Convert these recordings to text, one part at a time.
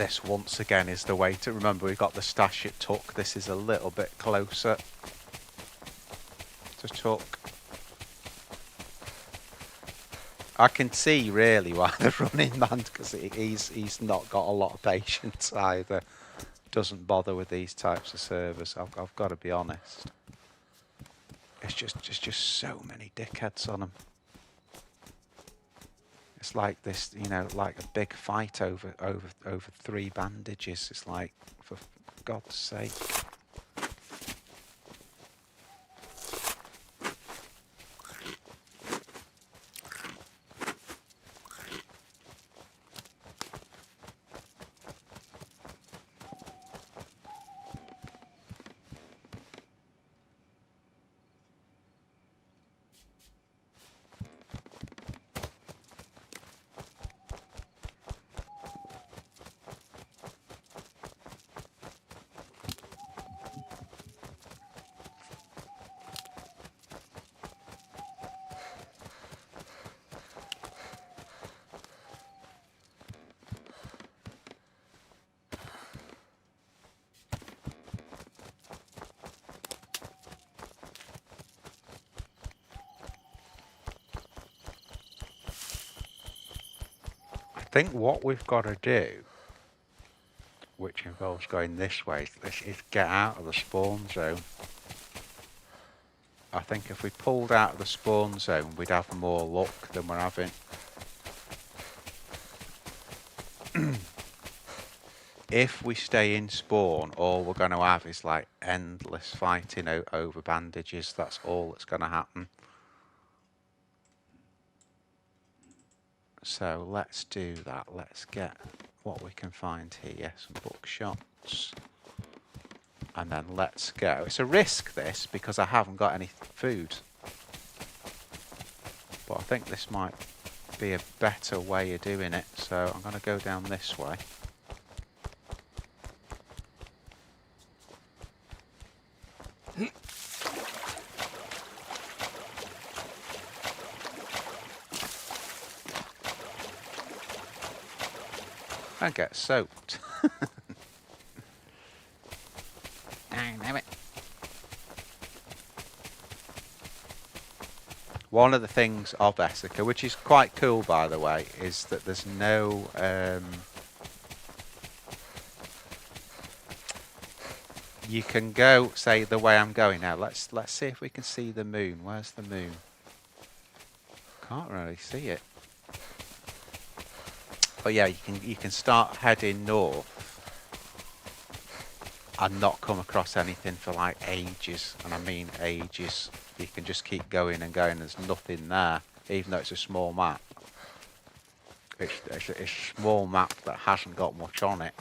this once again is the way to remember. We've got the stash at Tuck. This is a little bit closer to Tuck. I can see really why they're running, man, because he's not got a lot of patience either. Doesn't bother with these types of servers. I've got to be honest. It's just so many dickheads on them. It's like this, you know, like a big fight over 3 bandages. It's like, for God's sake. I think what we've got to do, which involves going this way, is get out of the spawn zone. I think if we pulled out of the spawn zone, we'd have more luck than we're having. If we stay in spawn, all we're going to have is like endless fighting over bandages. That's all that's going to happen. So let's do that. Let's get what we can find here. Some bookshots. And then let's go. It's a risk, this, because I haven't got any food. But I think this might be a better way of doing it. So I'm going to go down this way. And get soaked. Damn it. One of the things of Esseker, which is quite cool by the way, is that there's no you can go, say, the way I'm going now. Let's see if we can see the moon. Where's the moon? Can't really see it. But yeah, you can start heading north and not come across anything for like ages, and I mean ages. You can just keep going and going. There's nothing there, even though it's a small map. It's a small map that hasn't got much on it.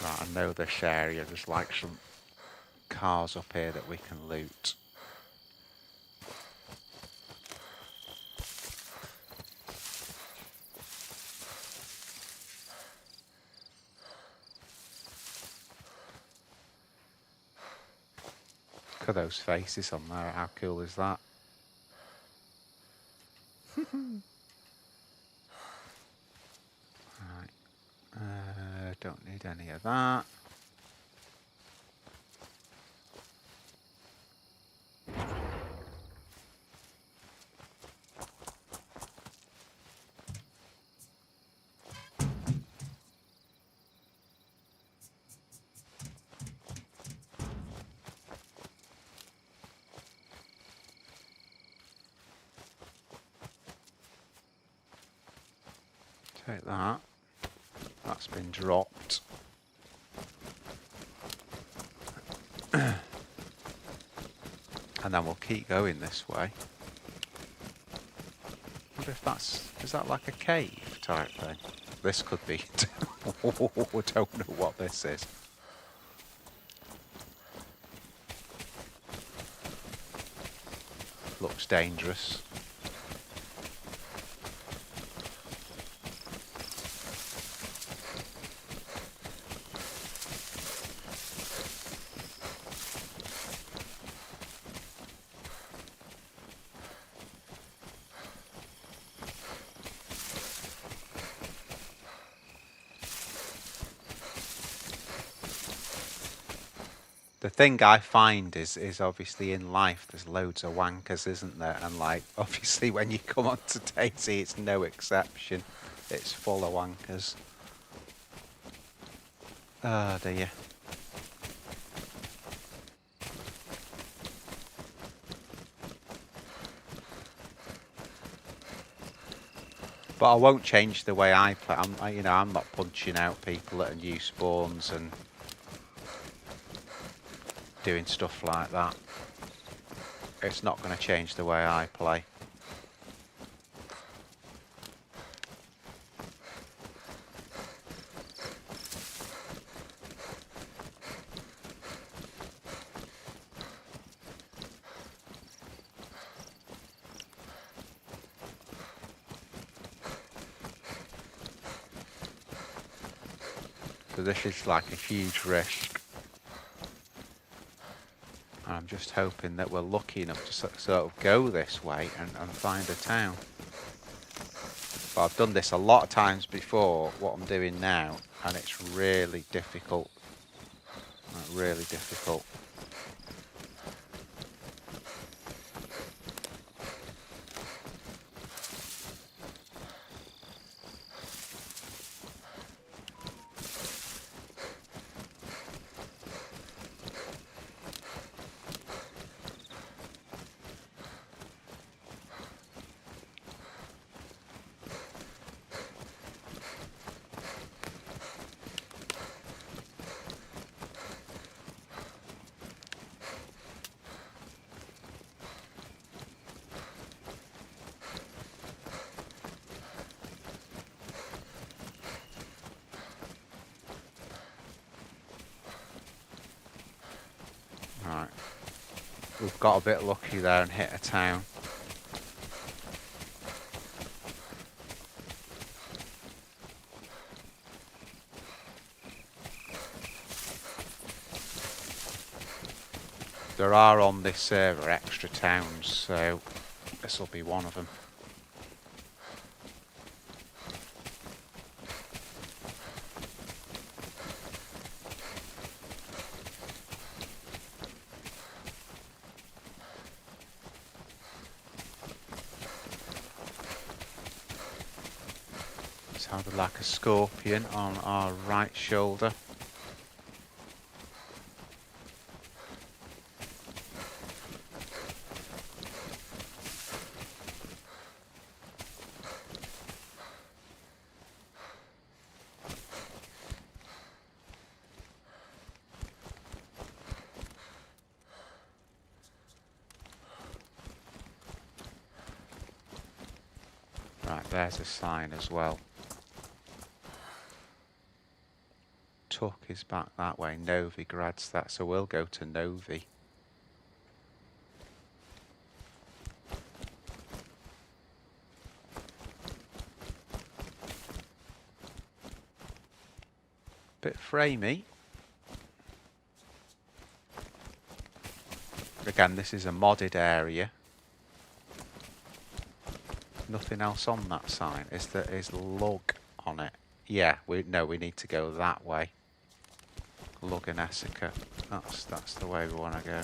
Right, I know this area. There's like some cars up here that we can loot. Look at those faces on there. How cool is that? Right. Don't need any of that. Take that. That's been dropped. And then we'll keep going this way. I wonder if that's... is that like a cave type thing? This could be. I don't know what this is. Looks dangerous. The thing I find is obviously in life there's loads of wankers, isn't there? And like obviously when you come onto DayZ, it's no exception. It's full of wankers. Oh dear. But I won't change the way I play. I'm not punching out people at new spawns and doing stuff like that. It's not going to change the way I play. So this is like a huge risk. And I'm just hoping that we're lucky enough to sort of go this way and find a town. But I've done this a lot of times before, what I'm doing now, and it's really difficult. Really difficult. Right. We've got a bit lucky there and hit a town. There are on this server extra towns, so this will be one of them. Sounded like a scorpion on our right shoulder. Right, there's a sign as well. Tuck is back that way. Novigrad's that, so we'll go to Novi. Bit framey. Again, this is a modded area. Nothing else on that sign. Is lug on it? Yeah, we need to go that way. Lug and Esseker. That's the way we want to go.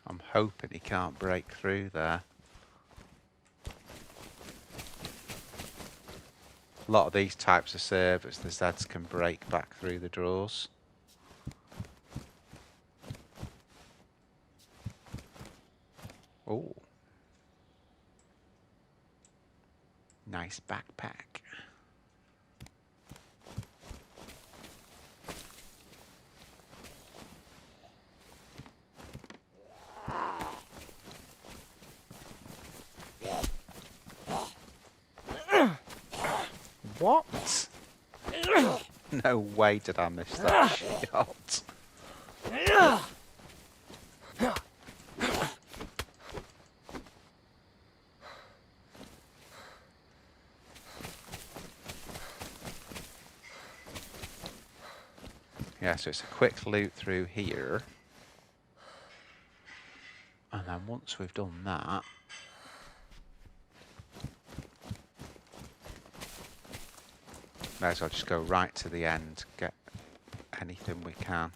I'm hoping he can't break through there. A lot of these types of servers, the Zeds can break back through the drawers. Oh, nice backpack. What? No way did I miss that shot. Yeah, so it's a quick loot through here. And then once we've done that, may as well just go right to the end, get anything we can.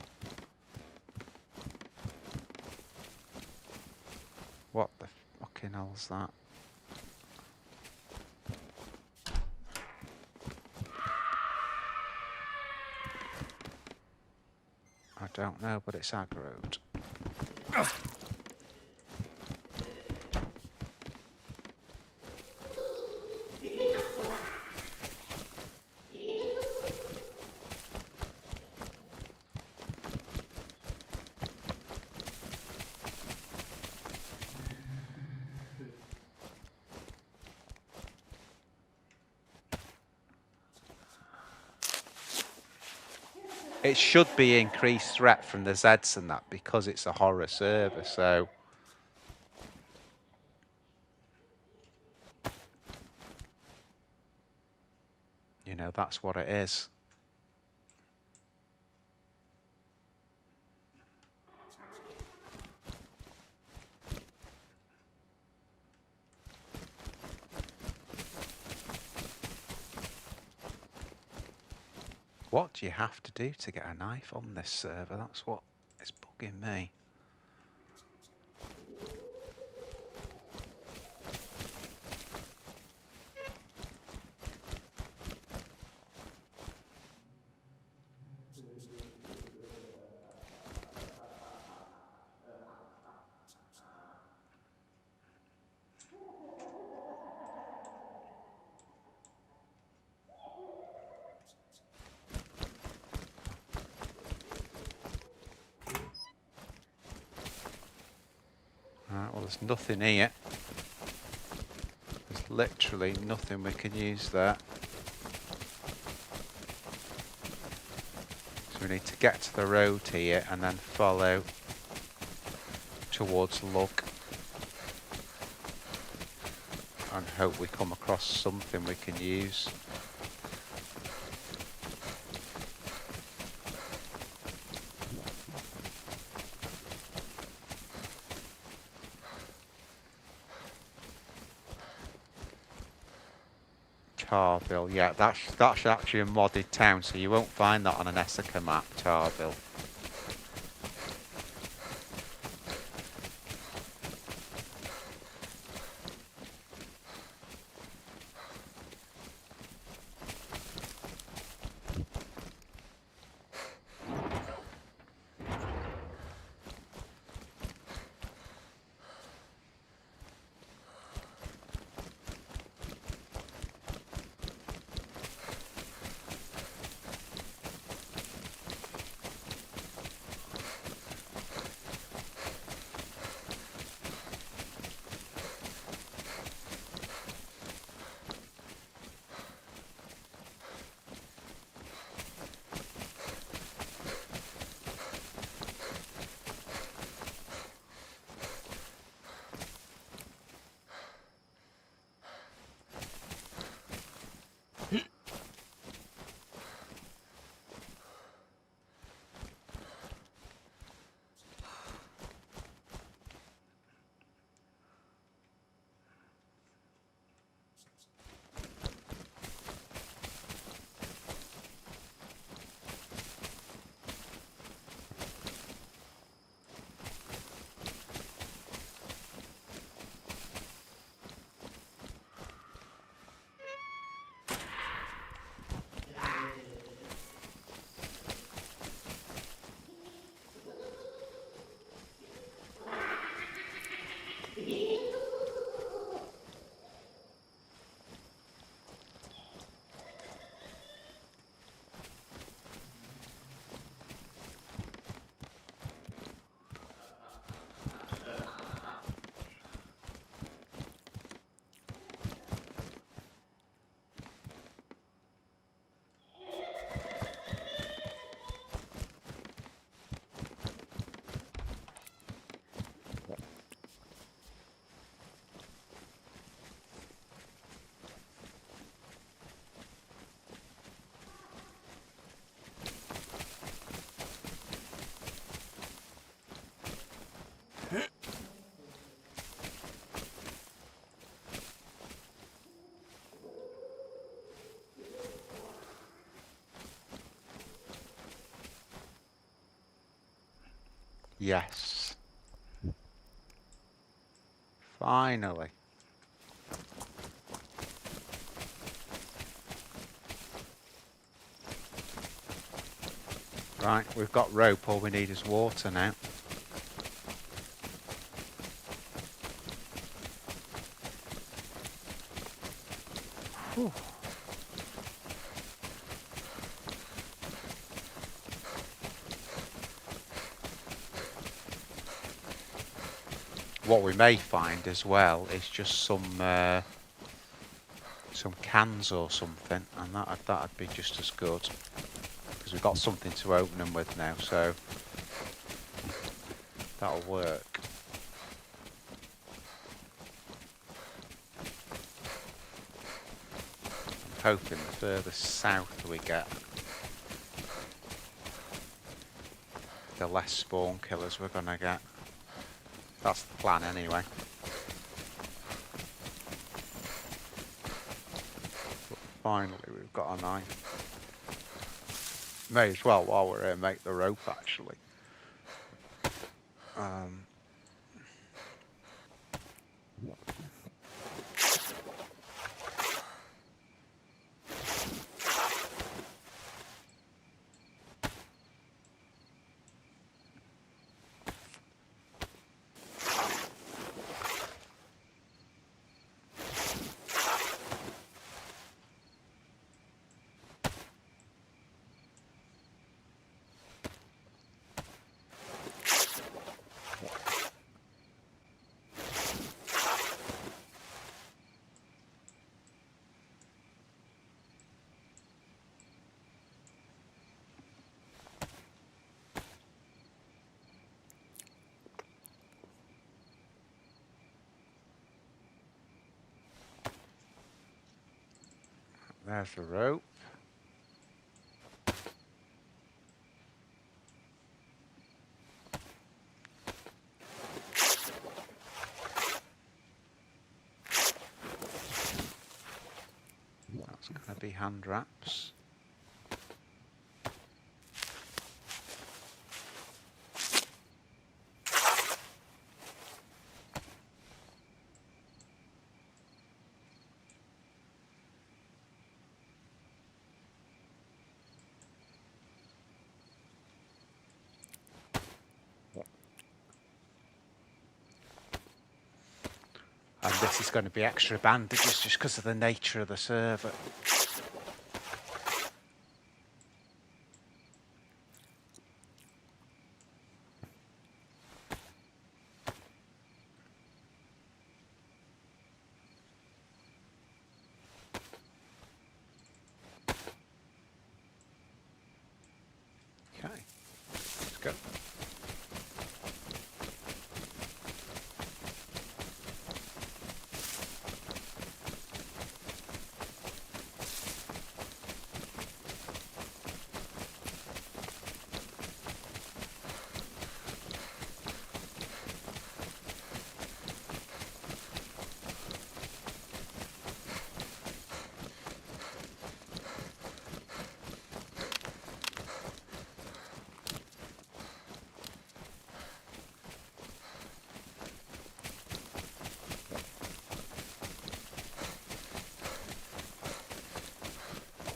What the fucking hell's that? I don't know, but it's aggroed. It should be increased threat from the Zeds and that because it's a horror server, so... You know, that's what it is. What do you have to do to get a knife on this server? That's what is bugging me. Right, well, there's nothing here. There's literally nothing we can use there. So we need to get to the road here and then follow towards Lug. And hope we come across something we can use. Tarville, yeah, that's actually a modded town, so you won't find that on an Esseker map, Tarville. Yes. Finally. Right, we've got rope, all we need is water now. Whew. What we may find as well is just some cans or something, and that'd be just as good, because we've got something to open them with now, so that'll work. I'm hoping the further south we get, the less spawn killers we're gonna get. That's the plan anyway. But finally we've got a knife. May as well, while we're here, make the rope actually. There's the rope. That's going to be hand wraps. And this is going to be extra bandages just because of the nature of the server. Okay, let's go.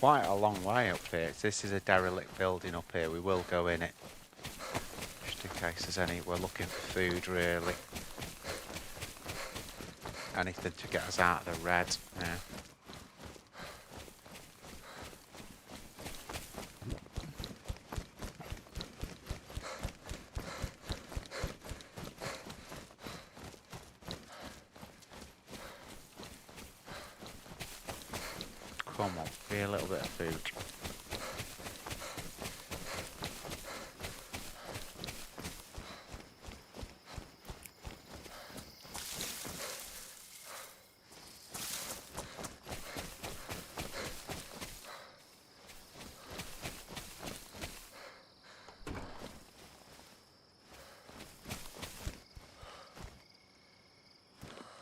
Quite a long way up here. This is a derelict building up here. We will go in it, just in case there's any. We're looking for food really. Anything to get us out of the red. Yeah. Come on, be a little bit of food.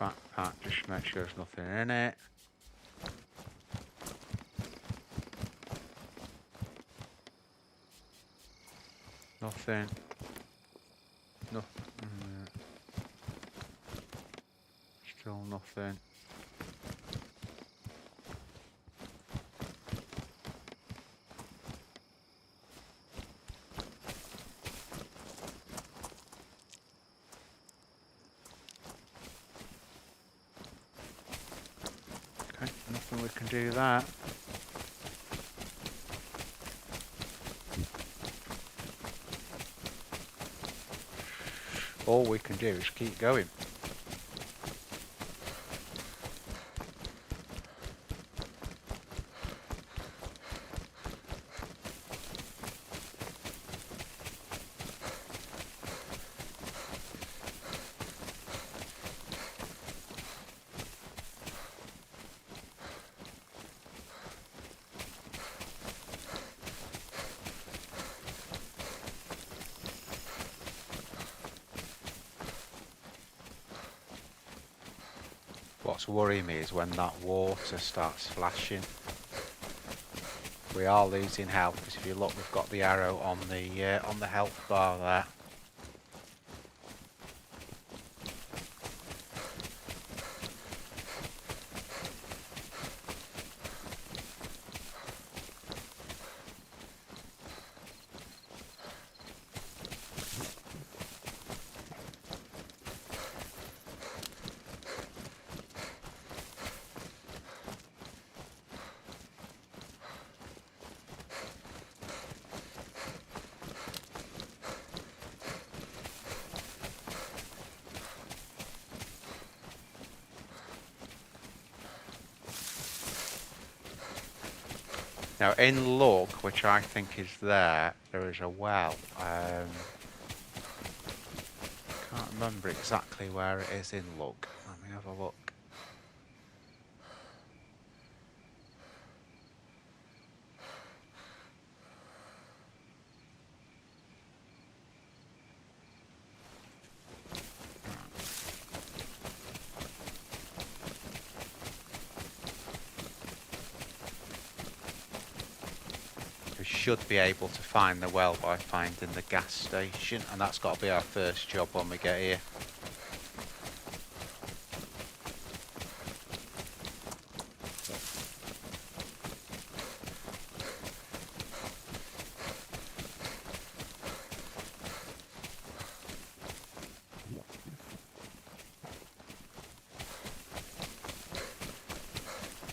Backpack, just make sure there's nothing in it. Nothing. No. Still nothing. Okay, nothing we can do that. All we can do is keep going. What's worrying me is when that water starts flashing. We are losing health because if you look, we've got the arrow on the health bar there. Now in lug, which I think is there is a well. Can't remember exactly where it is in lug. Let me have a look. We should be able to find the well by finding the gas station, and that's got to be our first job when we get here.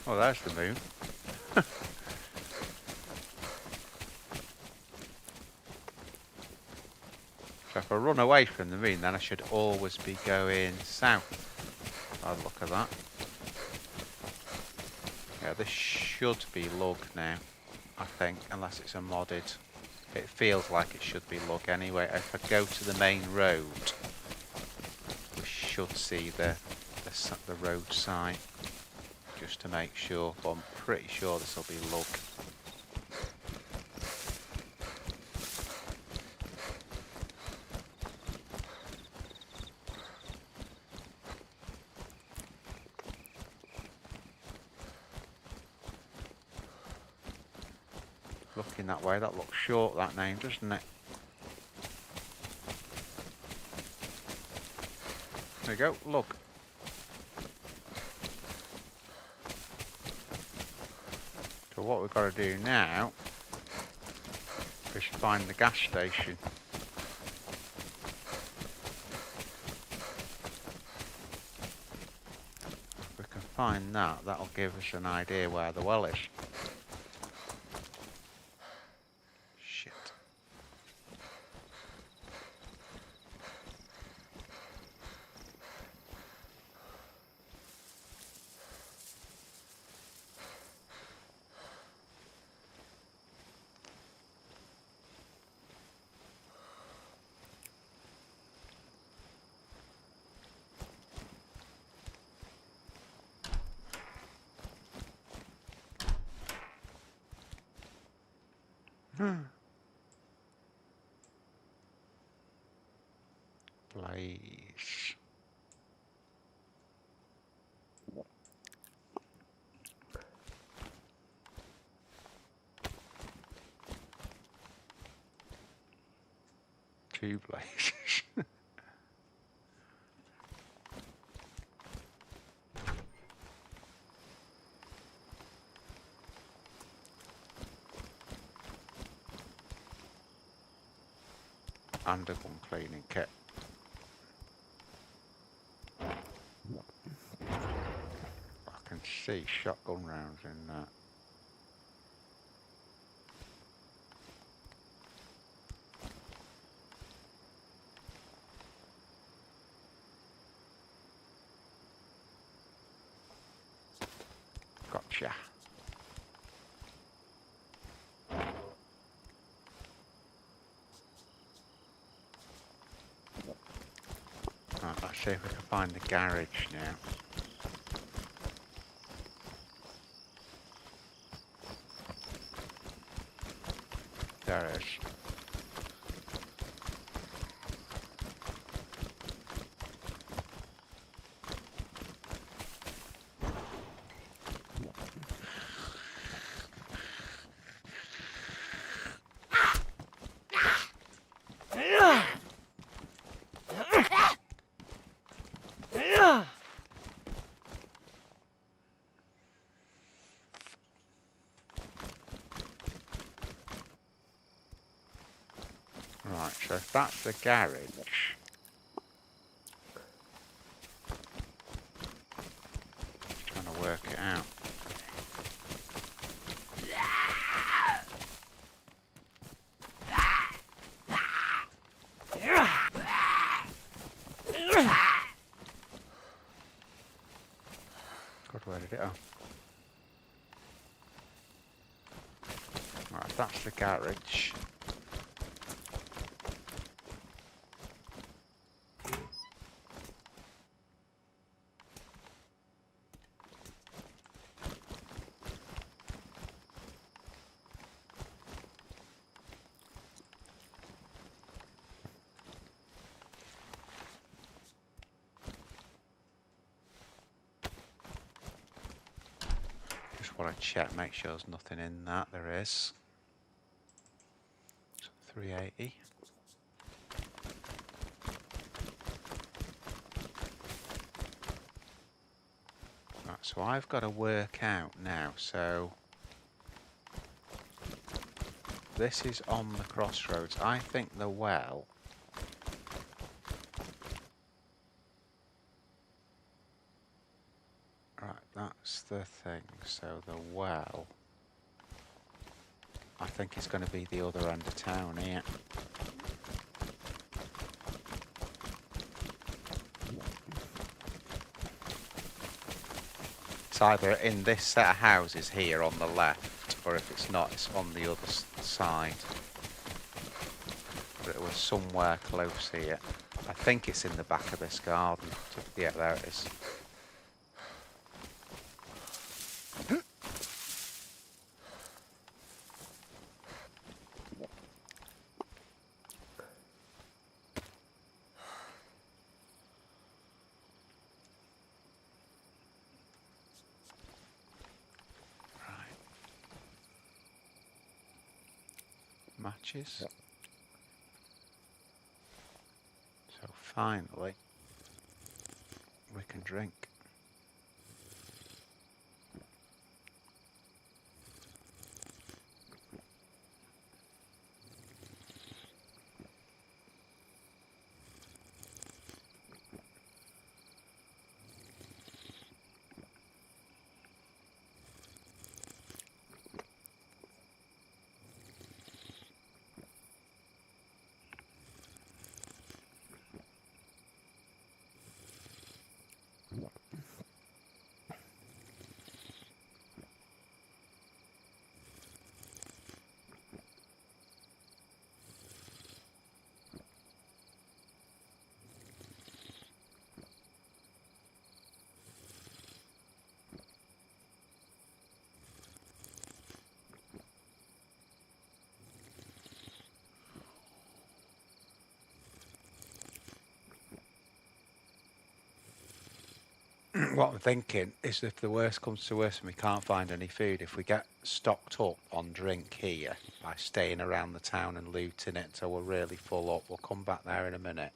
Oh, there's the moon. So if I run away from the moon, then I should always be going south. I'll look at that. Yeah, this should be lug now, I think, unless it's a modded. It feels like it should be lug anyway. If I go to the main road, we should see the road sign, just to make sure, but I'm pretty sure this will be lug. Looking that way, that looks short, that name, doesn't it? There we go, look. So what we've got to do now is find the gas station. If we can find that, that'll give us an idea where the well is. Shit. Blaze. Two blazes. and a gun cleaning kit. I can see shotgun rounds in that. Gotcha. Right, let's see if we can find the garage now. There it is. Right, so if that's the garage, just trying to work it out. God, where did it go? Right, if that's the garage. Just want to check, make sure there's nothing in that. There is. 380. Right, so I've got to work out now. So this is on the crossroads. I think the well. Right, that's the thing. So the well, I think it's going to be the other end of town here. It's either in this set of houses here on the left, or if it's not, it's on the other side. But it was somewhere close here. I think it's in the back of this garden. Yeah, there it is. Matches. Yep. So finally we can drink. What I'm thinking is if the worst comes to worst and we can't find any food, if we get stocked up on drink here by staying around the town and looting it until we're really full up, we'll come back there in a minute.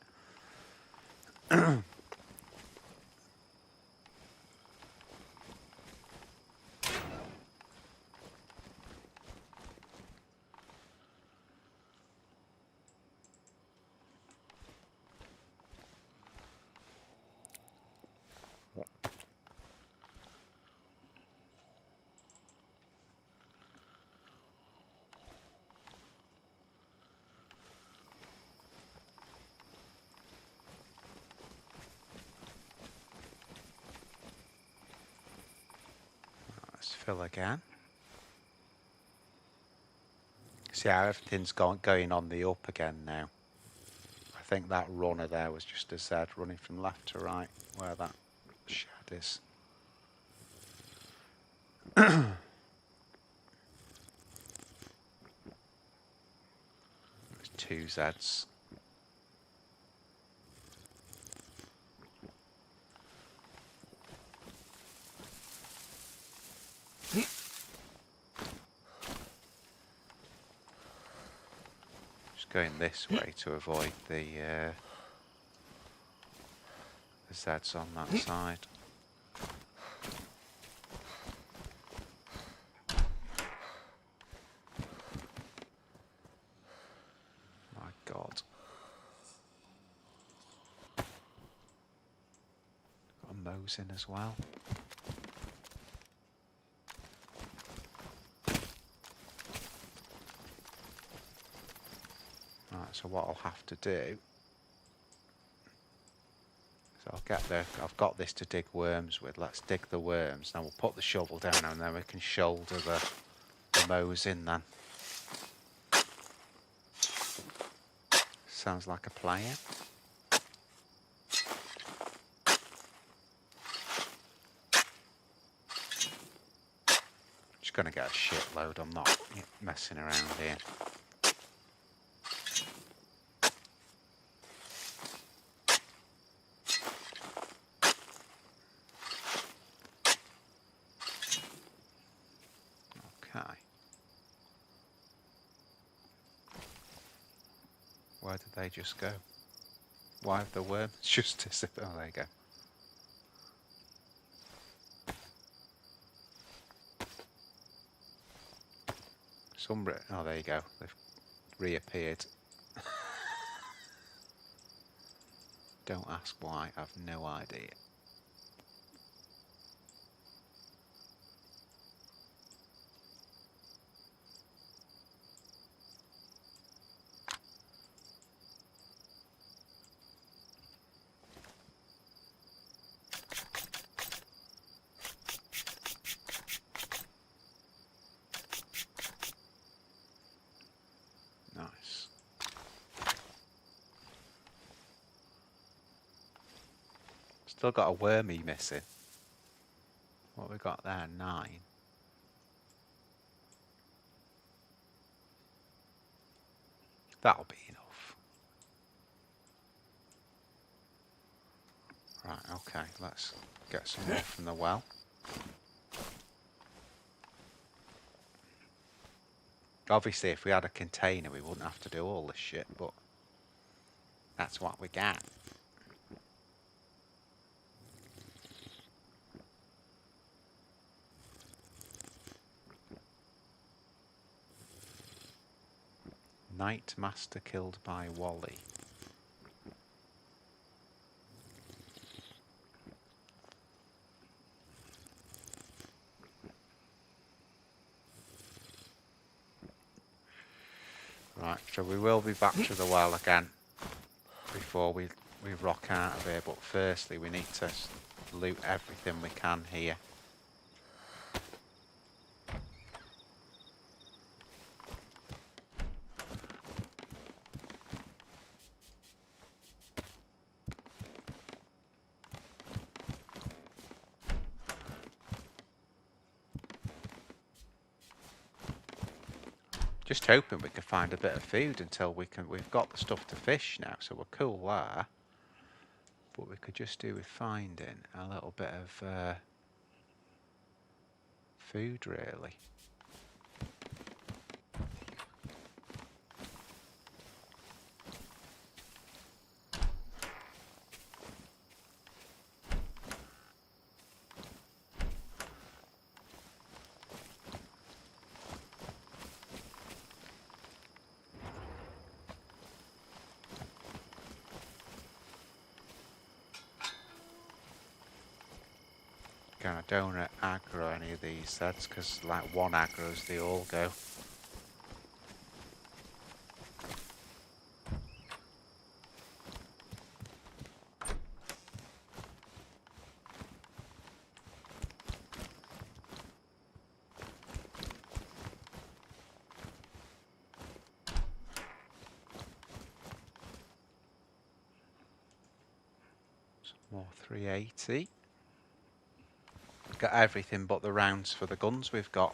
Fill again. See how everything's going on the up again now. I think that runner there was just a Z running from left to right where that shed is. There's 2 Zs. Going this way to avoid the Zs on that side. My God. Got a Mose in as well. So what I'll have to do, so I've got this to dig worms with. Let's dig the worms. Now we'll put the shovel down and then we can shoulder the Mose in then. Sounds like a player. Just gonna get a shitload. I'm not messing around here. Where did they just go? Why have the worms just disappeared? Oh, there you go. Oh, there you go. They've reappeared. Don't ask why. I've no idea. Nice. Still got a wormy missing. What we got there? 9. That'll be enough. Right, okay, let's get some more from the well. Obviously, if we had a container, we wouldn't have to do all this shit, but that's what we got. Night Master killed by Wally. Right, so we will be back to the well again before we rock out of here, but firstly we need to loot everything we can here. Just hoping we can find a bit of food until we've got the stuff to fish now, so we're cool there. But we could just do with finding a little bit of food, really. Again, I don't want to aggro any of these sets because like one aggro's they all go. More 380. Got everything but the rounds for the guns we've got.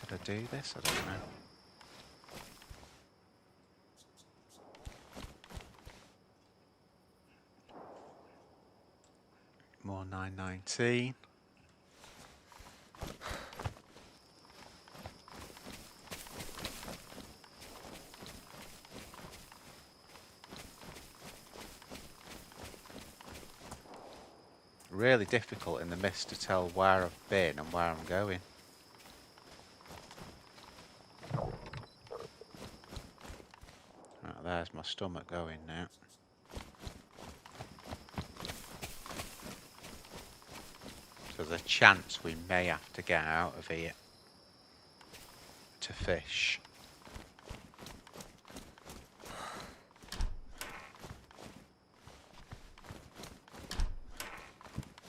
Did I do this? I don't know. More 919. Really difficult in the mist to tell where I've been and where I'm going. Right, there's my stomach going now. So there's a chance we may have to get out of here to fish.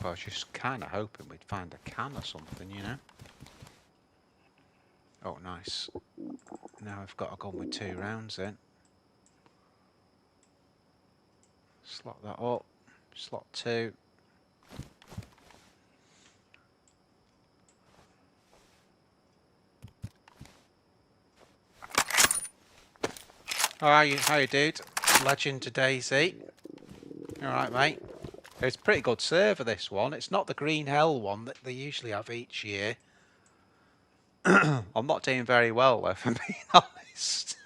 I was just kind of hoping we'd find a can or something, you know. Oh, nice. Now I've got a gun with 2 rounds in. Slot that up. Slot 2. How you, dude? Legend to DayZ. Alright, mate. It's a pretty good server, this one. It's not the Green Hell one that they usually have each year. I'm not doing very well, though, if I'm being honest.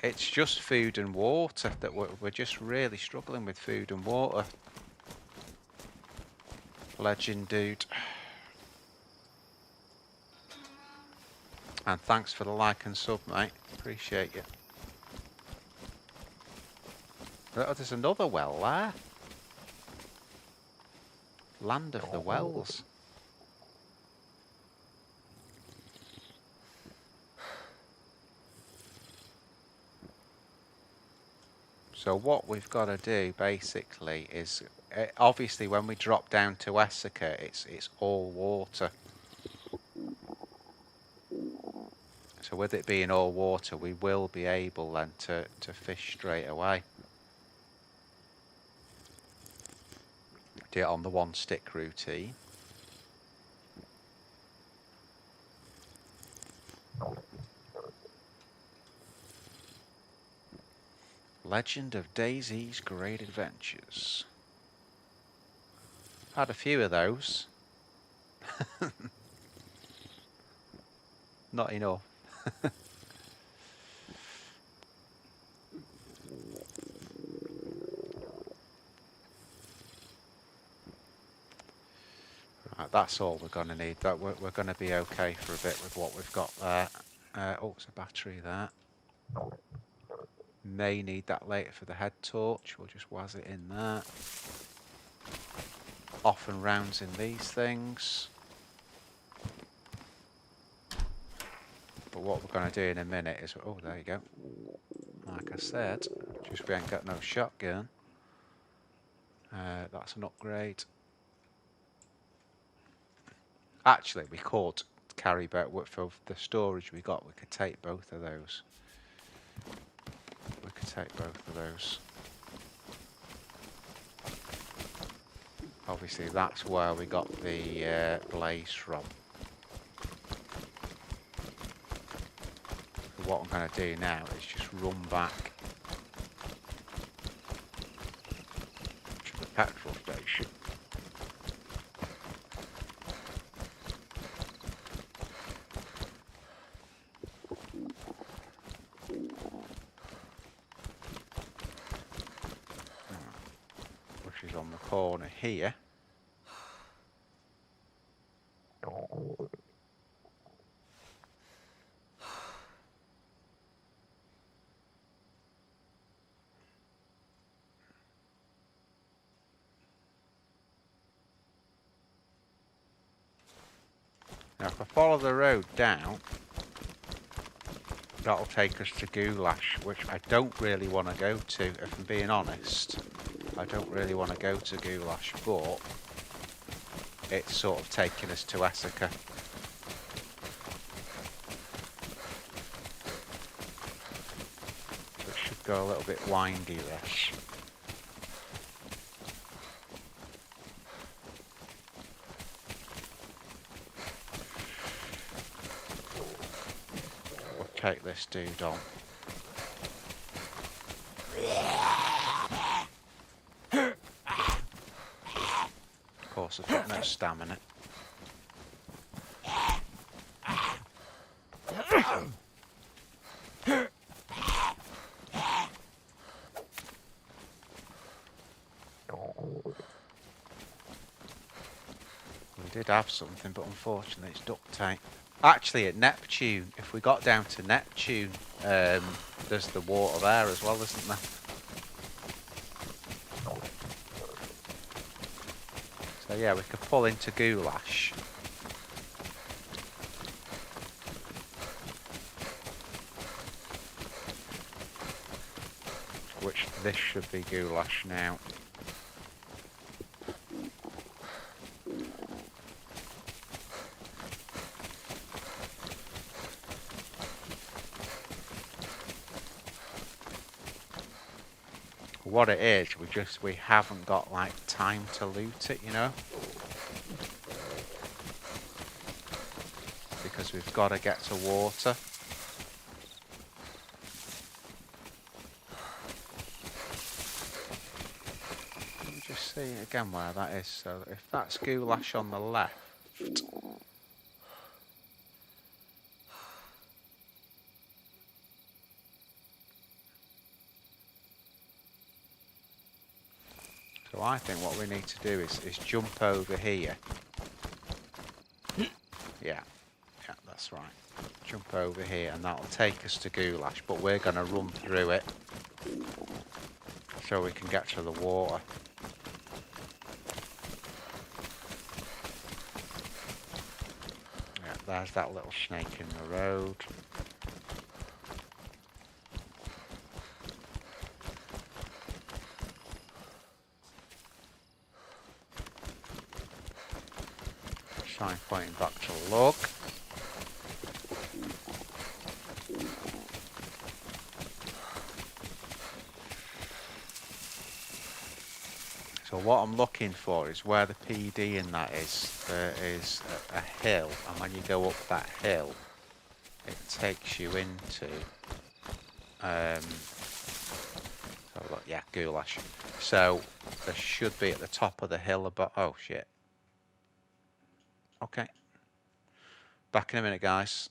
It's just food and water that we're just really struggling with, food and water. Legend, dude. And thanks for the like and sub, mate. Appreciate you. Oh, there's another well there. Land of the wells. So what we've got to do basically is, obviously when we drop down to Esseker, it's all water. So with it being all water, we will be able then to fish straight away. Do it on the 1 stick routine. Legend of DayZ's Great Adventures. Had a few of those. Not enough. Right, that's all we're going to need. That we're going to be okay for a bit with what we've got there. Oh, it's a battery there. May need that later for the head torch. We'll just waz it in there. Off and rounds in these things. But what we're going to do in a minute is... Oh, there you go. Like I said, just we ain't got no shotgun. That's an upgrade. Actually, we could carry back for the storage we got. We could take both of those. We could take both of those. Obviously, that's where we got the blaze from. So what I'm going to do now is just run back to the petrol station. Which is on the corner here. Now if I follow the road down, that'll take us to Goulash, which I don't really want to go to, if I'm being honest. I don't really want to go to Goulash, but it's sort of taking us to Esseker. So it should go a little bit windy this. We'll take this dude on. Of course, I've got no stamina. We did have something, but unfortunately it's duct tape. Actually, at Neptune, if we got down to Neptune, there's the water there as well, isn't there? So yeah, we could pull into Goulash. Which this should be Goulash now. What it is, we haven't got like time to loot it, you know, because we've got to get to water. Let me just see again where that is. So if that's Goulash on the left, so I think what we need to do is jump over here. Yeah, that's right. Jump over here and that'll take us to Goulash, but we're going to run through it so we can get to the water. Yeah, there's that little snake in the road. Sign pointing back to log. So what I'm looking for is where the PD in that is. There is a hill, and when you go up that hill, it takes you into look, yeah, Goulash. So there should be at the top of the hill about. Oh shit. Okay. Back in a minute, guys.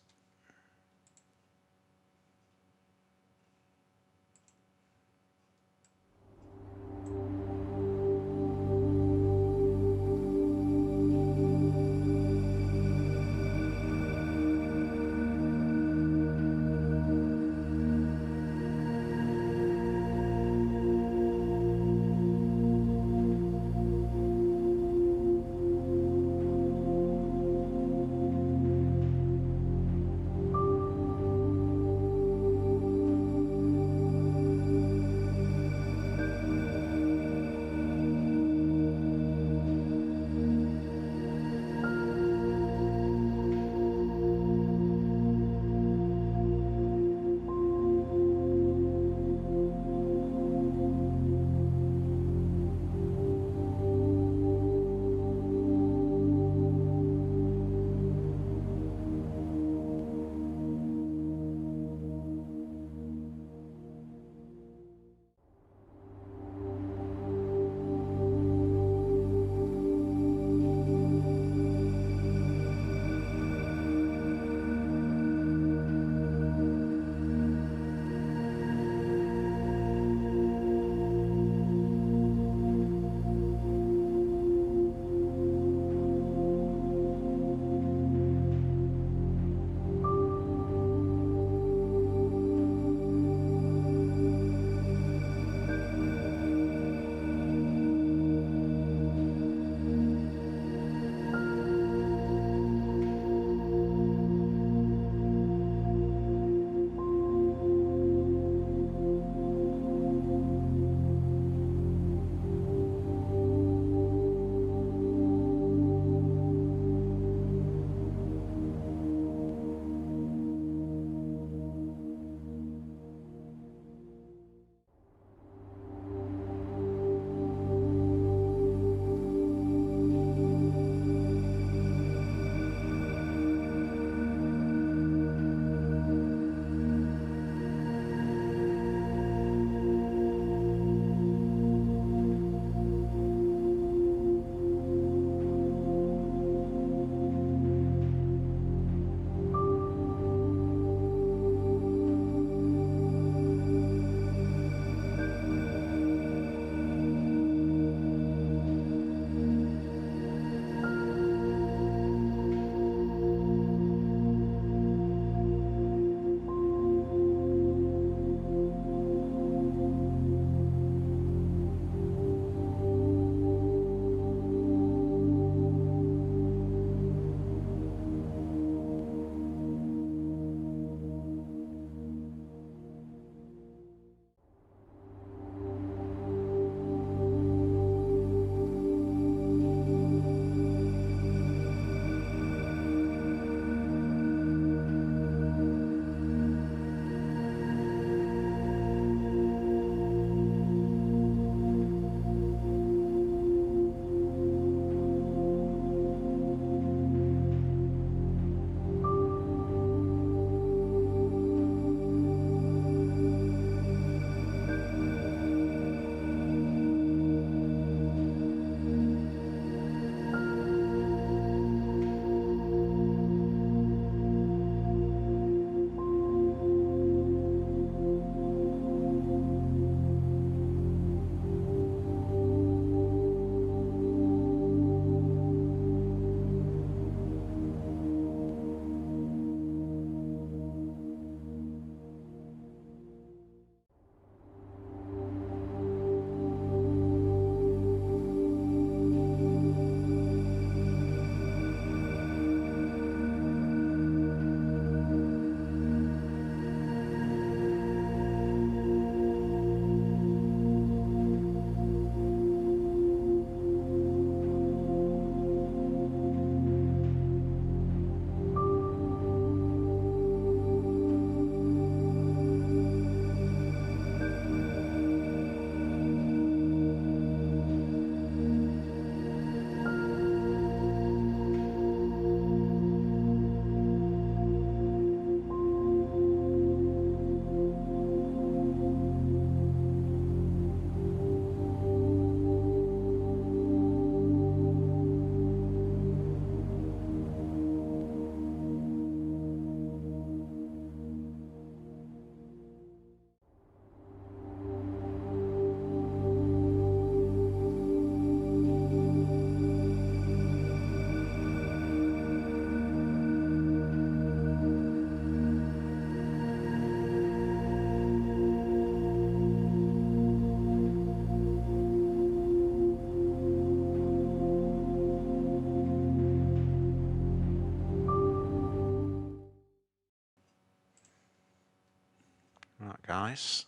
nice.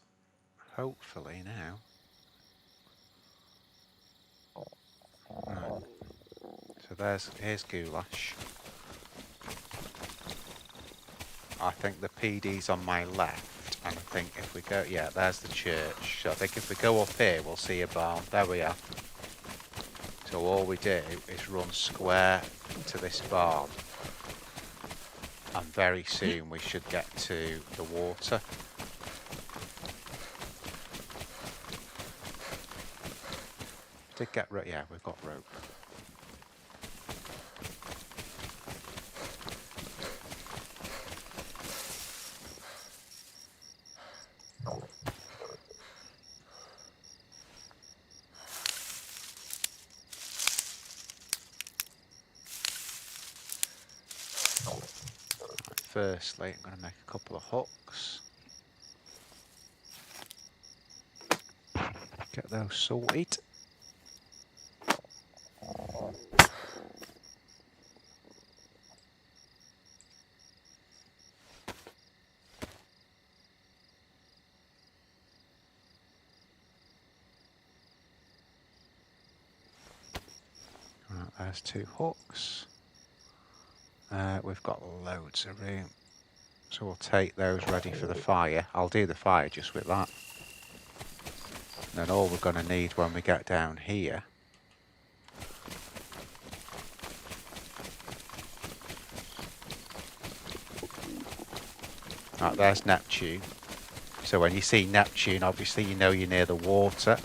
Hopefully now. Right. So here's Goulash. I think the PD's on my left, and I think if we go, yeah, there's the church. So I think if we go up here, we'll see a barn. There we are. So all we do is run square to this barn, and very soon we should get to the water. Did get rope? Yeah, we've got rope. Firstly, I'm going to make a couple of hooks. Get those sorted. Right, there's 2 hooks. We've got loads of room. So we'll take those ready for the fire. I'll do the fire just with that. And then all we're going to need when we get down here right, there's Neptune. So when you see Neptune, obviously you know you're near the water.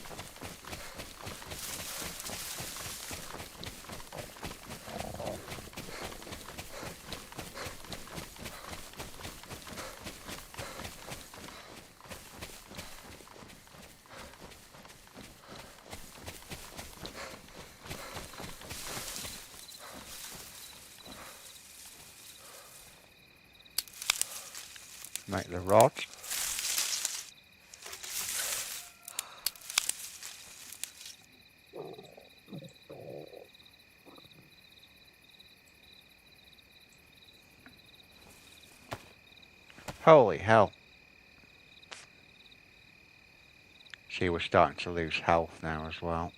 Make the rod. Holy hell. See, we're starting to lose health now as well.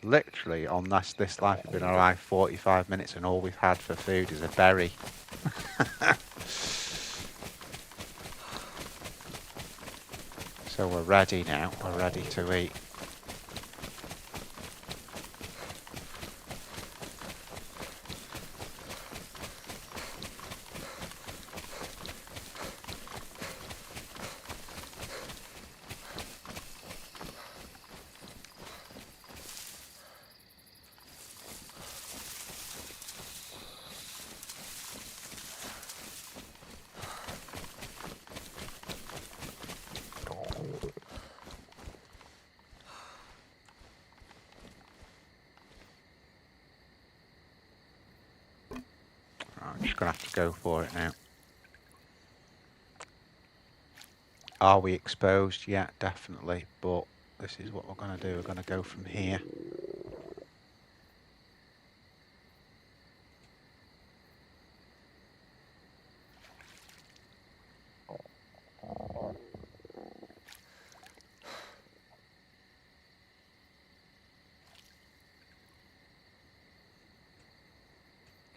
Literally on this life we've been alive 45 minutes and all we've had for food is a berry. So we're ready now, we're ready to eat. I'm just going to have to go for it now. Are we exposed? Yeah, definitely. But this is what we're going to do. We're going to go from here.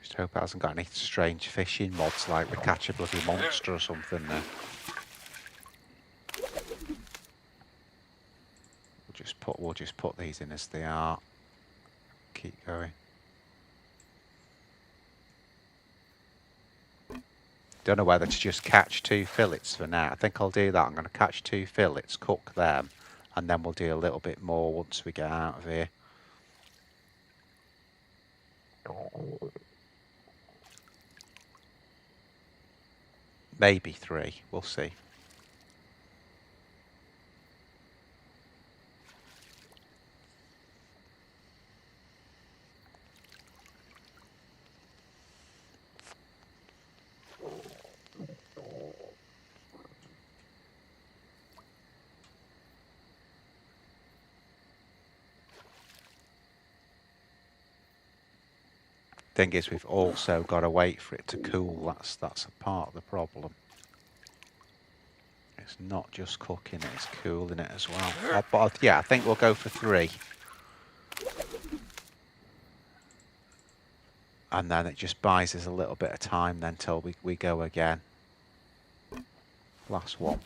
Just hope it hasn't got any strange fishing mods like we catch a bloody monster or something there. We'll just put these in as they are. Keep going. Don't know whether to just catch 2 fillets for now. I think I'll do that. I'm going to catch 2 fillets, cook them, and then we'll do a little bit more once we get out of here. Maybe 3. We'll see. Thing is, we've also got to wait for it to cool. That's a part of the problem. It's not just cooking it, it's cooling it as well. But yeah, I think we'll go for 3. And then it just buys us a little bit of time then till we go again. Last one.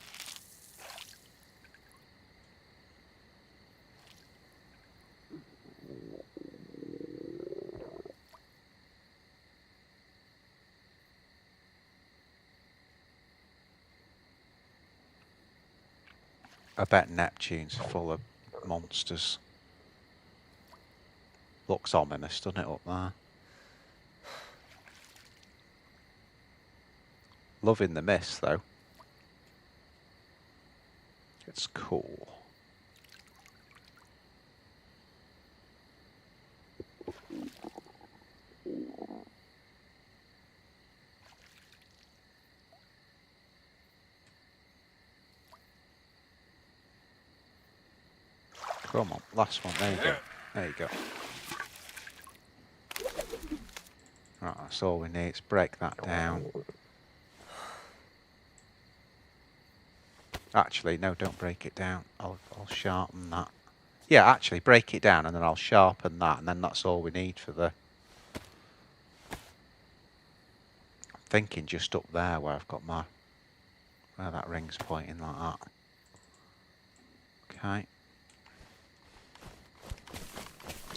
I bet Neptune's full of monsters. Looks ominous, doesn't it, up there? Loving the mist, though. It's cool. Come on, last one. There you go. There you go. Right, that's all we need. Let's break that down. Actually, no, don't break it down. I'll sharpen that. Yeah, actually, break it down and then I'll sharpen that, and then that's all we need for the... I'm thinking just up there where I've got my... where that ring's pointing like that. Okay.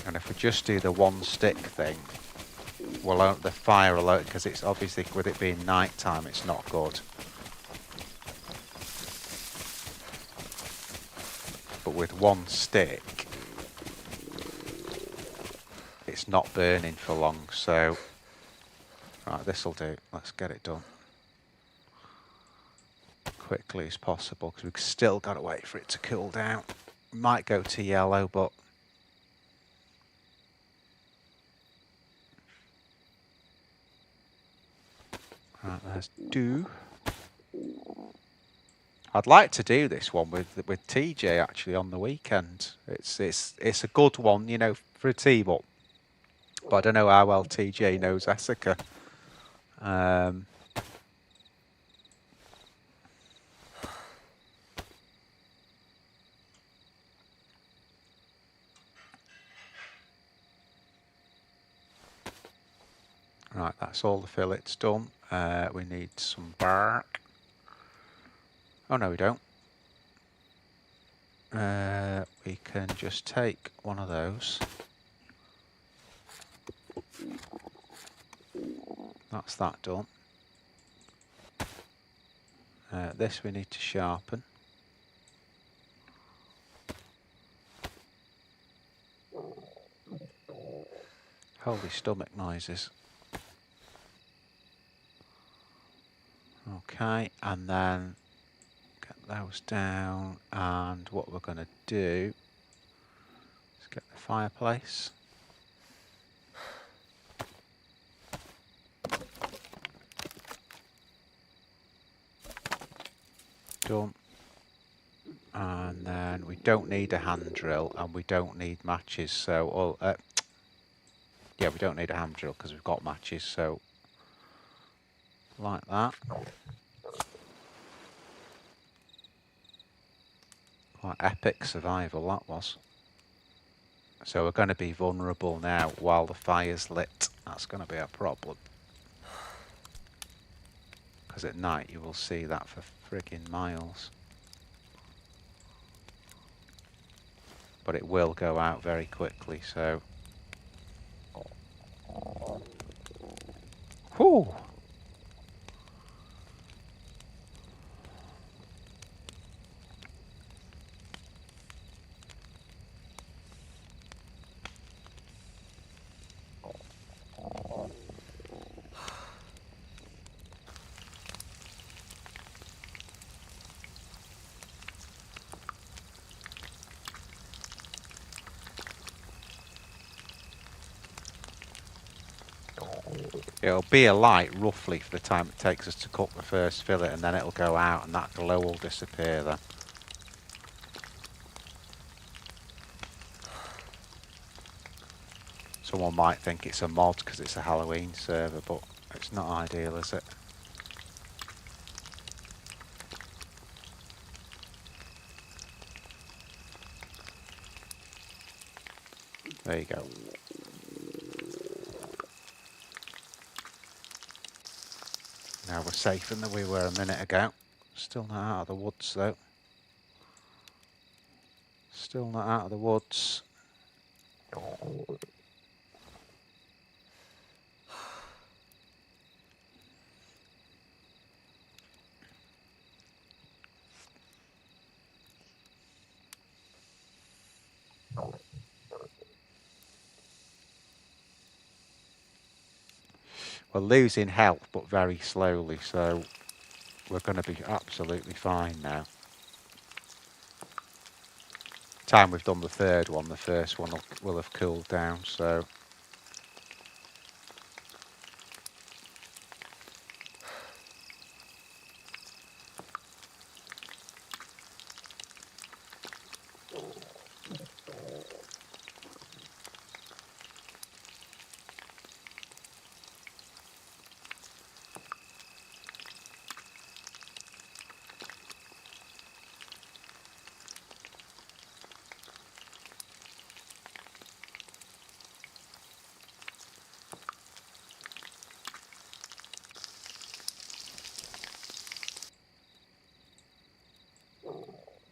And if we just do the 1 stick thing, well, the fire alert, because it's obviously, with it being night time, it's not good. But with 1 stick, it's not burning for long, so... Right, this'll do. Let's get it done quickly as possible, because we've still got to wait for it to cool down. Might go to yellow, but... Right, there's do. I'd like to do this one with TJ actually on the weekend. It's a good one, you know, for a team up. But I don't know how well TJ knows Esseker. Right, that's all the fillets done. We need some bark. Oh no, we don't. We can just take one of those. That's that done. This we need to sharpen. Holy stomach noises. Okay, and then get those down, and what we're going to do is get the fireplace. Done. And then we don't need a hand drill, and we don't need matches, so yeah, we don't need a hand drill because we've got matches, so like that. Quite epic survival that was. So we're going to be vulnerable now while the fire's lit. That's going to be a problem. Because at night you will see that for friggin' miles. But it will go out very quickly, so... Whew! It'll be a light roughly for the time it takes us to cook the first fillet, and then it'll go out and that glow will disappear then. Someone might think it's a mod because it's a Halloween server, but it's not ideal, is it? There you go. Now we're safer than we were a minute ago. Still not out of the woods though. Still not out of the woods. We're losing health, but very slowly, so we're going to be absolutely fine now. Time we've done the third one, the first one will have cooled down, so...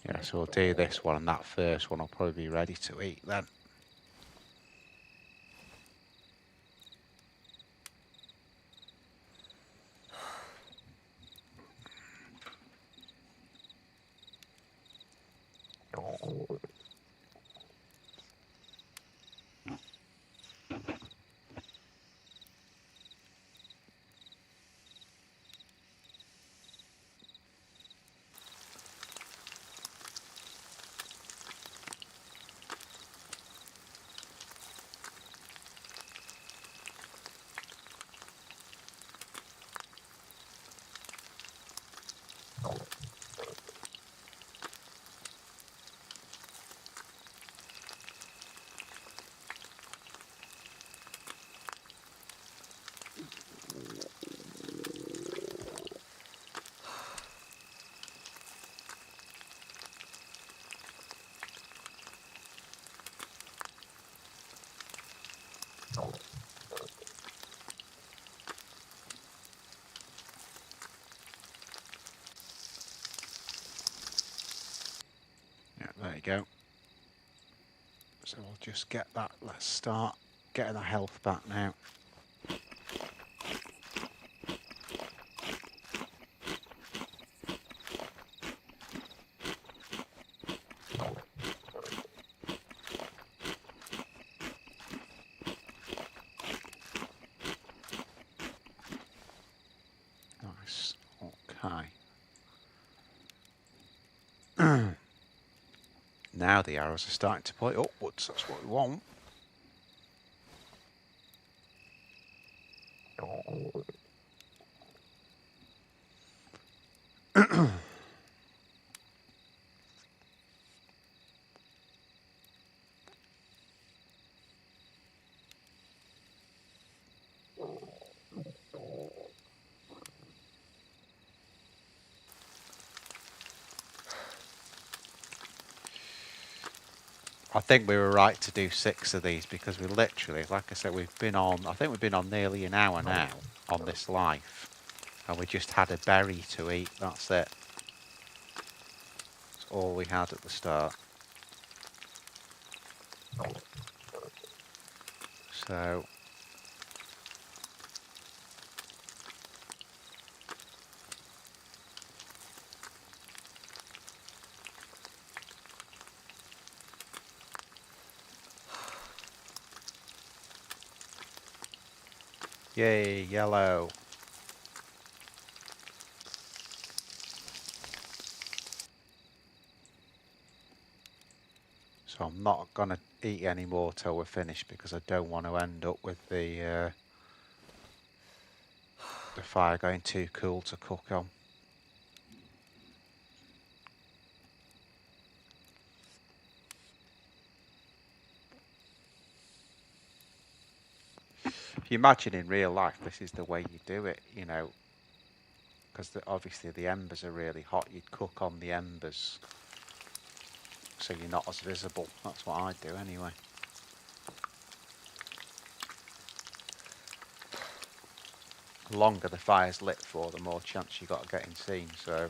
Yeah, so we'll do this one, and that first one will probably be ready to eat then. Yeah, there you go. So we'll just get that, let's start getting the health back now. Nice, okay. Now the arrows are starting to point upwards, that's what we want. I think we were right to do 6 of these because we literally, like I said, we've been on, I think we've been on nearly an hour now on this life. And we just had a berry to eat, that's it. That's all we had at the start. So... Yay, yellow. So I'm not going to eat any more till we're finished because I don't want to end up with the fire going too cool to cook on. If you imagine in real life, this is the way you do it, you know, because obviously the embers are really hot. You'd cook on the embers so you're not as visible. That's what I'd do anyway. The longer the fire's lit for, the more chance you got of getting seen. So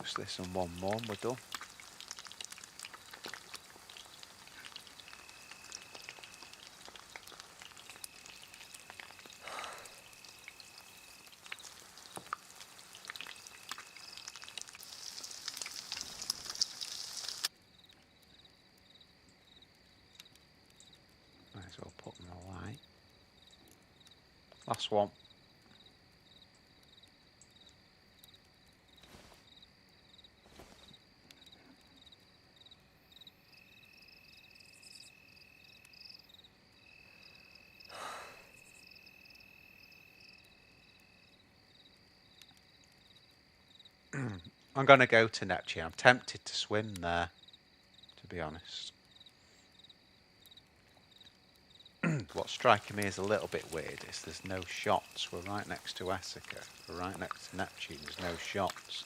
just this and one more and we're done. Might as well put them away. Last one. I'm going to go to Neptune. I'm tempted to swim there, to be honest. What's striking me as a little bit weird is there's no shots. We're right next to Esseker. We're right next to Neptune. There's no shots.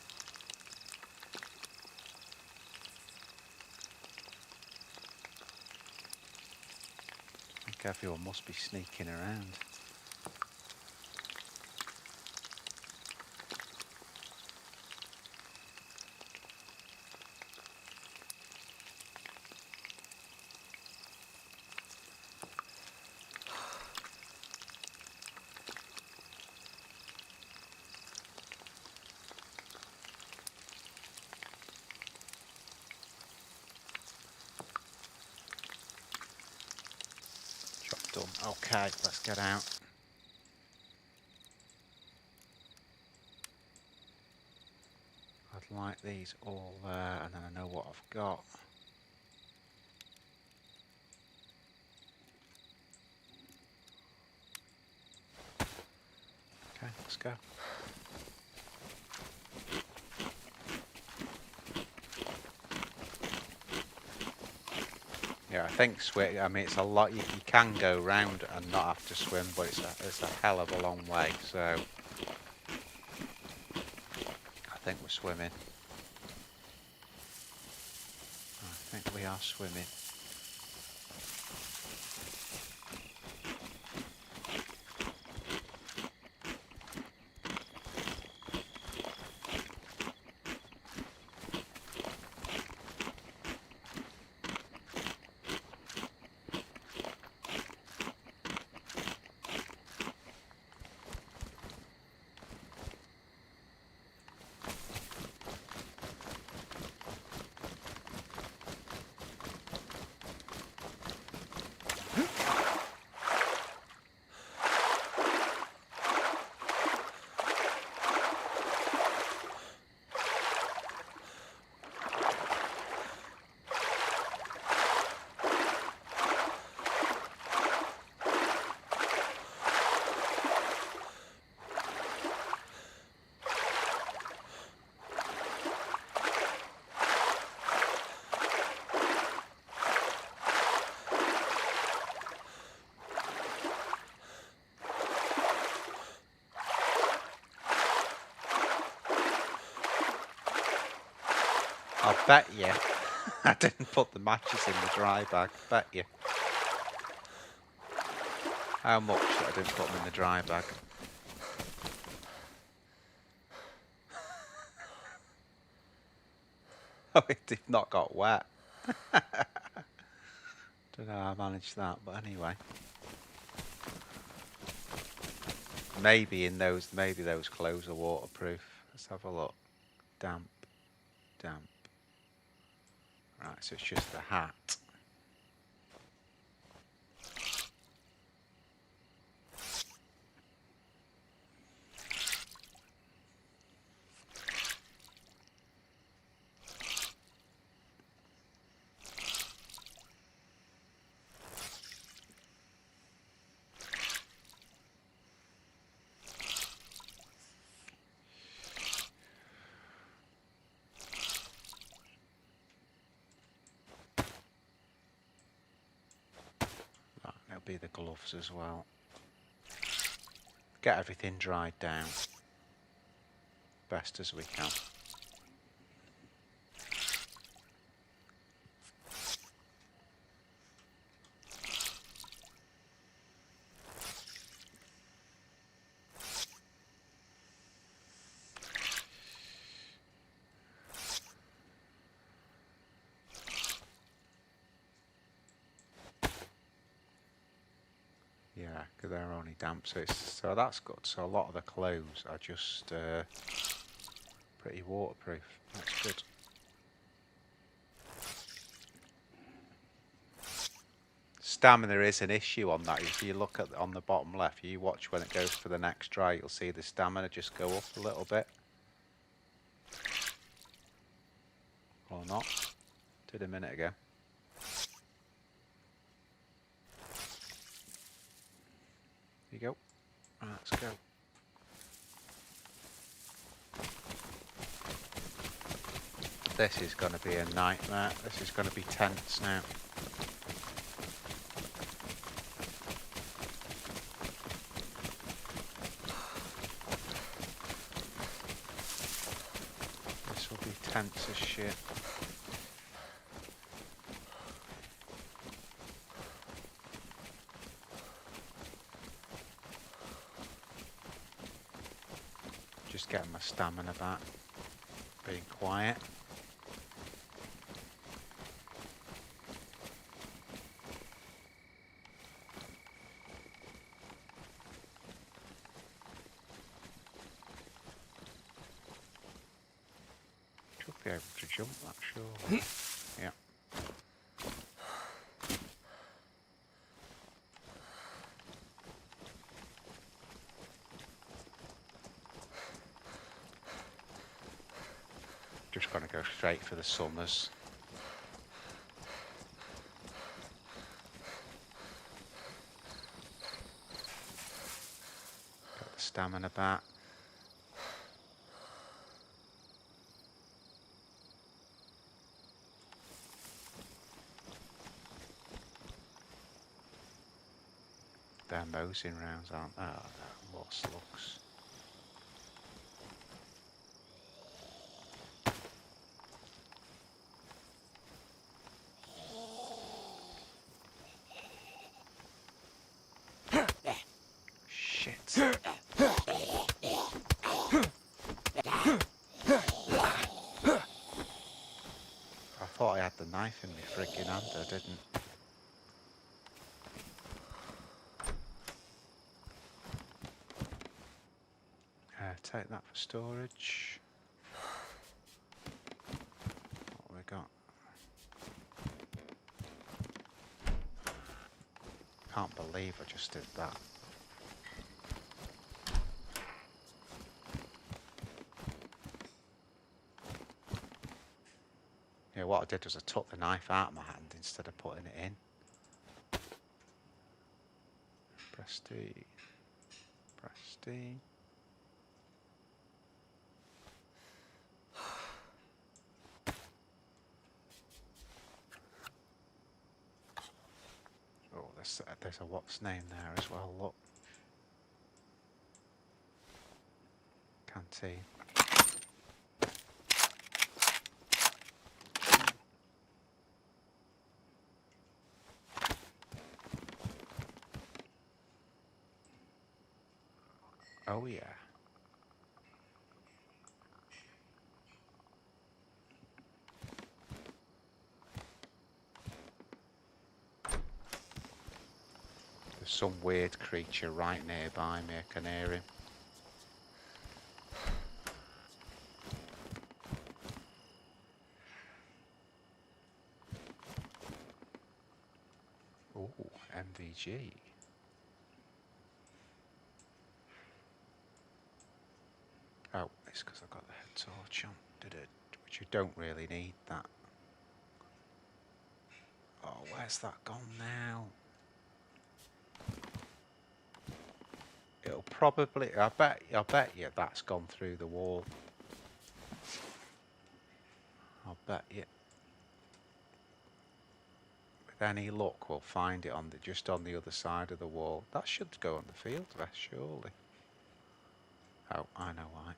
I think everyone must be sneaking around. Done. Okay, let's get out. I'd like these all there, and then I know what I've got. Okay, let's go. Yeah, I think swim. I mean, it's a lot. You can go round and not have to swim, but it's a hell of a long way. So I think we're swimming. I think we are swimming. I'll bet you I didn't put the matches in the dry bag. Bet you. How much that I didn't put them in the dry bag? Oh, they've not got wet. Don't know how I managed that, but anyway. Maybe those clothes are waterproof. Let's have a look. Damp, damp. Right, so it's just the hat. be the gloves as well. Get everything dried down best as we can. Yeah, because they're only damp, so that's good. So a lot of the clothes are just pretty waterproof. That's good. Stamina is an issue on that. If you look at on the bottom left, you watch when it goes for the next dry, you'll see the stamina just go up a little bit. Or not. Did a minute ago. There you go. Right, let's go. This is going to be a nightmare. This is going to be tense now. This will be tense as shit. Just getting my stamina back. Being quiet. Should be able to jump that, sure. Yeah. Just going to go straight for the summers. Got the stamina back. They're mosing rounds, aren't they? Oh, no, more slugs. Shit. I thought I had the knife in my freaking hand, I didn't. Take that for storage. What have we got? Can't believe I just did that. Yeah, what I did was I took the knife out of my hand instead of putting it in. Press D. Press D. There's a what's name there as well, look. Canteen. Oh yeah. Some weird creature right nearby me, I can hear him. Ooh, MVG. Oh, it's because I've got the head torch on, which you don't really need that. Oh, where's that gone now? It'll probably, I bet you that's gone through the wall. I'll bet you. With any luck, we'll find it on the just on the other side of the wall. That should go on the field vest, surely. Oh, I know why.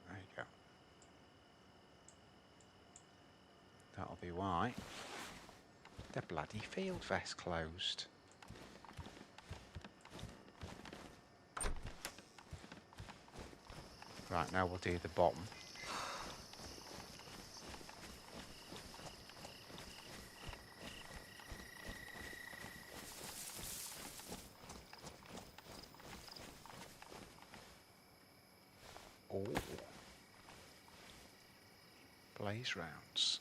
There you go. That'll be why. The bloody field vest closed. Right, now we'll do the bottom. Oh. Blaze rounds.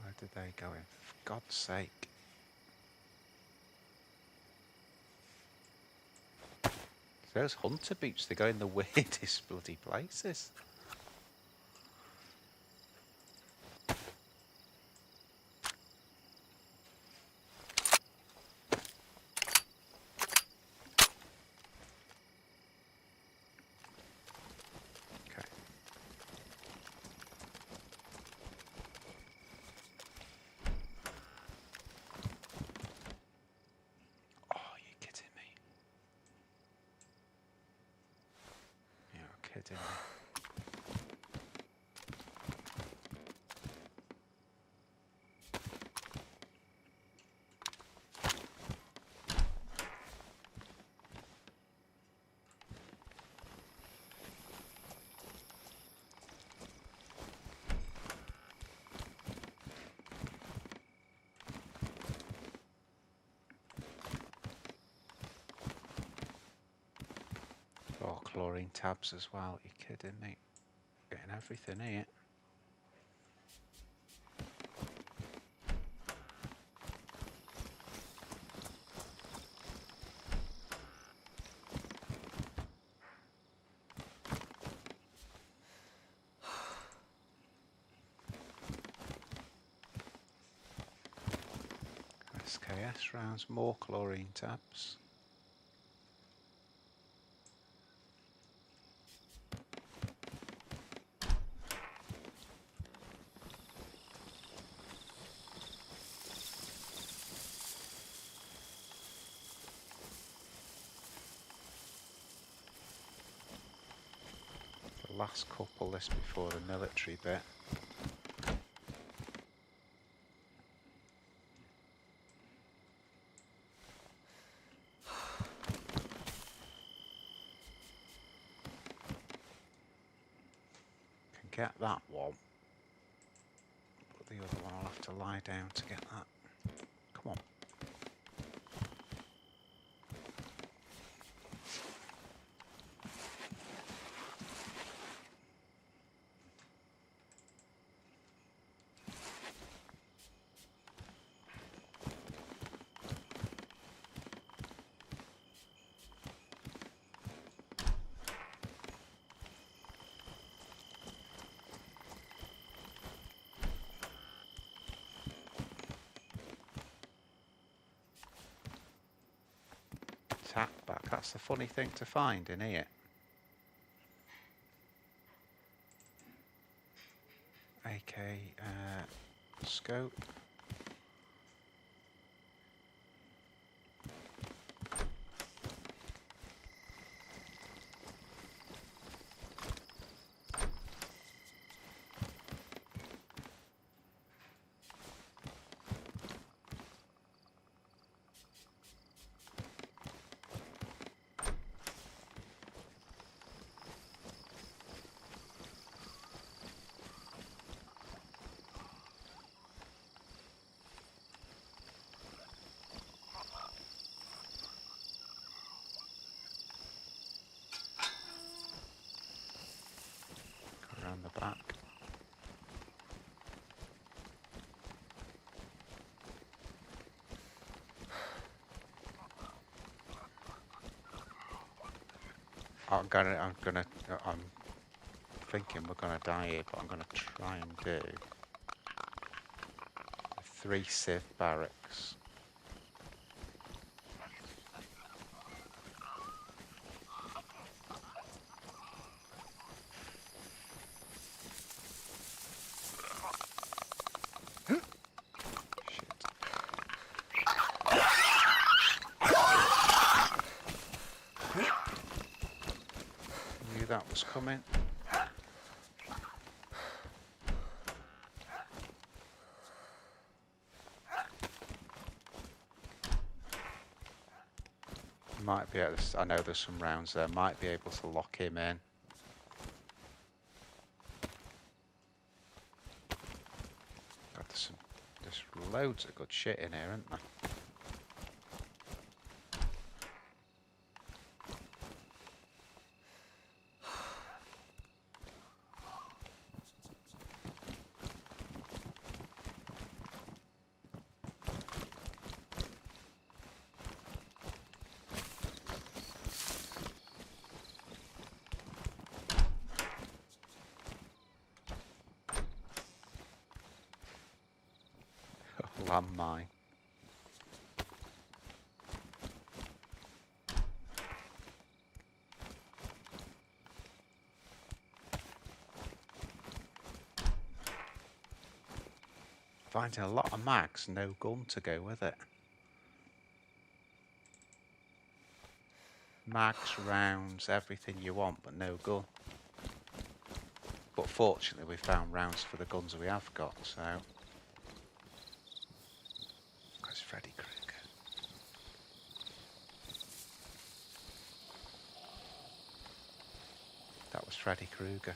Where did they go in? For God's sake. Those hunter boots, they go in the weirdest bloody places. Okay. Oh, you're kidding me. You're kidding me. Oh, chlorine tabs as well. You're kidding me. Getting everything here. SKS rounds, more chlorine tabs. The last couple this before the military bit. Get that one, but the other one I'll have to lie down to get that. Come on. Tap back, that's the funny thing to find in here. AK scope. Around the back. I'm thinking we're gonna die here, but I'm gonna try and do 3 civ barracks. that was coming. Might be able to, I know there's some rounds there, might be able to lock him in. God, there's loads of good shit in here, isn't there? Landmine. Finding a lot of mags, no gun to go with it. Mags, rounds, everything you want, but no gun. But fortunately we found rounds for the guns we have got, so... That's Freddy Krueger. That was Freddy Krueger.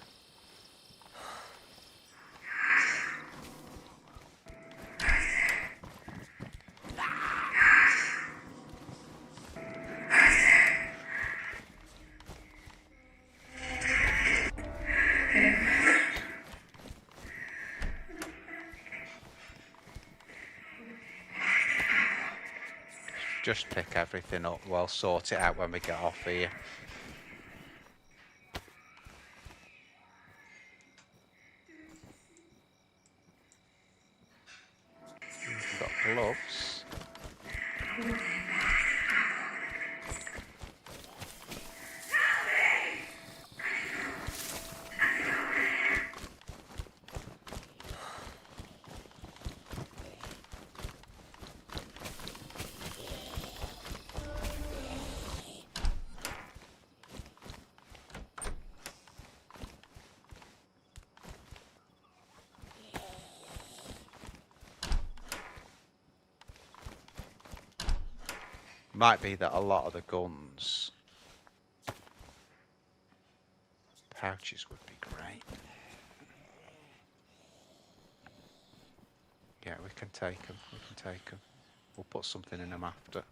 Just pick everything up, we'll sort it out when we get off here. We've got gloves. Might be that a lot of the guns pouches would be great. Yeah, we can take them. We can take them. We'll put something in them after.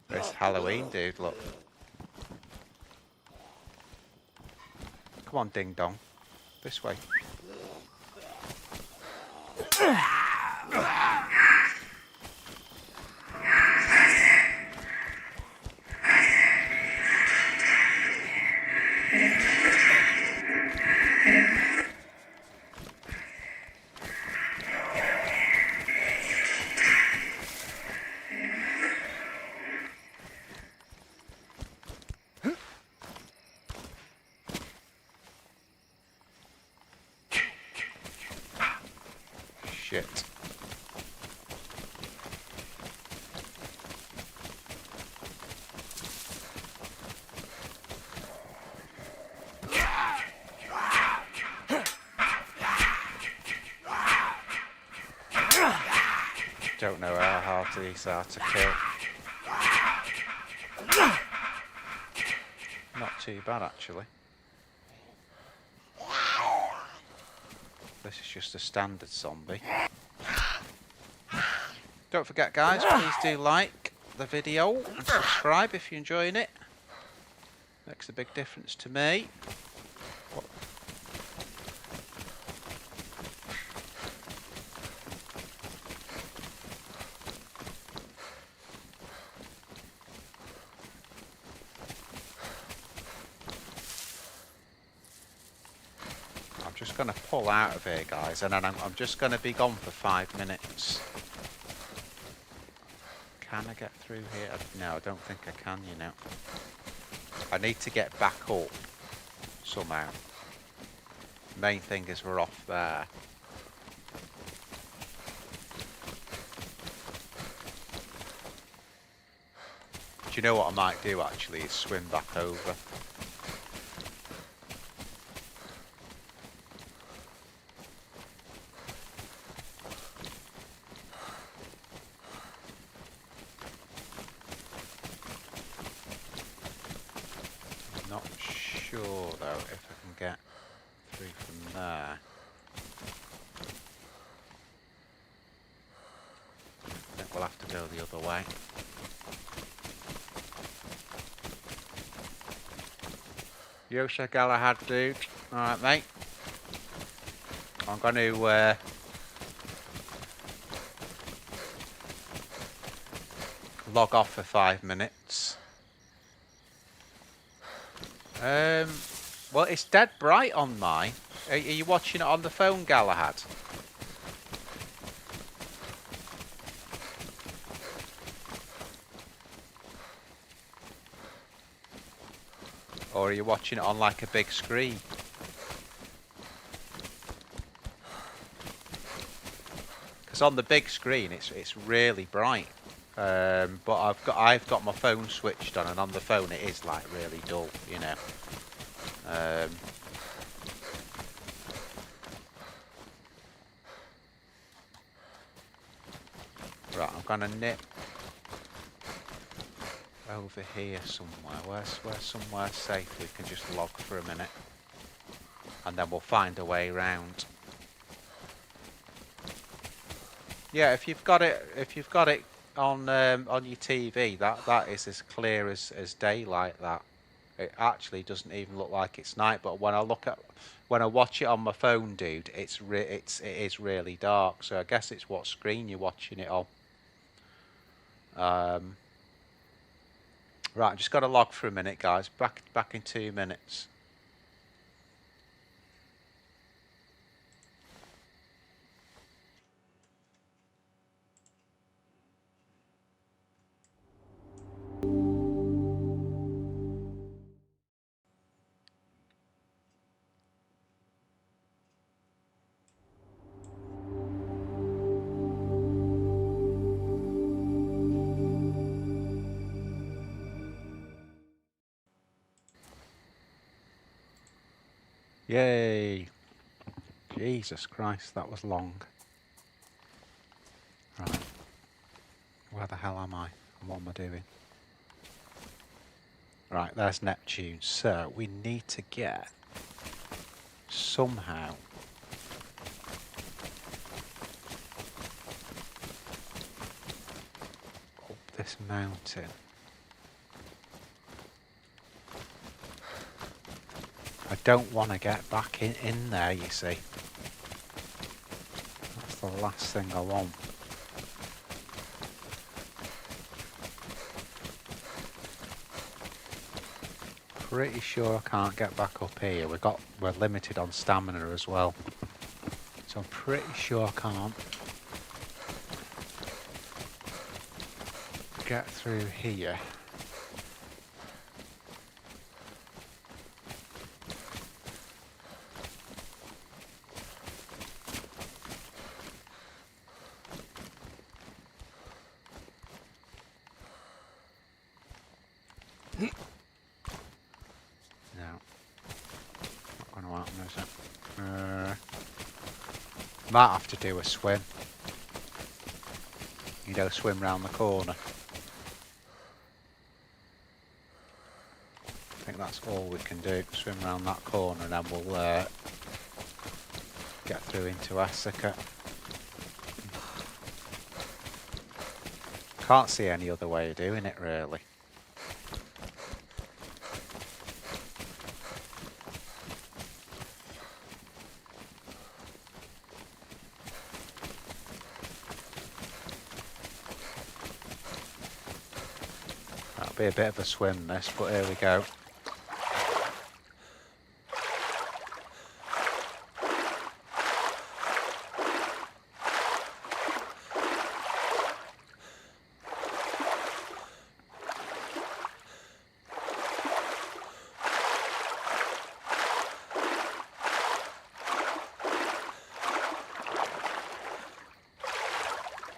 This Halloween dude, look. Come on, ding dong. This way. Shit. Don't know how hard these are to kill. Not too bad, actually. This is just a standard zombie. Don't forget, guys, please do like the video and subscribe if you're enjoying it. Makes a big difference to me. just going to pull out of here, guys, and then I'm just going to be gone for 5 minutes. Can I get through here? No, I don't think I can, you know. I need to get back up somehow. Main thing is we're off there. Do you know what I might do, actually, is swim back over. Get through from there. I think we'll have to go the other way. Yosha Galahad, dude. Alright, mate. I'm going to log off for 5 minutes. Well, it's dead bright on mine. Are you watching it on the phone, Galahad? Or are you watching it on like a big screen? Because on the big screen, it's really bright. But I've got my phone switched on, and on the phone it is like really dull, you know. Right, I'm gonna nip over here somewhere. Where's somewhere safe we can just log for a minute, and then we'll find a way round. Yeah, if you've got it on your TV, that is as clear as daylight. That it actually doesn't even look like it's night. But when I watch it on my phone, dude, it is really dark. So I guess it's what screen you're watching it on. Right, I just got to log for a minute, guys. Back in 2 minutes. Yay! Jesus Christ, that was long. Right. Where the hell am I? And what am I doing? Right, there's Neptune. So, we need to get somehow up this mountain. I don't want to get back in there, you see. That's the last thing I want. Pretty sure I can't get back up here. We're limited on stamina as well. So I'm pretty sure I can't get through here. Might have to do a swim. You know, swim round the corner. I think that's all we can do. Swim round that corner, and then we'll get through into Esseker. Can't see any other way of doing it, really. Be a bit of a swim this, but here we go.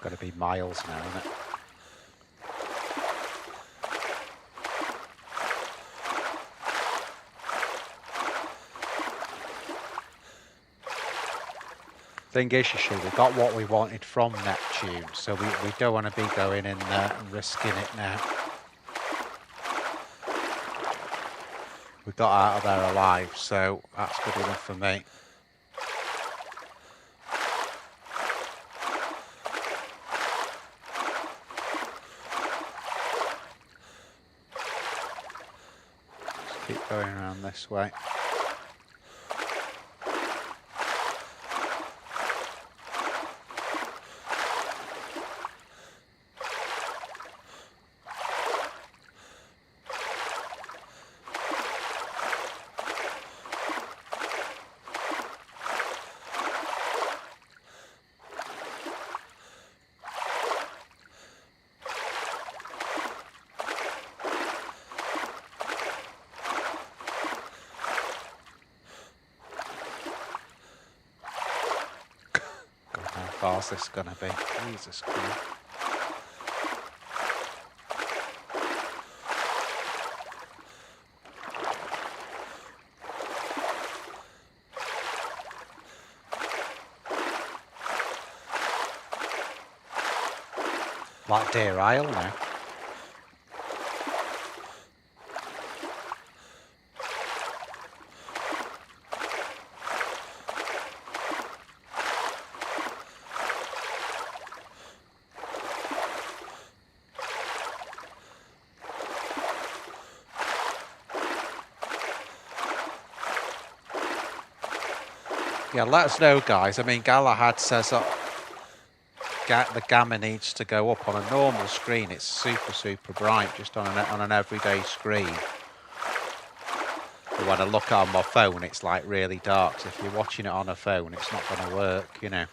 Got to be miles now, isn't it? Thing is, you see, we got what we wanted from Neptune, so we don't want to be going in there and risking it now. We got out of there alive, so that's good enough for me. Just keep going around this way. How far's this gonna be? Jesus Christ. Like Deer Isle now. Yeah, let us know, guys. I mean, Galahad says that the gamma needs to go up. On a normal screen, it's super bright, just on an everyday screen. But when I look on my phone, it's like really dark. So if you're watching it on a phone, it's not going to work, you know.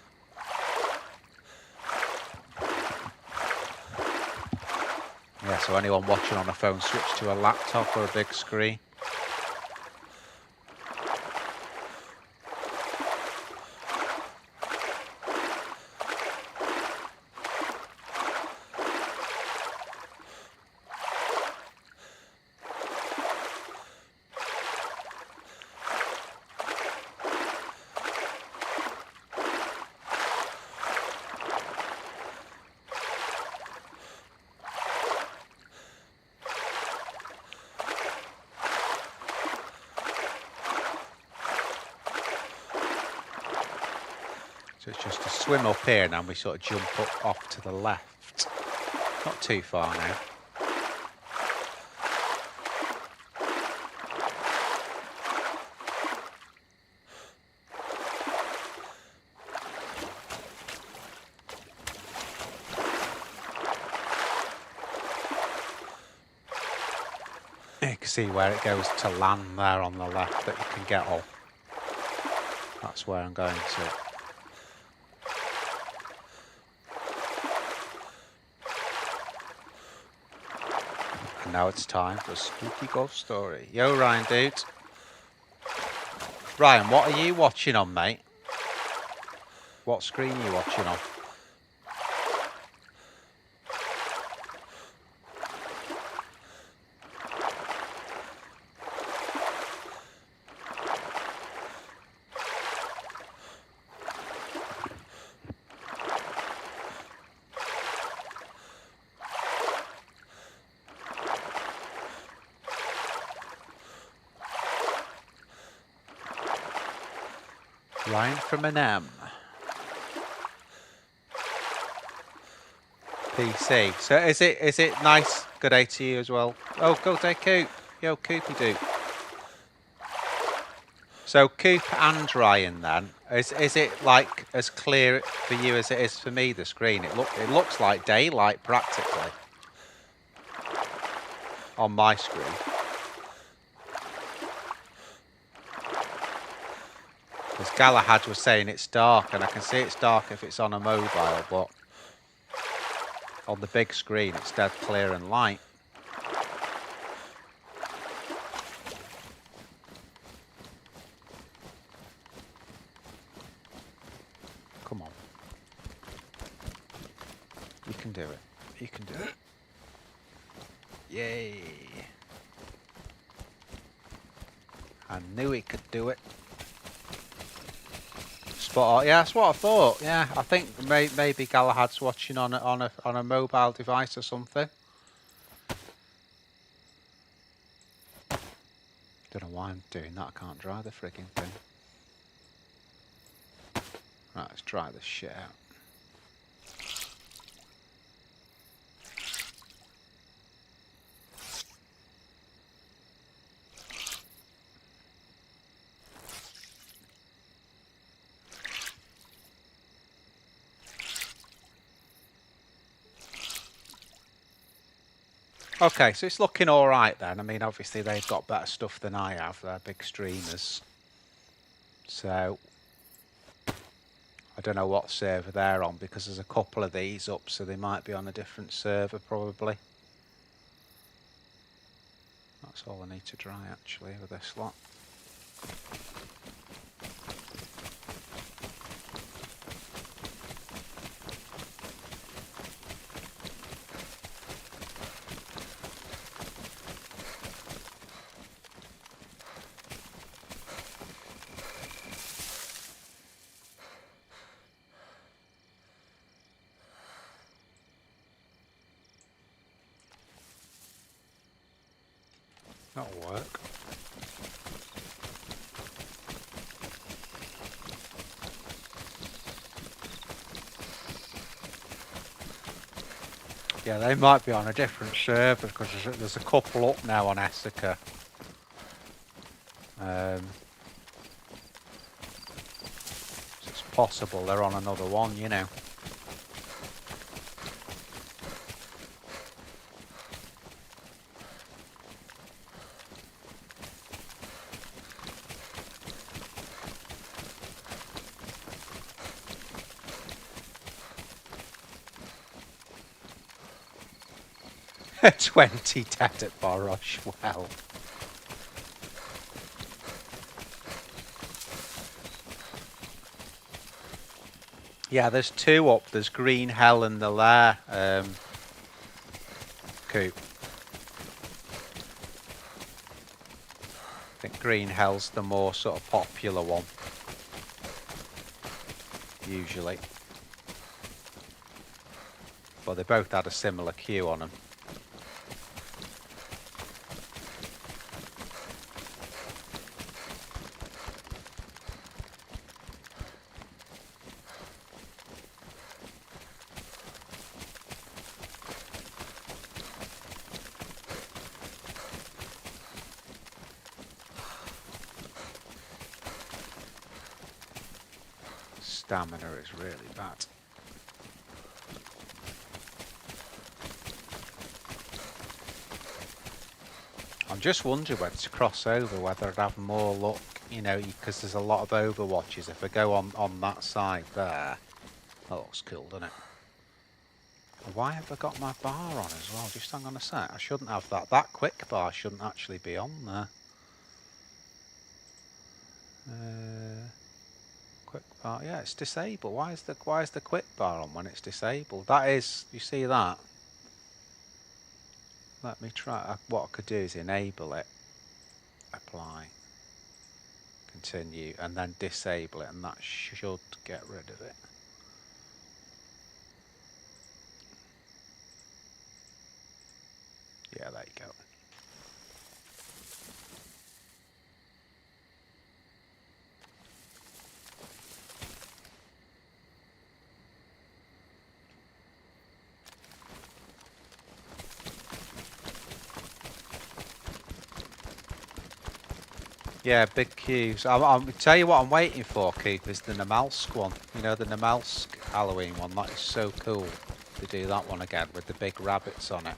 Yeah, so anyone watching on a phone, switch to a laptop or a big screen. So it's just to swim up here and then we sort of jump up off to the left. Not too far now. You can see where it goes to land there on the left that you can get off. That's where I'm going to. And now it's time for a spooky ghost story. Yo, Ryan, dude. Ryan, what are you watching on, mate? What screen are you watching on? Ryan from an M. PC. So is it nice? Good day to you as well. Oh, go day Coop. Yo, Coopy doo. So Coop and Ryan then, is it like as clear for you as it is for me, the screen? It looks like daylight practically on my screen. Because Galahad was saying it's dark, and I can see it's dark if it's on a mobile, but on the big screen it's dead clear and light. Come on. do it. You can do it. Yay! I knew he could do it. Spot on. Yeah, that's what I thought. Yeah, I think maybe Galahad's watching on a mobile device or something. Don't know why I'm doing that. I can't dry the frigging thing. Right, let's dry this shit out. Okay, so it's looking alright then. I mean, obviously they've got better stuff than I have. They're big streamers. So, I don't know what server they're on because there's a couple of these up, so they might be on a different server probably. That's all I need to dry actually with this lot. That'll work. Yeah, they might be on a different server because there's a couple up now on Esseker. So it's possible they're on another one, you know. At 20 dead at Borosh, well. Yeah, there's two up. There's Green Hell and the Lair coop. I think Green Hell's the more sort of popular one. Usually. But they both had a similar queue on them. Stamina is really bad. I'm just wondering whether to cross over, whether I'd have more luck, you know, because there's a lot of overwatches. If I go on that side there, that looks cool, doesn't it? Why have I got my bar on as well? Just hang on a sec. I shouldn't have that. That quick bar shouldn't actually be on there. Quick bar, yeah, it's disabled. Why is the quick bar on when it's disabled? That is, you see that? Let me try. What I could do is enable it, apply, continue, and then disable it, and that should get rid of it. Yeah, there you go. Yeah, big queues. I'll tell you what I'm waiting for, Coop, is the Namalsk one. You know, the Namalsk Halloween one. That is so cool to do that one again with the big rabbits on it.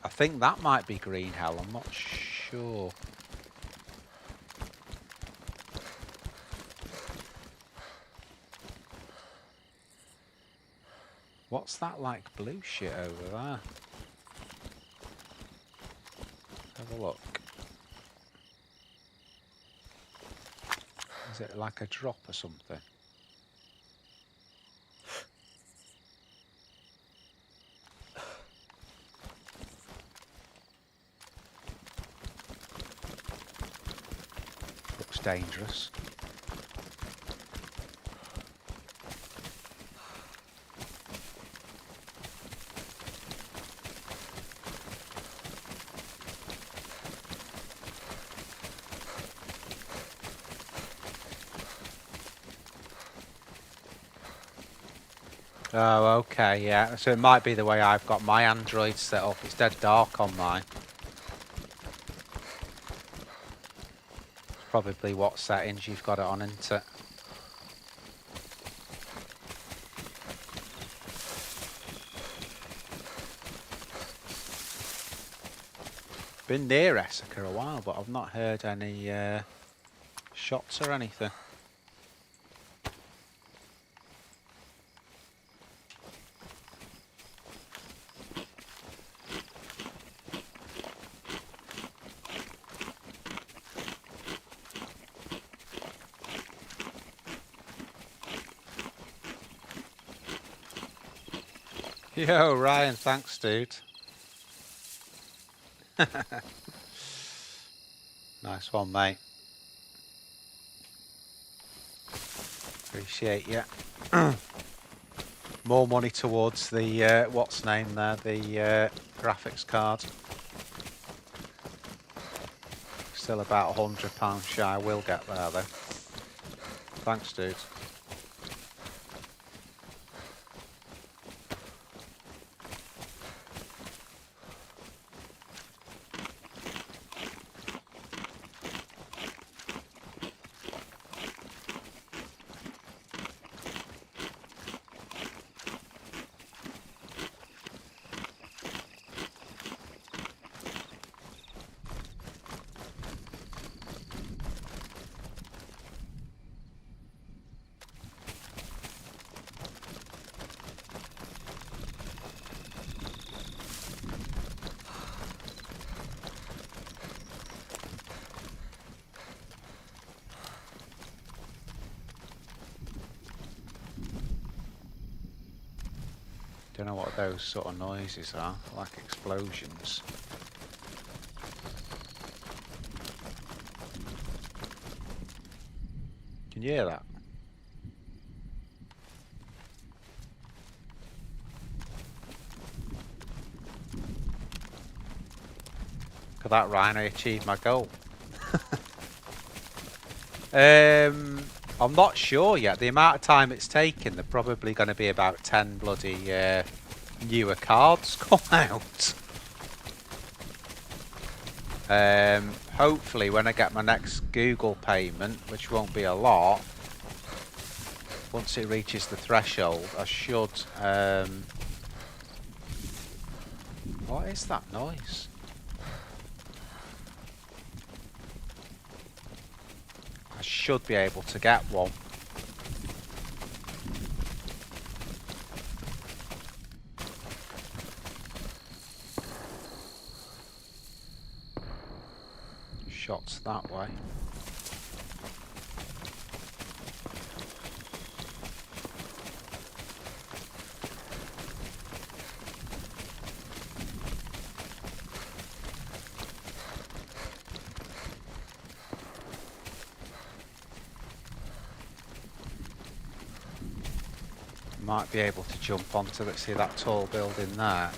I think that might be Green Hell. I'm not sure. What's that like blue shit over there? Have a look. Is it like a drop or something? dangerous. Oh, okay, yeah. So it might be the way I've got my Android set up. It's dead dark on mine. It's probably what settings you've got it on, isn't it? Been near Esseker a while, but I've not heard any shots or anything. Yo, Ryan, thanks, dude. Nice one, mate. Appreciate you. More money towards the, what's name there, the graphics card. Still about £100 shy, we'll get there though. Thanks, dude. Don't know what those sort of noises are, like explosions. Can you hear that? Look at that, Ryan, I achieved my goal. I'm not sure yet. The amount of time it's taken, they're probably going to be about 10 bloody newer cards come out. Hopefully when I get my next Google payment, which won't be a lot, once it reaches the threshold, I should... what is that noise? I should be able to get one. Shots that way. Might be able to jump onto it, see that tall building there.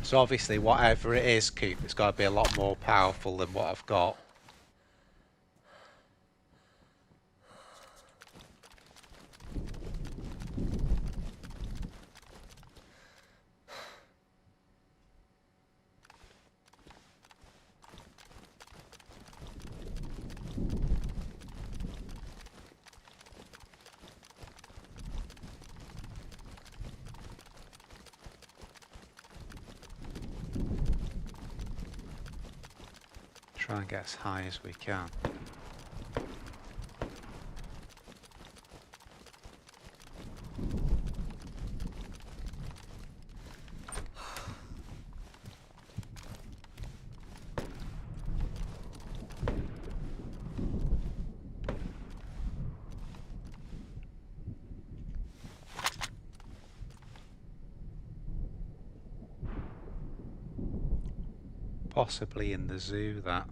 So obviously whatever it is, Coop, it's got to be a lot more powerful than what I've got. Try and get as high as we can. Possibly in the zoo, that.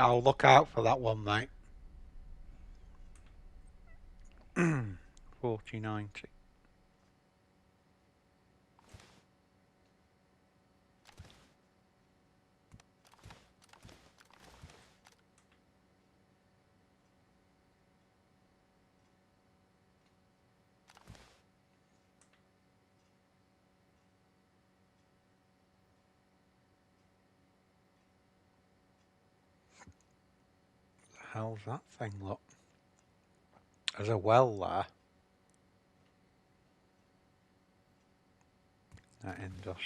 I'll look out for that one, mate. 4090. How's that thing look? There's a well there. That in dust.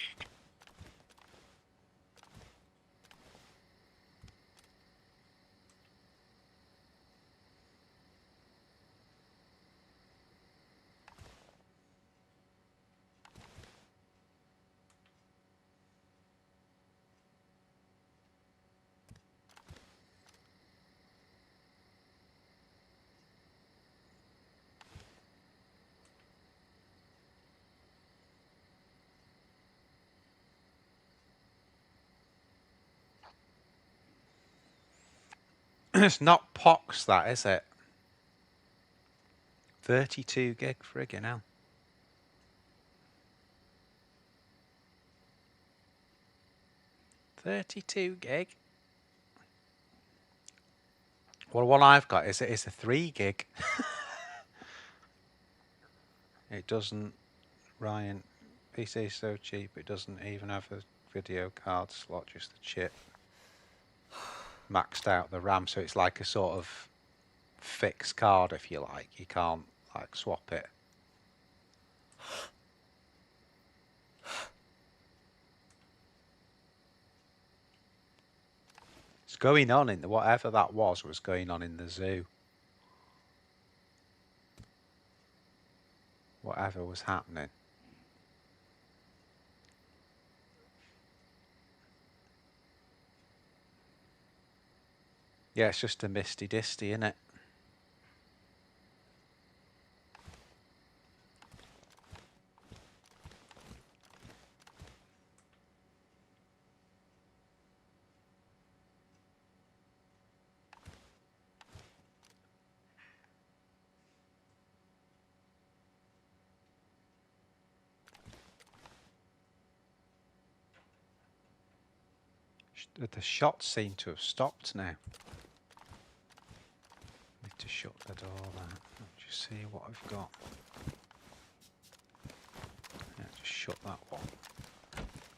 It's not pox, that, is it? 32 gig, friggin' hell. 32 gig? Well, what I've got is a 3 gig. It doesn't, Ryan, PC is so cheap, it doesn't even have a video card slot, just the chip. Maxed out the RAM, so it's like a sort of fixed card, if you like. You can't like swap it. It's going on in the, whatever that was going on in the zoo. Whatever was happening. Yeah, it's just a misty disty, isn't it? The shots seem to have stopped now. to shut the door there. Let's just see what I've got. Yeah, just shut that one.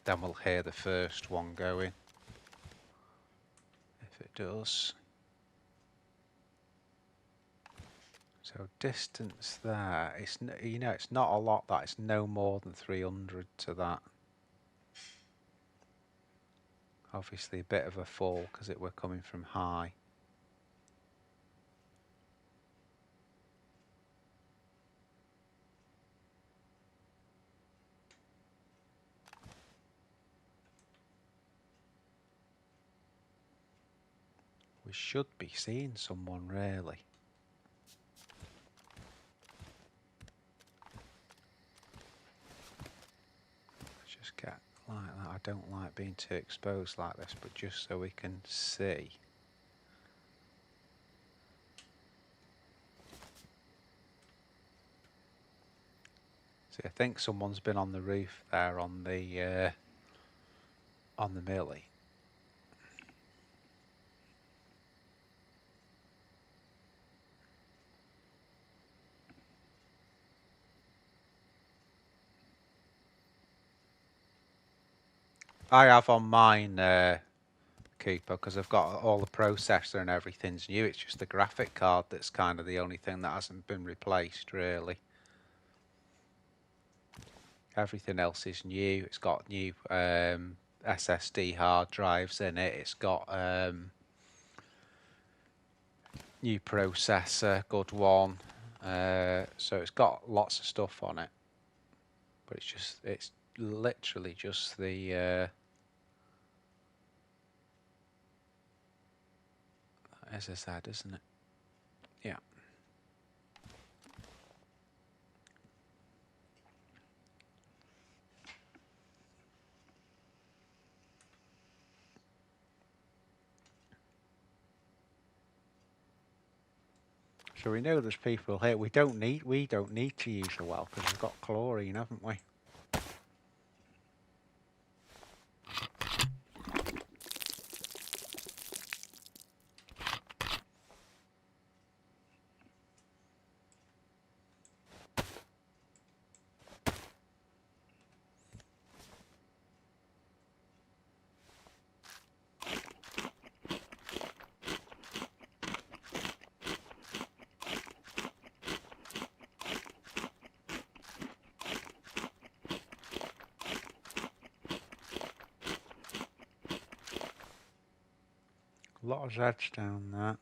Then we'll hear the first one going. If it does. So distance there, it's you know, it's not a lot. That it's no more than 300 to that. Obviously a bit of a fall because we're coming from high. We should be seeing someone really. Let's just get like that. I don't like being too exposed like this, but just so we can see. See, I think someone's been on the roof there on the millie. I have on mine, Cooper, because I've got all the processor and everything's new. It's just the graphic card that's kind of the only thing that hasn't been replaced, really. Everything else is new. It's got new SSD hard drives in it. It's got new processor, good one. So it's got lots of stuff on it. But it's literally just the as I said, isn't it? Yeah. So we know there's people here. We don't need to use the well because we've got chlorine, haven't we? A lot of Zeds down there.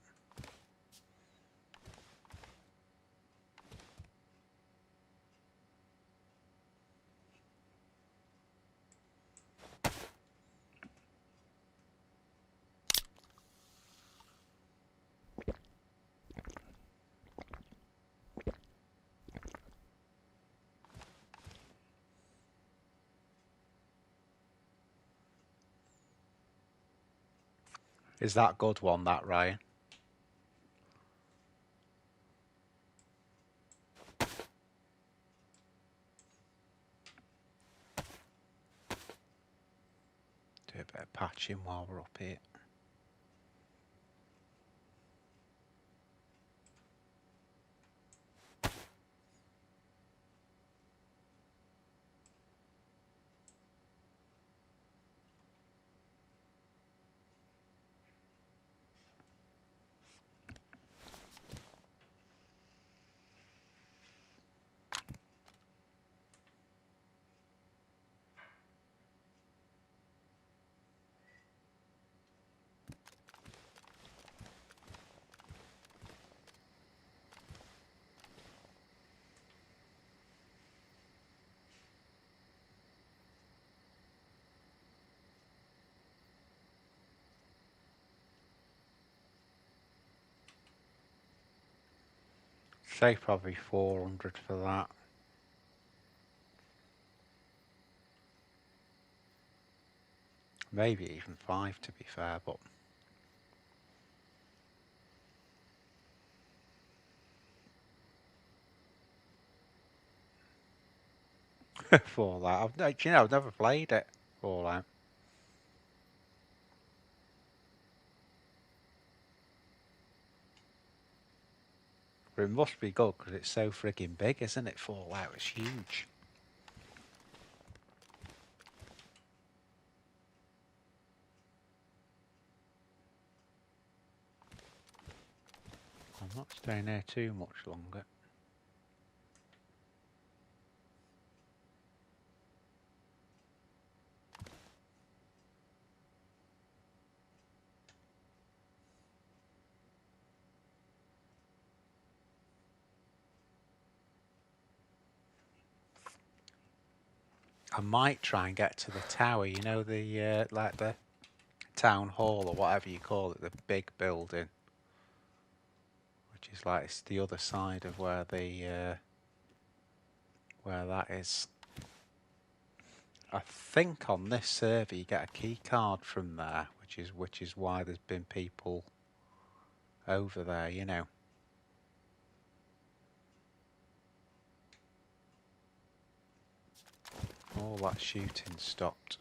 Is that good one, that, Ryan? Do a bit of patching while we're up here. Say probably 400 for that. Maybe even 5 to be fair, but Fallout. I've never played it. Fallout. But it must be good because it's so frigging big, isn't it? Fallout, it's huge. I'm not staying there too much longer. I might try and get to the tower, you know, the like the town hall or whatever you call it, the big building, which is like it's the other side of where the where that is. I think on this server you get a key card from there, which is why there's been people over there, you know. All that shooting stopped.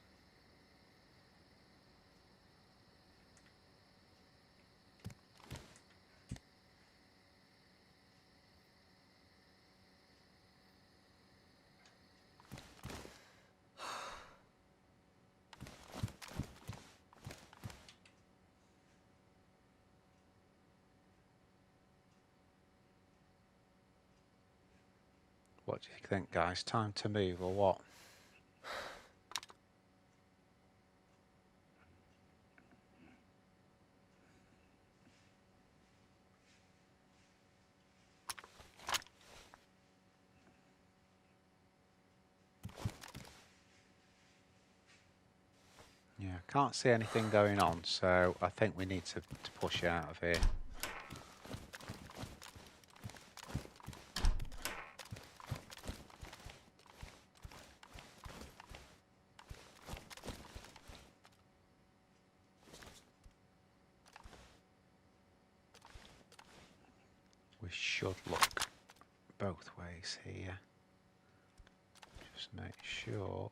What do you think, guys? Time to move or what? Yeah, can't see anything going on, so I think we need to push out of here. We should look both ways here. Just make sure.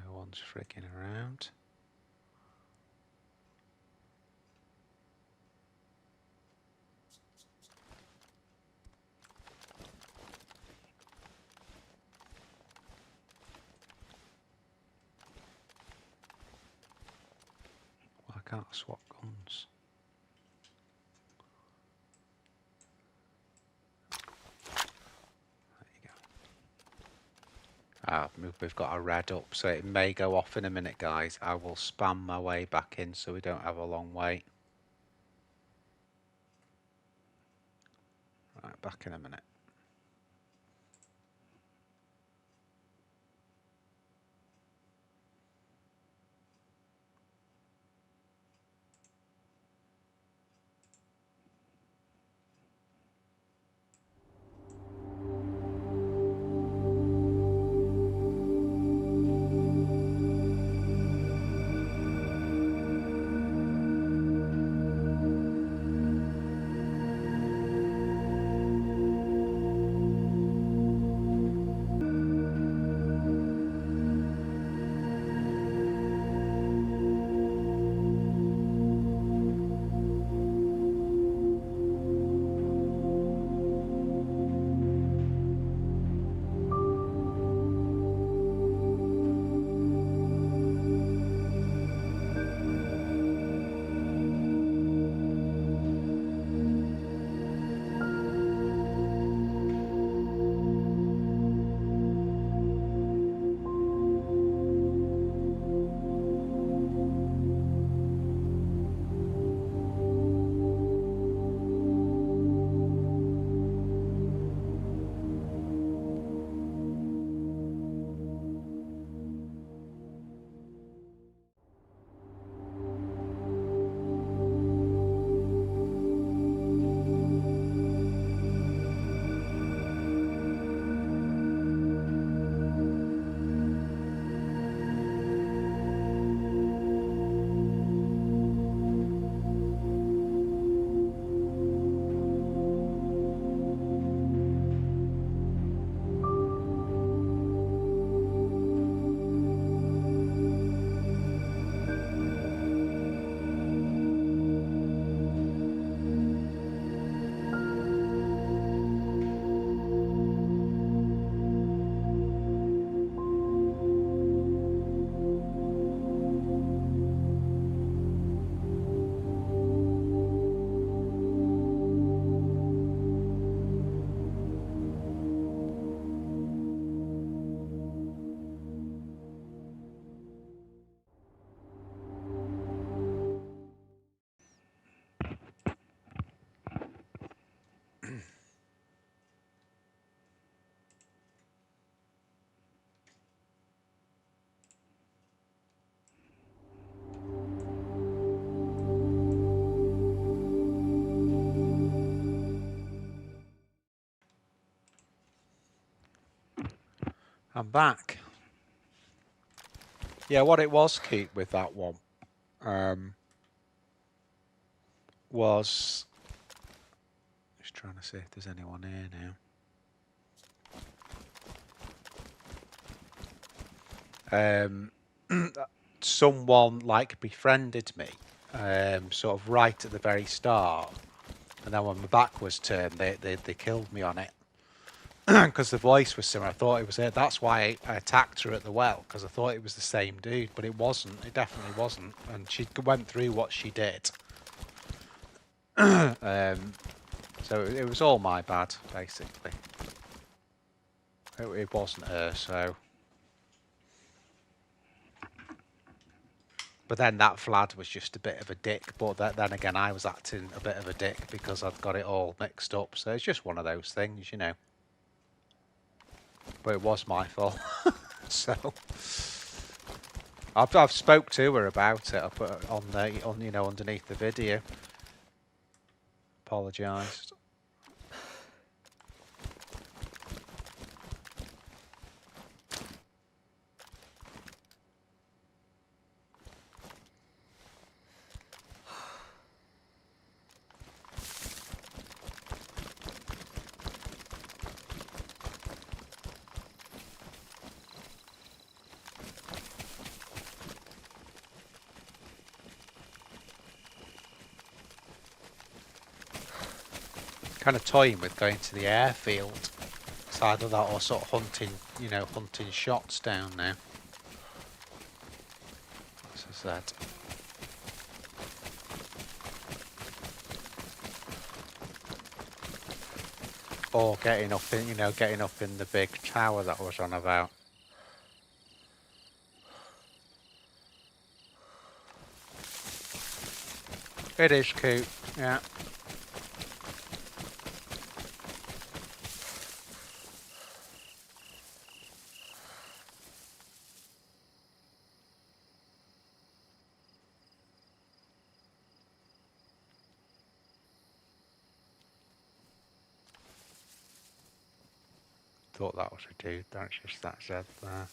No one's freaking around. Why can't I swap guns? There you go. Ah, we've got a red up, so it may go off in a minute, guys. I will spam my way back in so we don't have a long wait. Right, back in a minute. I'm back. Yeah, what it was, Keep, with that one was... Just trying to see if there's anyone here now. Someone, like, befriended me, sort of right at the very start. And then when my back was turned, they killed me on it. Because the voice was similar. I thought it was it. That's why I attacked her at the well, because I thought it was the same dude, but it wasn't. It definitely wasn't. And she went through what she did. So it was all my bad, basically. It wasn't her, so... But then that Vlad was just a bit of a dick. But then again, I was acting a bit of a dick because I'd got it all mixed up. So it's just one of those things, you know. But it was my fault. So I've spoke to her about it. I put it on the you know, underneath the video. Apologised. Kind of toying with going to the airfield. It's either that or sort of hunting, you know, hunting shots down now. As I said. Or getting up in, you know, getting up in the big tower that I was on about. It is cute, yeah. Thought that was a dude, that's just that said there.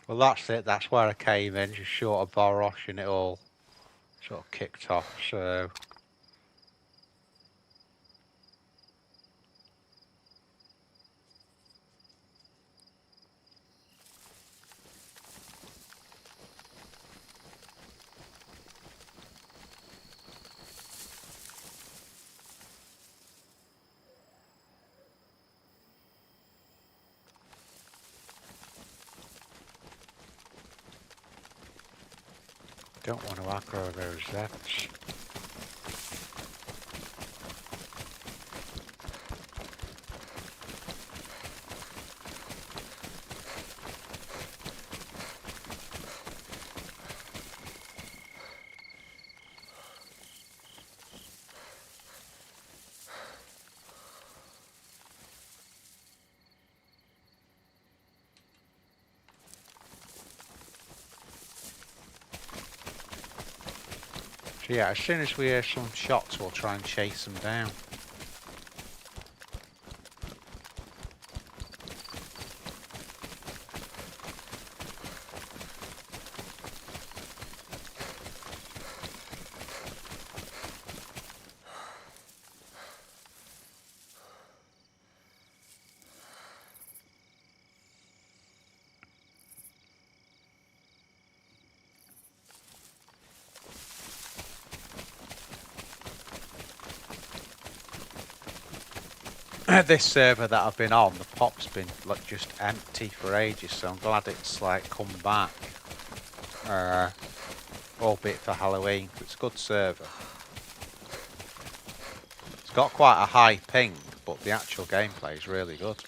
Well, that's it. That's where I came in, just short of Borosh, and it all sort of kicked off. So don't want to aggro those Zeds. So yeah, as soon as we hear some shots, we'll try and chase them down. This server that I've been on, the pop's been like just empty for ages, so I'm glad it's like come back. Albeit for Halloween, it's a good server. It's got quite a high ping, but the actual gameplay is really good.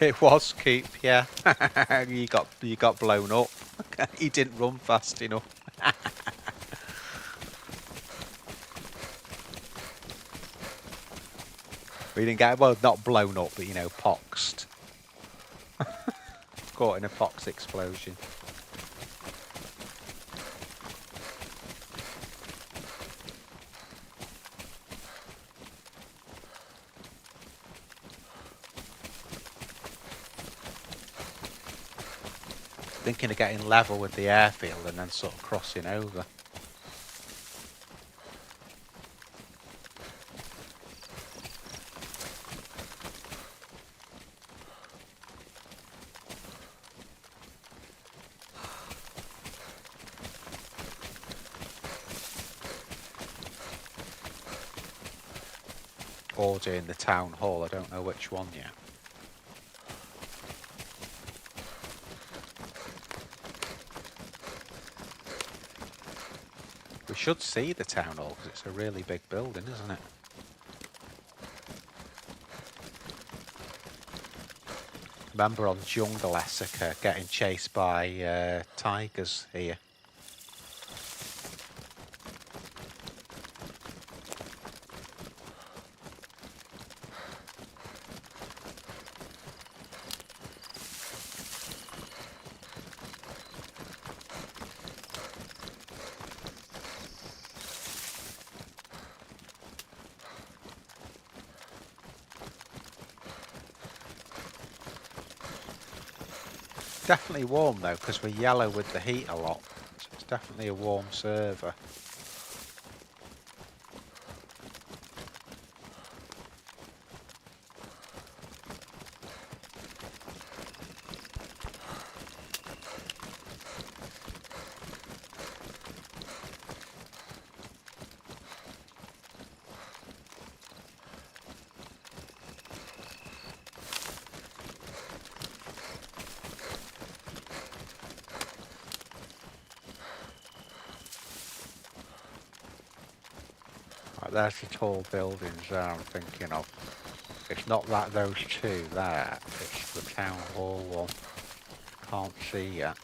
It was keep, yeah. you got blown up. You didn't run fast enough. We didn't get, well, not blown up, but you know, poxed. Caught in a pox explosion. Thinking of getting level with the airfield and then sort of crossing over. Or doing the town hall, I don't know which one yet. We should see the town hall because it's a really big building, isn't it? Remember on Jungle Esseker getting chased by tigers here. Definitely warm though, because we're yellow with the heat a lot. So it's definitely a warm server. Right, there's the tall buildings there I'm thinking of. It's not that those two there, it's the town hall one. Can't see yet.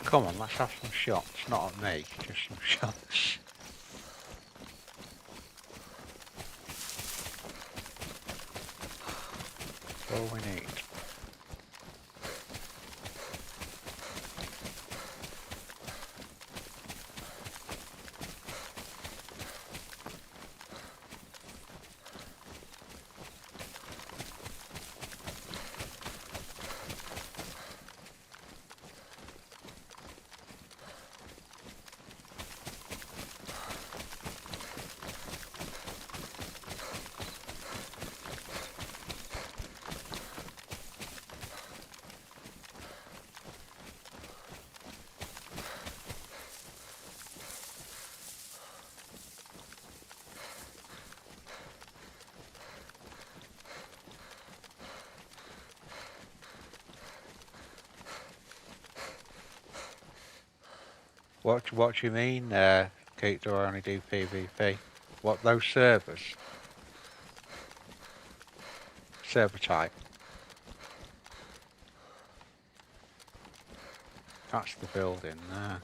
Come on, let's have some shots. Not at me, just some shots. That's all we need. What do you mean, Kate, do I only do PVP? What, those servers? Server type. That's the building there.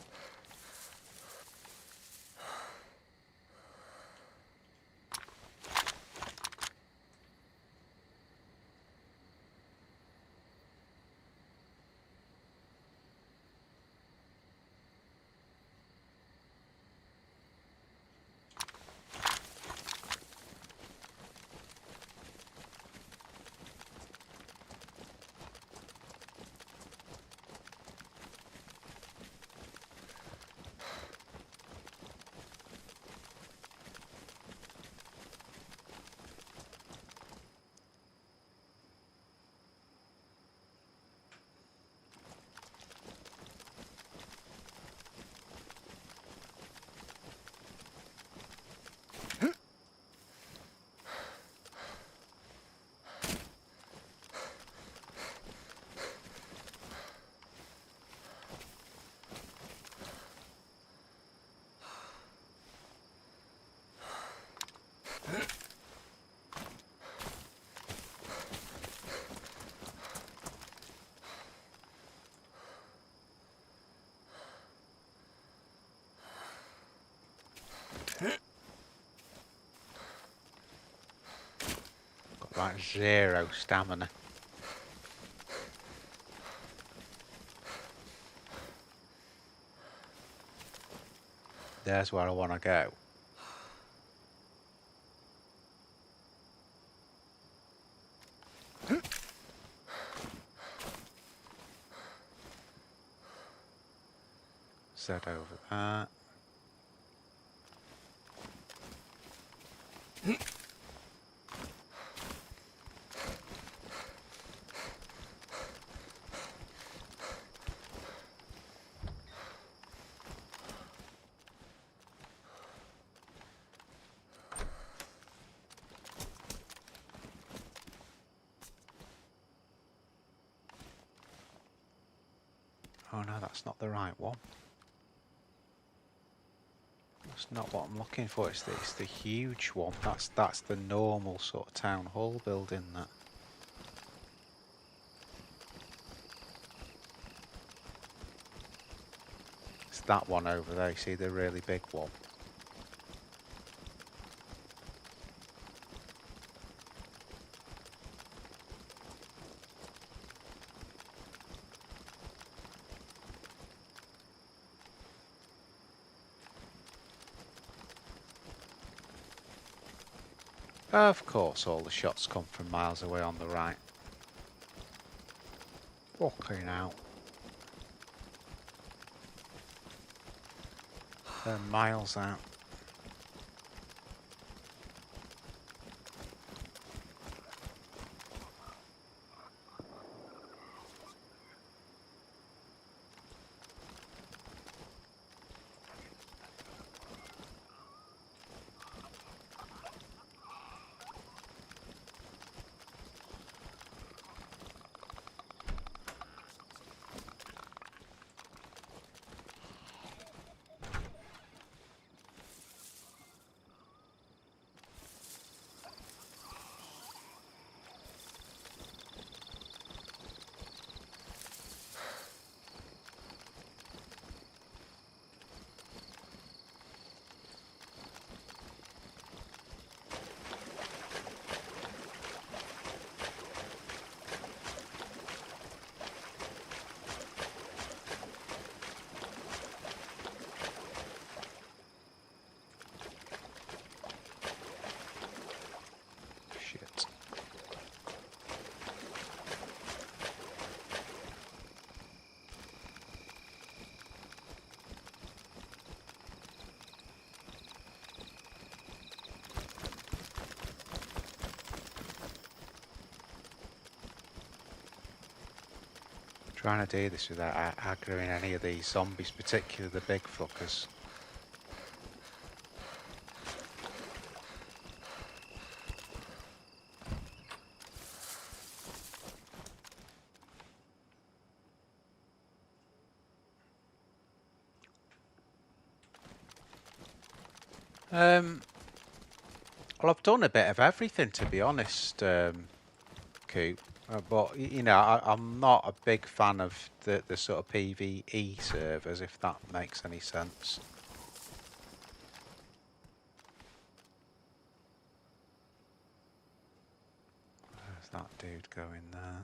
Like 0 stamina. There's where I want to go. Set over that. Oh no, that's not the right one. That's not what I'm looking for. It's the huge one. That's the normal sort of town hall building. That. It's that one over there. You see the really big one. Of course, all the shots come from miles away on the right. Fucking out. They're miles out. Trying to do this without aggroing any of these zombies, particularly the big fuckers. Well, I've done a bit of everything, to be honest, Coop. But, you know, I'm not a big fan of the sort of PvE servers, if that makes any sense. Where's that dude going there?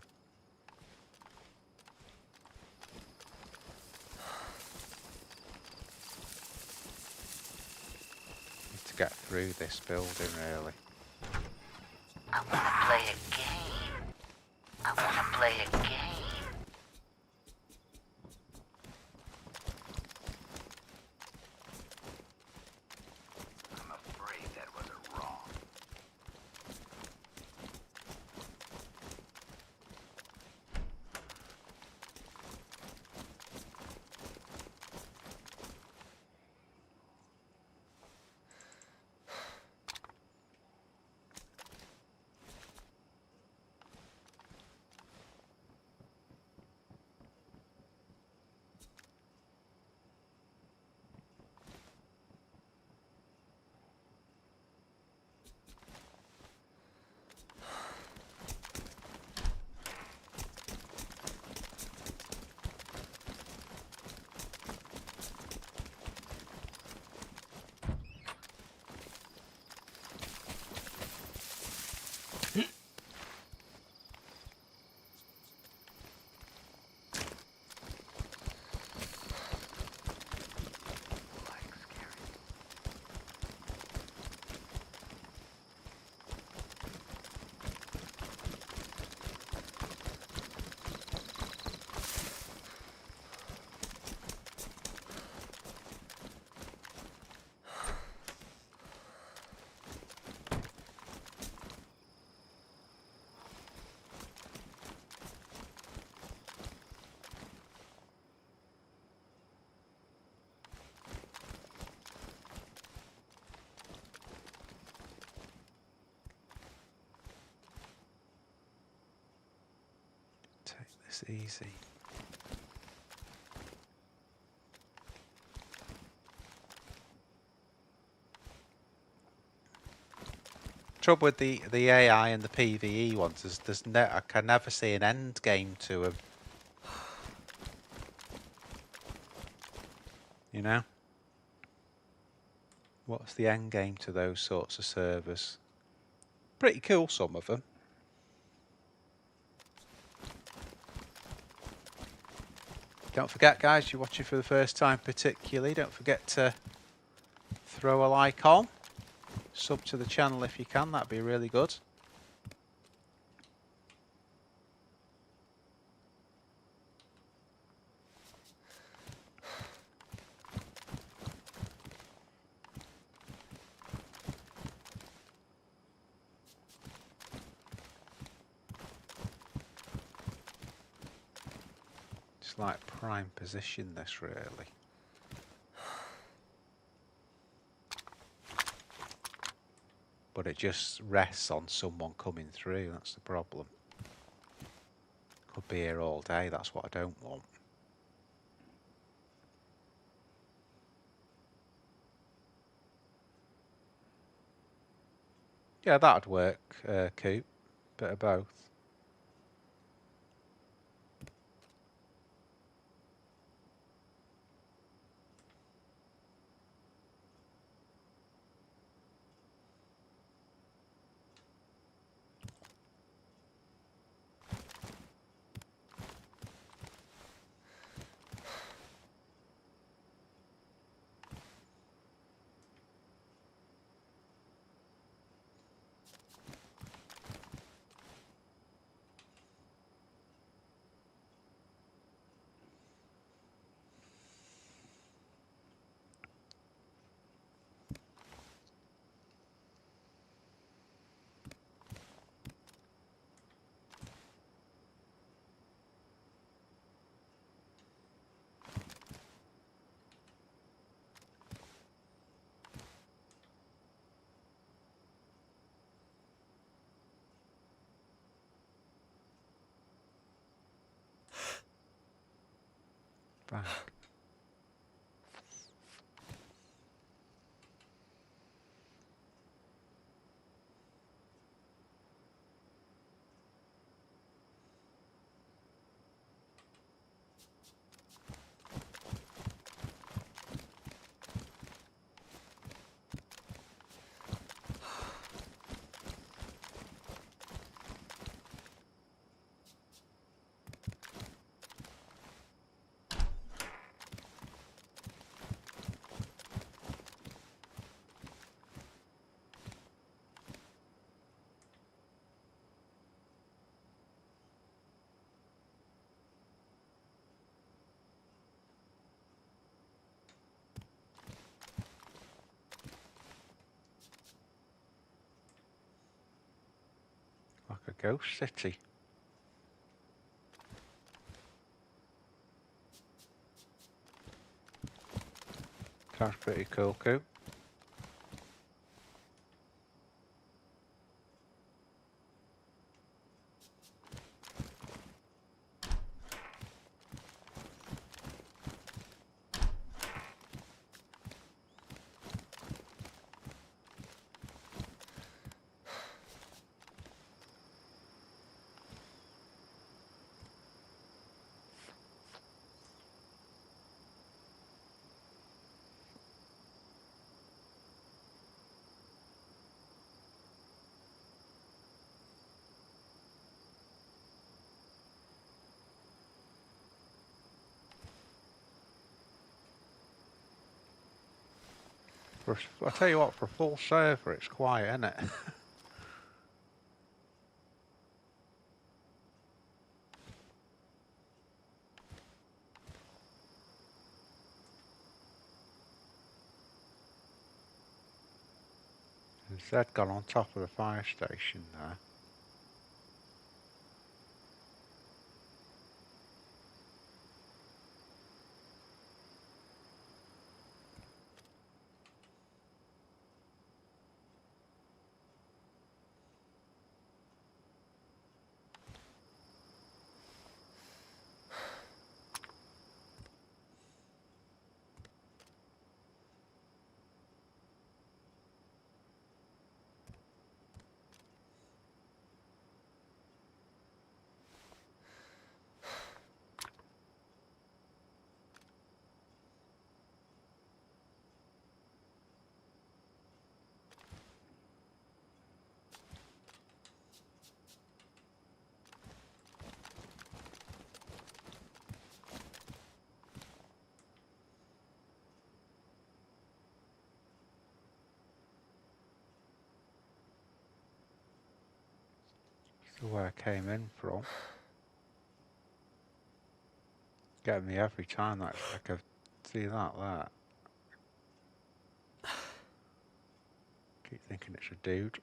Need to get through this building, really. I wanna play a game. I wanna play a game. I'm afraid that was wrong. Take this easy. Trouble with the AI and the PvE ones is I can never see an end game to them. You know? What's the end game to those sorts of servers? Pretty cool, some of them. Don't forget, guys, you're watching for the first time particularly, don't forget to throw a like on. Sub to the channel if you can, that'd be really good. It's like prime position this really. But it just rests on someone coming through, that's the problem. Could be here all day, that's what I don't want. Yeah, that'd work, Coop. Bit of both. Bang. Like a ghost city. Sounds pretty cool, Coop. I tell you what, for a full server, it's quiet, isn't it? Zed gone on top of the fire station there. where I came in from. Getting me every time, that's like a... See that there? Keep thinking it's a dude.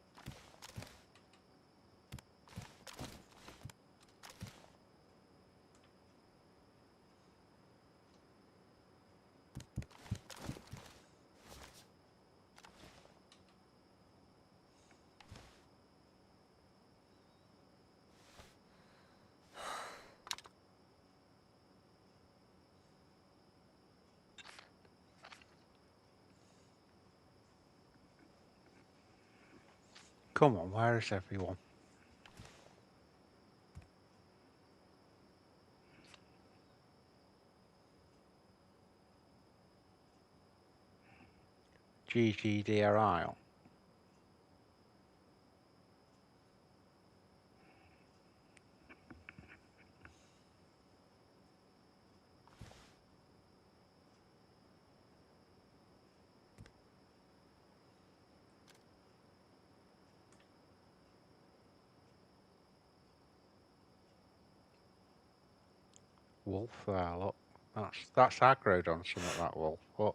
Come on, where is everyone? GGDRI. Wolf there, look. That's aggroed on some of that wolf. What?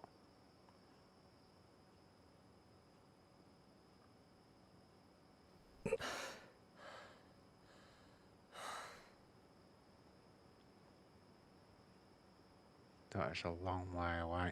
That is a long way away.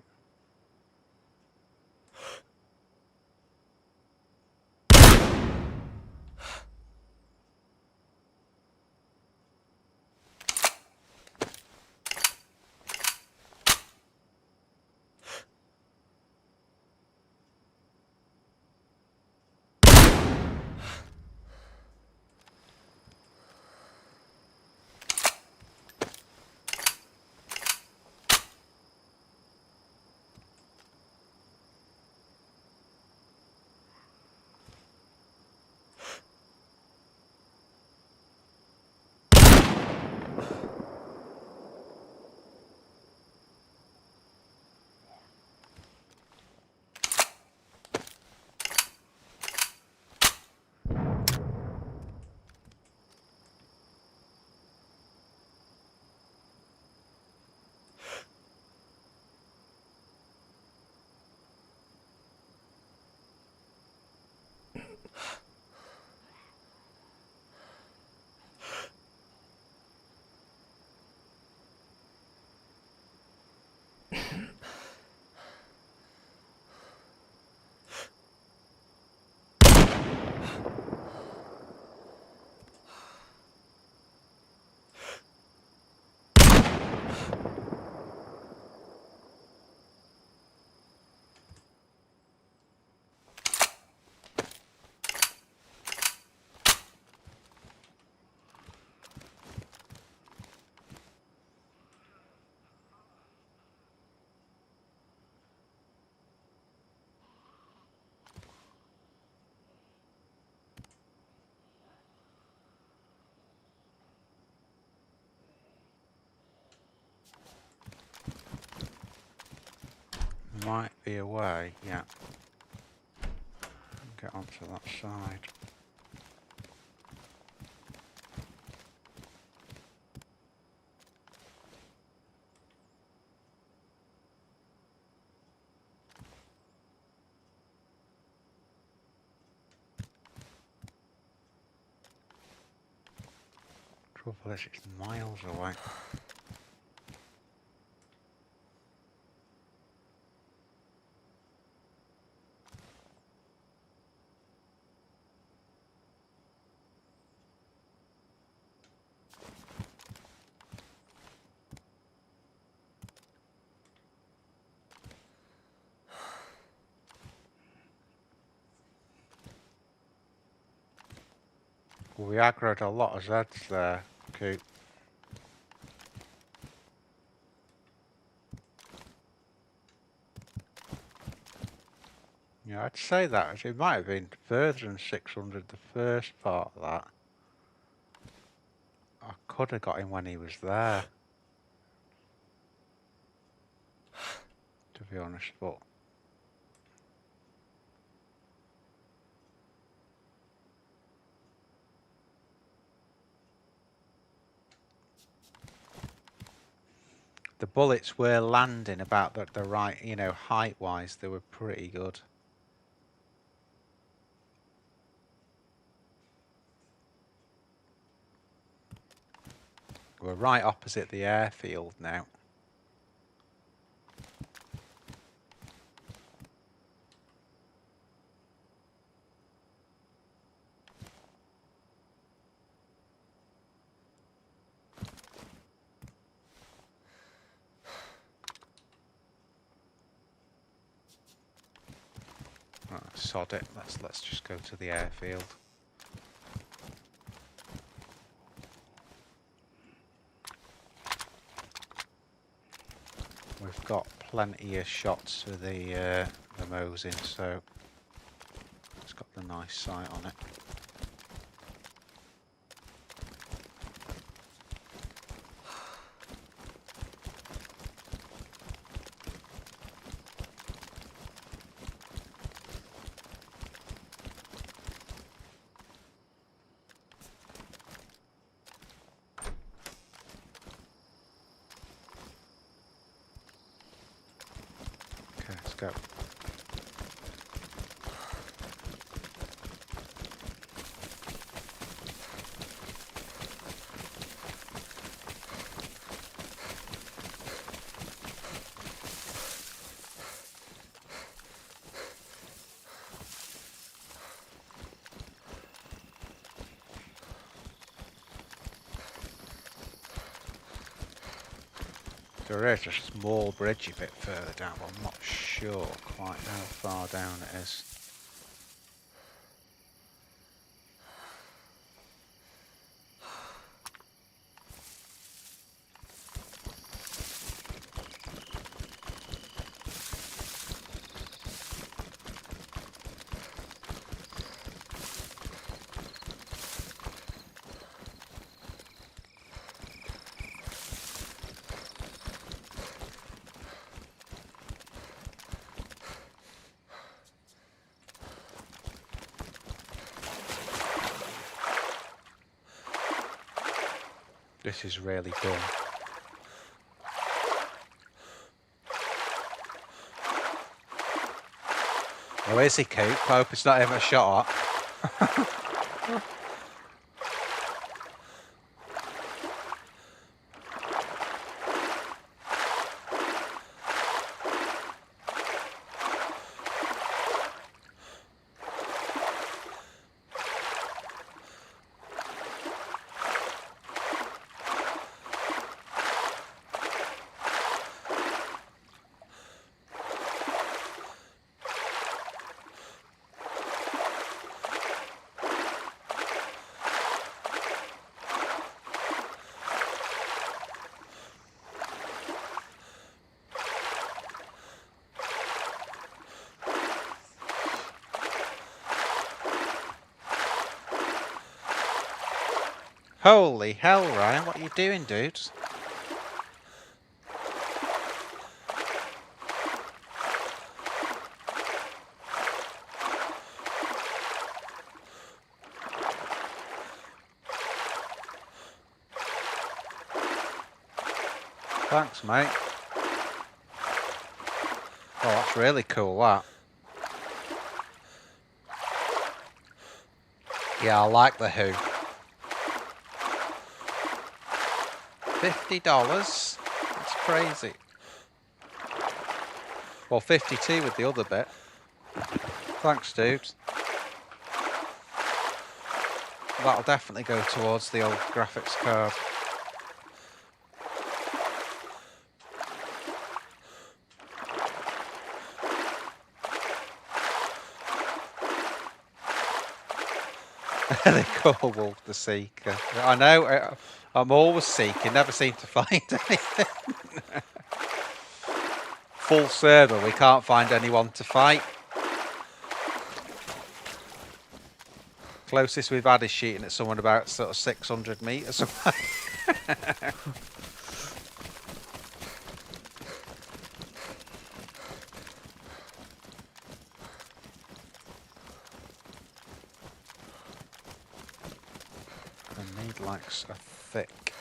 Might be a way, yeah. Get onto that side. Trouble is, it's miles away. Well, we aggroed a lot of Zeds there, Coop. Yeah, I'd say that. It might have been further than 600 the first part of that. I could have got him when he was there. To be honest, but... The bullets were landing about the right, you know, height-wise, they were pretty good. We're right opposite the airfield now. Oh, sod it. Let's just go to the airfield. We've got plenty of shots for the Mosin, so it's got the nice sight on it. Okay, let's go. There is a small bridge a bit further down, but I'm not sure quite how far down it is. This is really cool. Oh, is he, Coop? I hope it's not ever shot at. Holy hell, Ryan, what are you doing, dude? Thanks, mate. Oh, that's really cool, that. Yeah, I like the Who. $50? That's crazy. Well, 52 with the other bit. Thanks, dude. That'll definitely go towards the old graphics card. They call Wolff the Seeker. I know, I'm always seeking, never seem to find anything. Full server, we can't find anyone to fight. Closest we've had is shooting at someone about sort of 600 metres away. I need like a thick.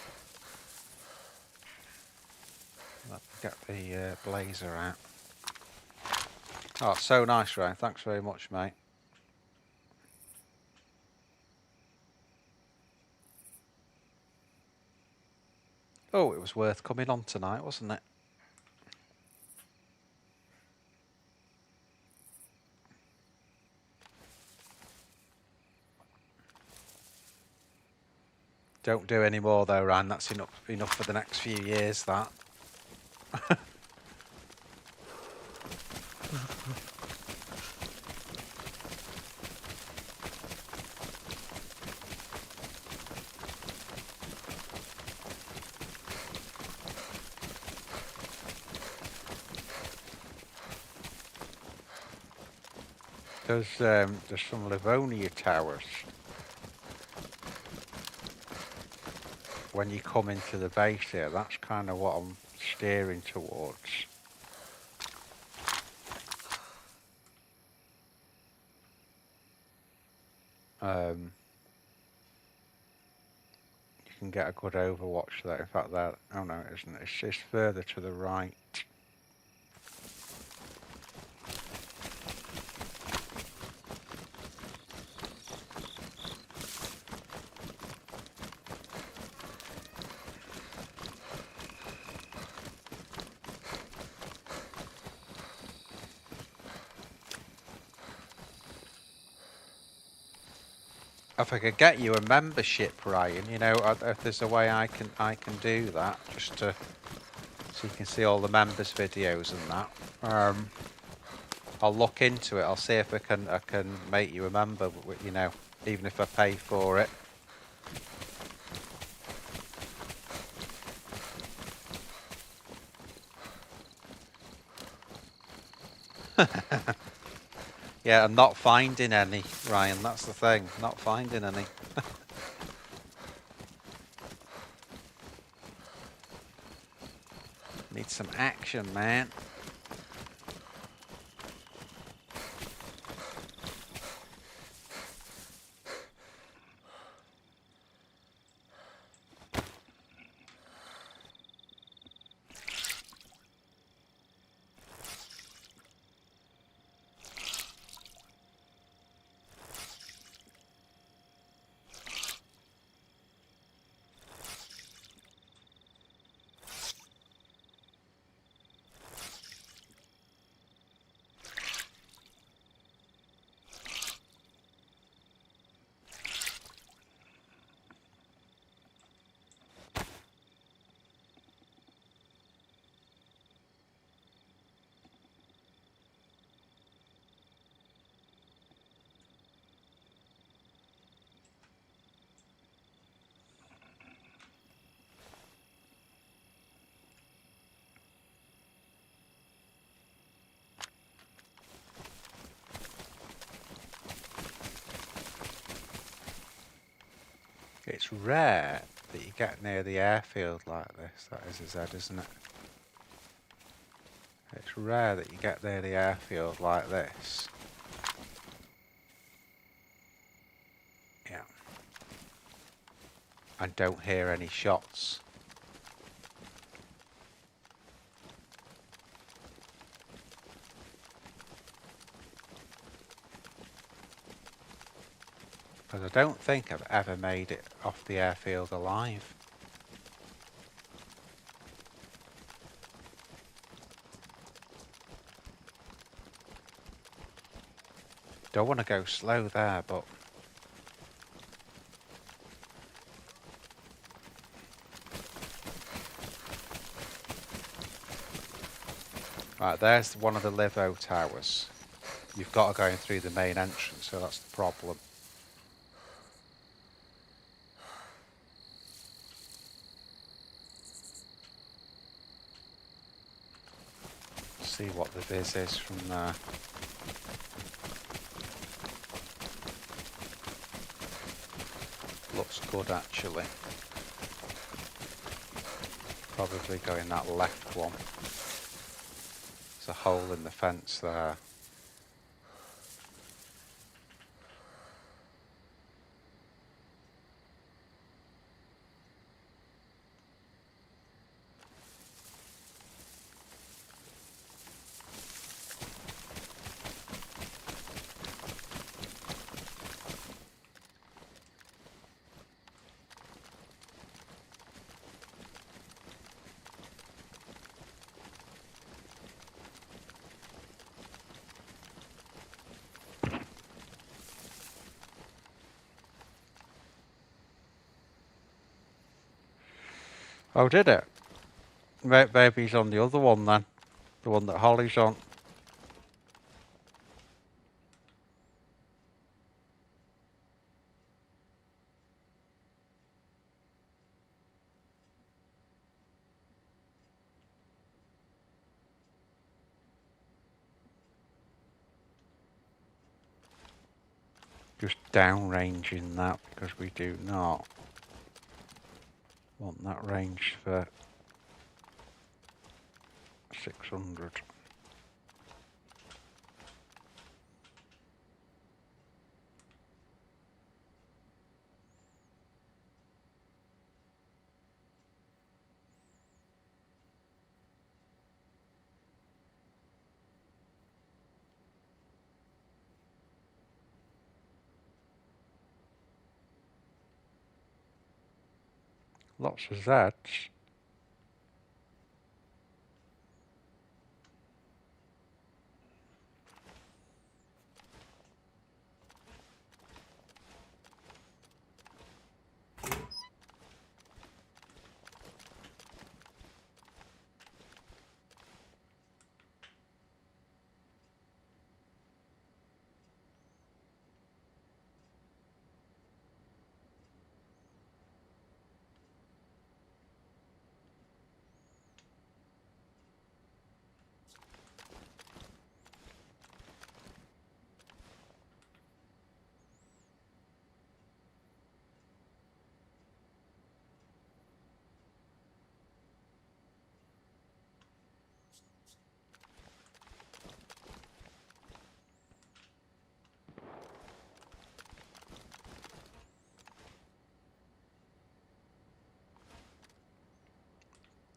That get the blazer out. Oh, it's so nice, Ryan. Thanks very much, mate. Oh, it was worth coming on tonight, wasn't it? Don't do any more though, Ryan. That's enough for the next few years, that. There's some Livonia towers when you come into the base here. That's kind of what I'm steering towards. You can get a good overwatch there. In fact, that, oh no, it isn't. It's just further to the right. If I could get you a membership, Ryan, you know, if there's a way I can do that, just to so you can see all the members' videos and that. I'll look into it. I'll see if I can make you a member. You know, even if I pay for it. Yeah, I'm not finding any, Ryan. That's the thing. Not finding any. Need some action, man. It's rare that you get near the airfield like this. That is a Z, isn't it? It's rare that you get near the airfield like this. Yeah. And don't hear any shots. Because I don't think I've ever made it off the airfield alive. Don't want to go slow there, but... Right, there's one of the Livo towers. You've got to go in through the main entrance, so that's the problem. See what the viz is from there. Looks good actually. Probably go in that left one. There's a hole in the fence there. Oh, did it? Maybe he's on the other one then. The one that Holly's on. Just downranging that because we do not want that range for 600. Lots of Zs.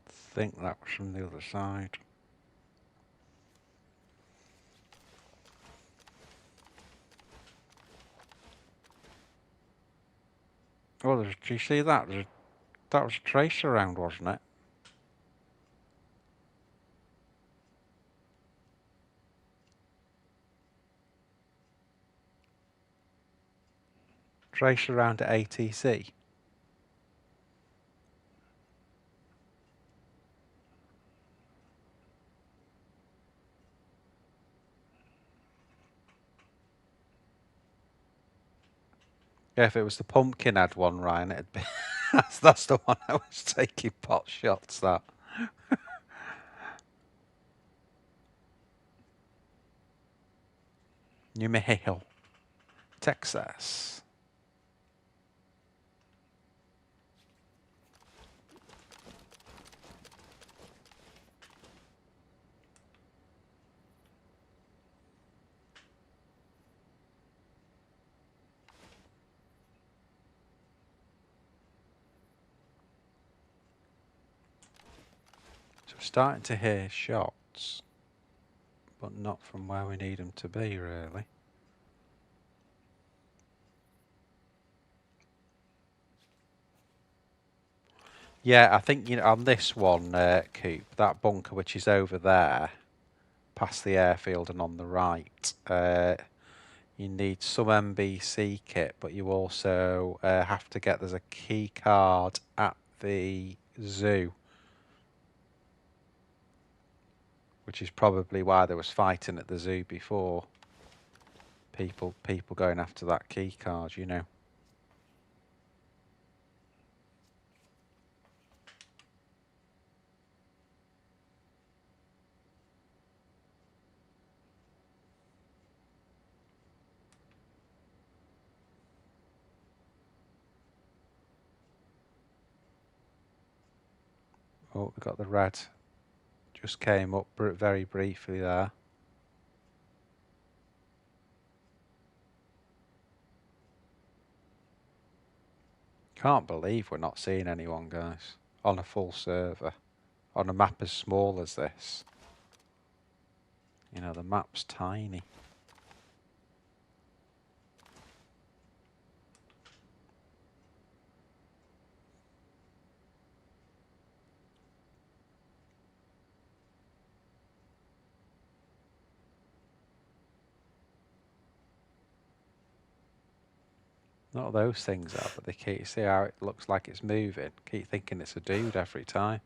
I think that was from the other side. Oh, do you see that? That was a tracer round, wasn't it? Tracer round at ATC. Yeah, if it was the Pumpkinhead one, Ryan, it'd be that's the one I was taking pot shots at. New Mexico, Texas. So we're starting to hear shots, but not from where we need them to be, really. Yeah, I think on this one, Coop, that bunker which is over there, past the airfield and on the right, you need some MBC kit, but you also have to get, there's a key card at the zoo, which is probably why there was fighting at the zoo before. People going after that key card, you know. Oh, we got the red. Just came up very briefly there. Can't believe we're not seeing anyone, guys, on a full server, on a map as small as this. You know, the map's tiny. Not those things are, but they keep, see how it looks like it's moving? Keep thinking it's a dude every time.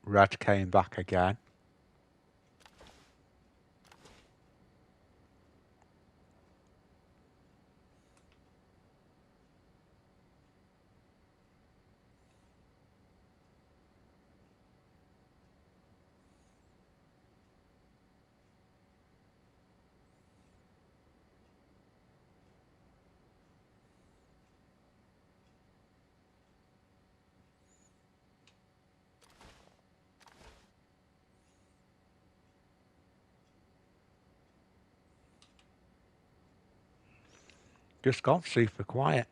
Red came back again. Just gone super quiet.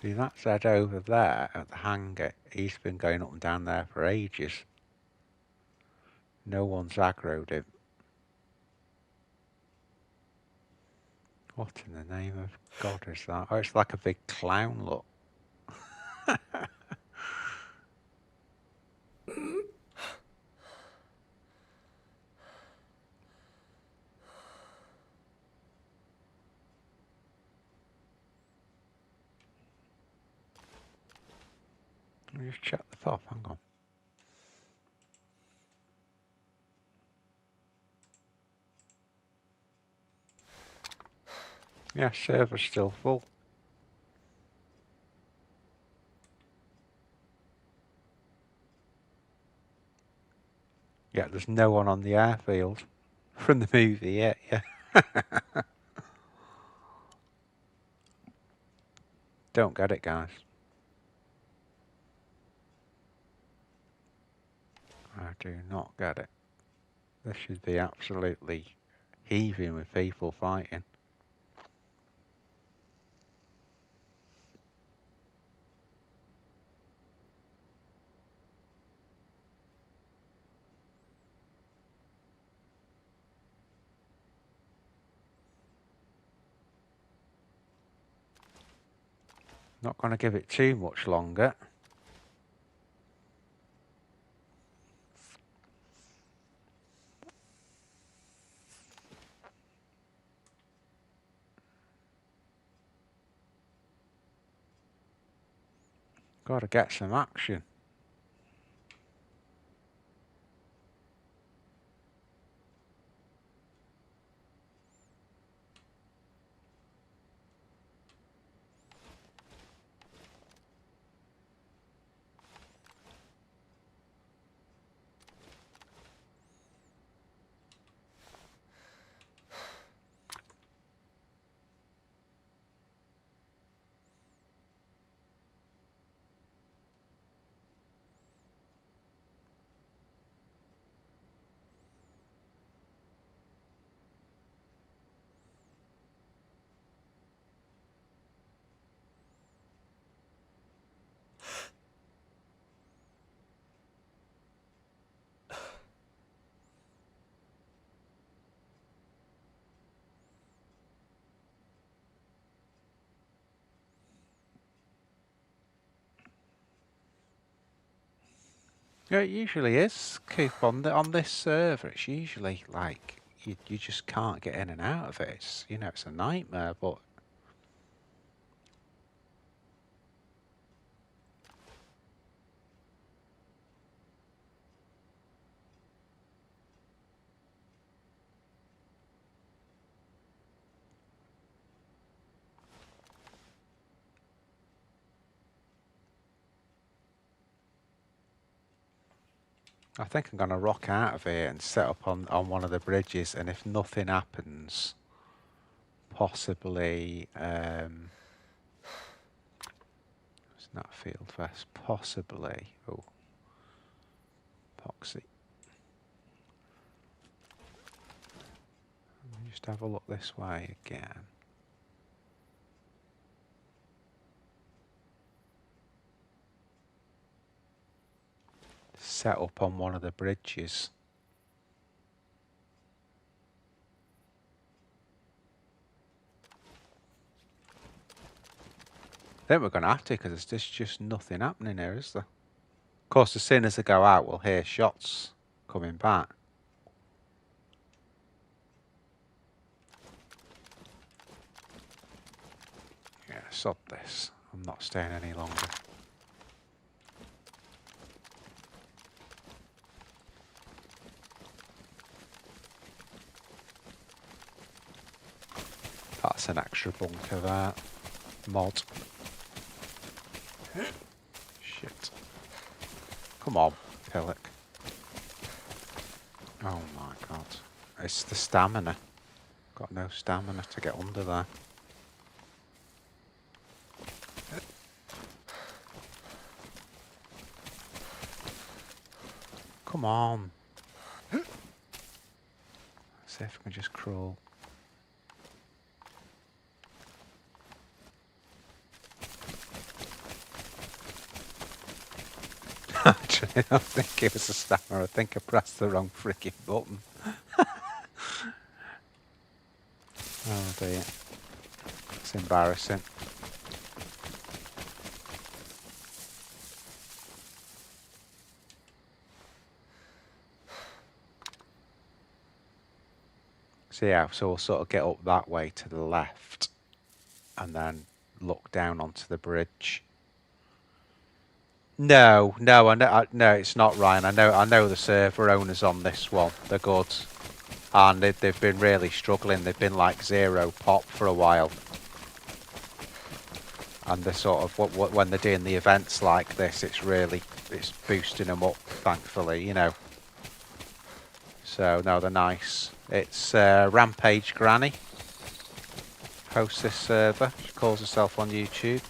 See, that Zed over there at the hangar, he's been going up and down there for ages. No one's aggroed him. What in the name of God is that? Oh, it's like a big clown, look. Let me just check the top, hang on. Yeah, server's still full. Yeah, there's no one on the airfield from the movie yet, yeah. Don't get it, guys. I do not get it. This should be absolutely heaving with people fighting. Not going to give it too much longer. Got to get some action. Yeah, it usually is, Coop. On this server, it's usually like you just can't get in and out of it. It's, you know, it's a nightmare. But I think I'm going to rock out of here and set up on one of the bridges, and if nothing happens, possibly it's not field vest, possibly epoxy. Let me just have a look this way again. Set up on one of the bridges. I think we're going to have to, because there's just nothing happening here, is there? Of course, as soon as they go out, we'll hear shots coming back. Yeah, sod this. I'm not staying any longer. That's an extra bunker there. Mod. Shit. Come on, Pillock. Oh my god. It's the stamina. Got no stamina to get under there. Come on. Let's see if we can just crawl. Actually, I don't think it was a stammer. I think I pressed the wrong freaking button. Oh dear. It's embarrassing. So yeah, so we'll sort of get up that way to the left and then look down onto the bridge. No, no, no, it's not Ryan. I know the server owners on this one. They're good, and they've been really struggling. They've been like 0 pop for a while, and they're sort of when they're doing the events like this, it's boosting them up. Thankfully, you know. So no, they're nice. It's Rampage Granny hosts this server. She calls herself on YouTube.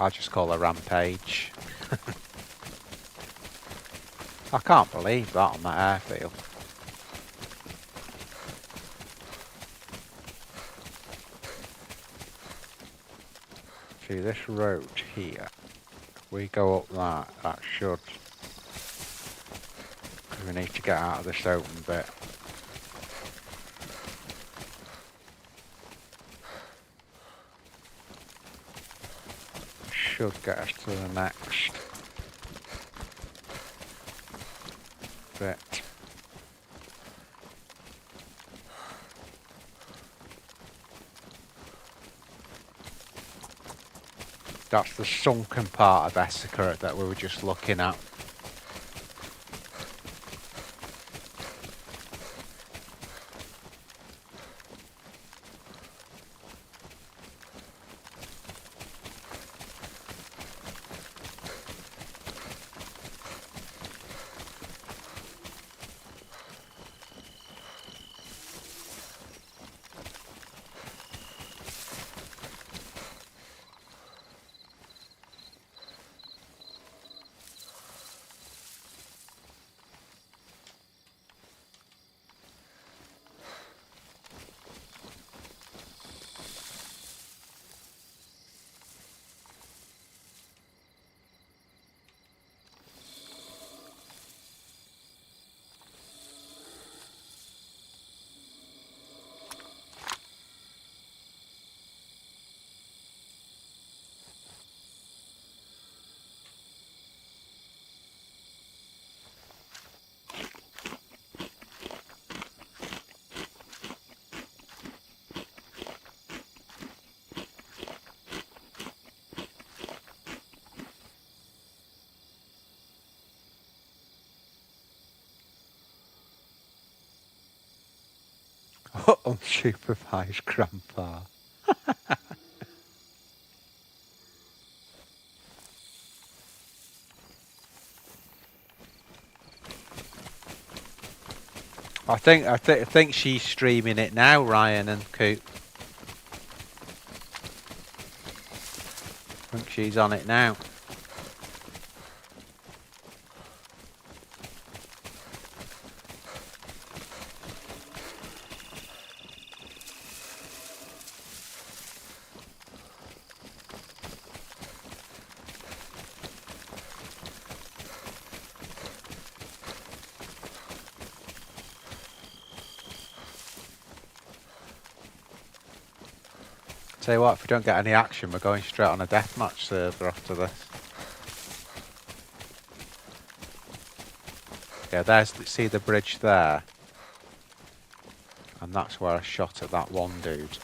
I just call her Rampage. I can't believe that on that airfield. See this road here. If we go up that should. Because we need to get out of this open bit. Should get us to the next bit. That's the sunken part of Esseker that we were just looking at. Unsupervised grandpa. I think she's streaming it now, Ryan and Coop. I think she's on it now. Tell you what, if we don't get any action, we're going straight on a deathmatch server after this. Yeah, see the bridge there? And that's where I shot at that one dude.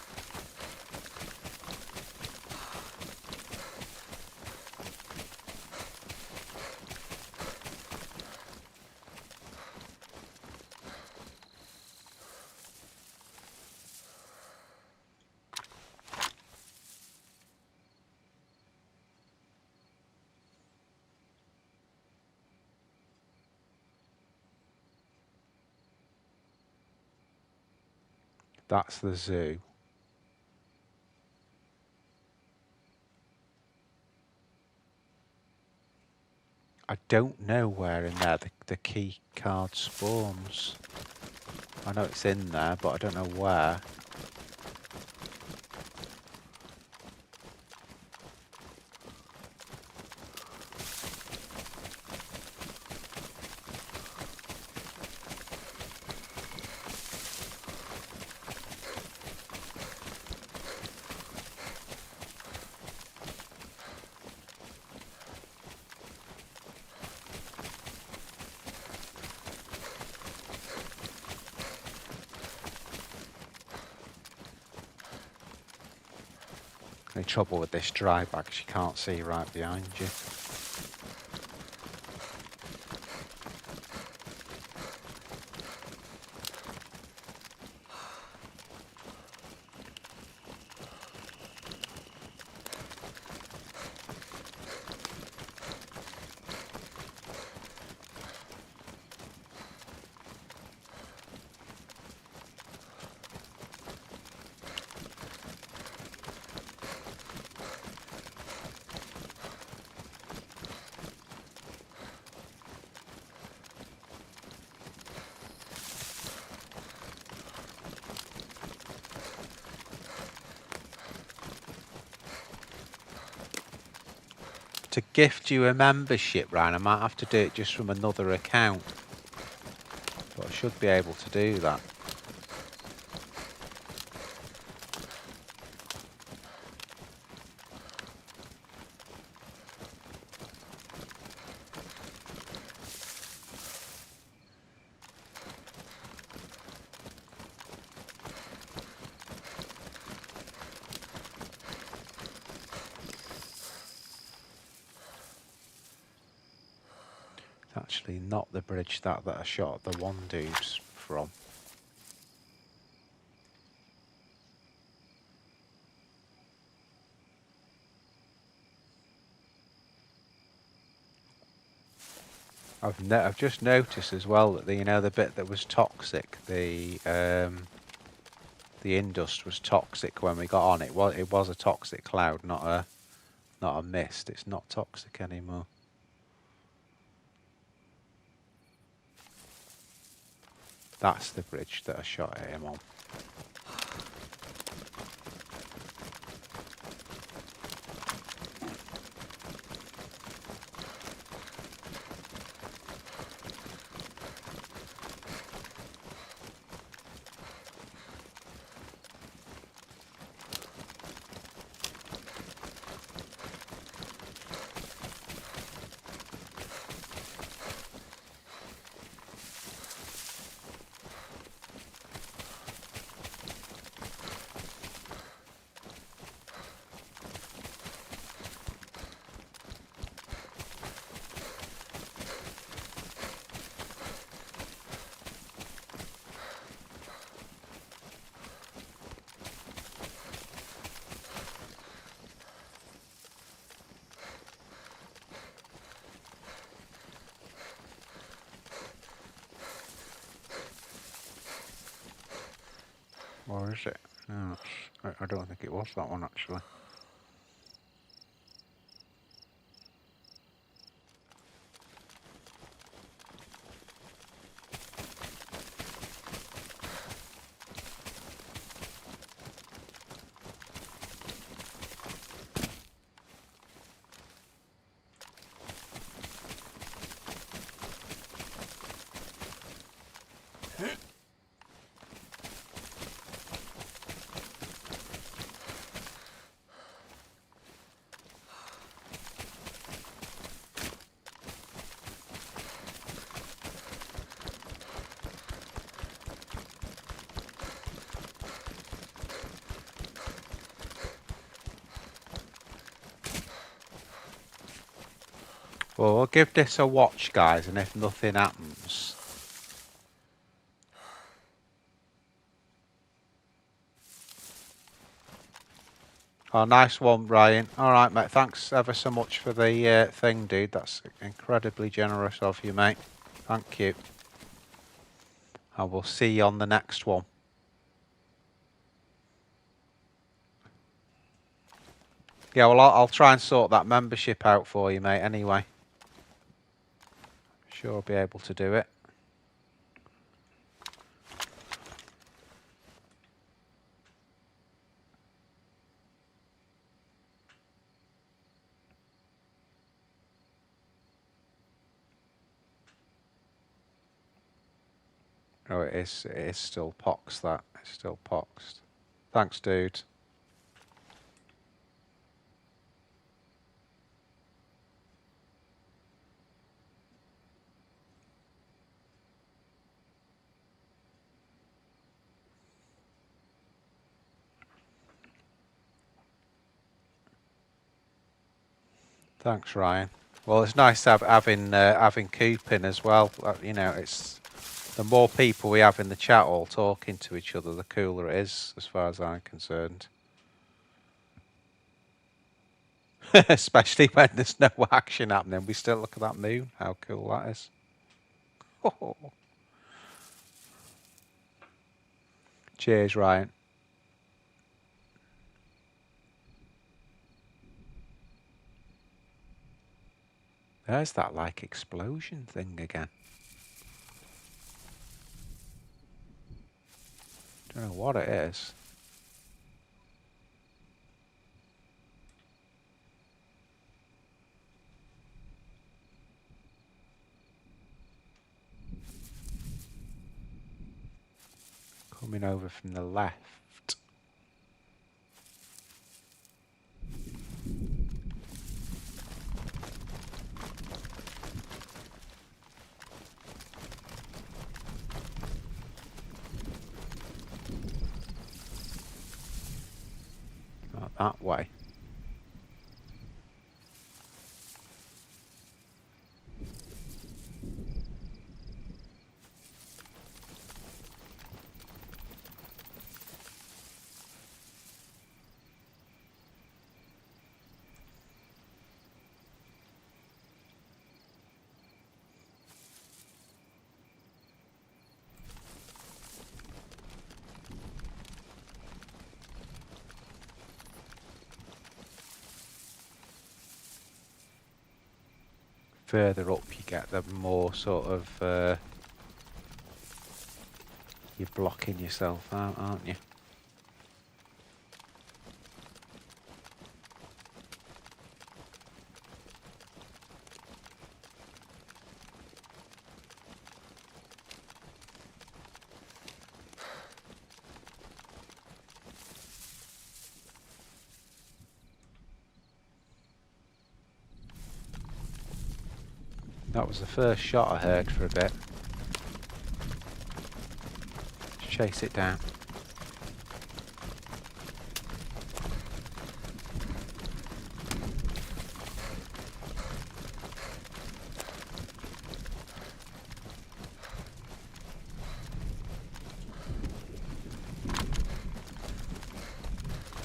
That's the zoo. I don't know where in there the key card spawns. I know it's in there, but I don't know where. Any trouble with this dry bag, you can't see right behind you. To gift you a membership, Ryan, I might have to do it just from another account. But I should be able to do that. Actually not the bridge that I shot the one dudes from. I've just noticed as well that the bit that was toxic, the indust was toxic when we got on. It was a toxic cloud, not a mist. It's not toxic anymore. That's the bridge that I shot at him on. Or is it? No, I don't think it was that one actually. Well, we'll give this a watch, guys, and if nothing happens... Oh, nice one, Ryan. Alright, mate, thanks ever so much for the thing, dude. That's incredibly generous of you, mate. Thank you. I will see you on the next one. Yeah, well, I'll try and sort that membership out for you, mate, anyway. Sure I'll be able to do it. Oh, it is still poxed, that. It's still poxed. Thanks, dude. Thanks, Ryan. Well, it's nice to have, having Coop in as well. You know, it's the more people we have in the chat all talking to each other, the cooler it is, as far as I'm concerned. Especially when there's no action happening. We still look at that moon. How cool that is. Oh. Cheers, Ryan. There's that like explosion thing again. Don't know what it is. Coming over from the left. Not that way. Further up you get, the more sort of you're blocking yourself out, aren't you? That was the first shot I heard for a bit. Let's chase it down.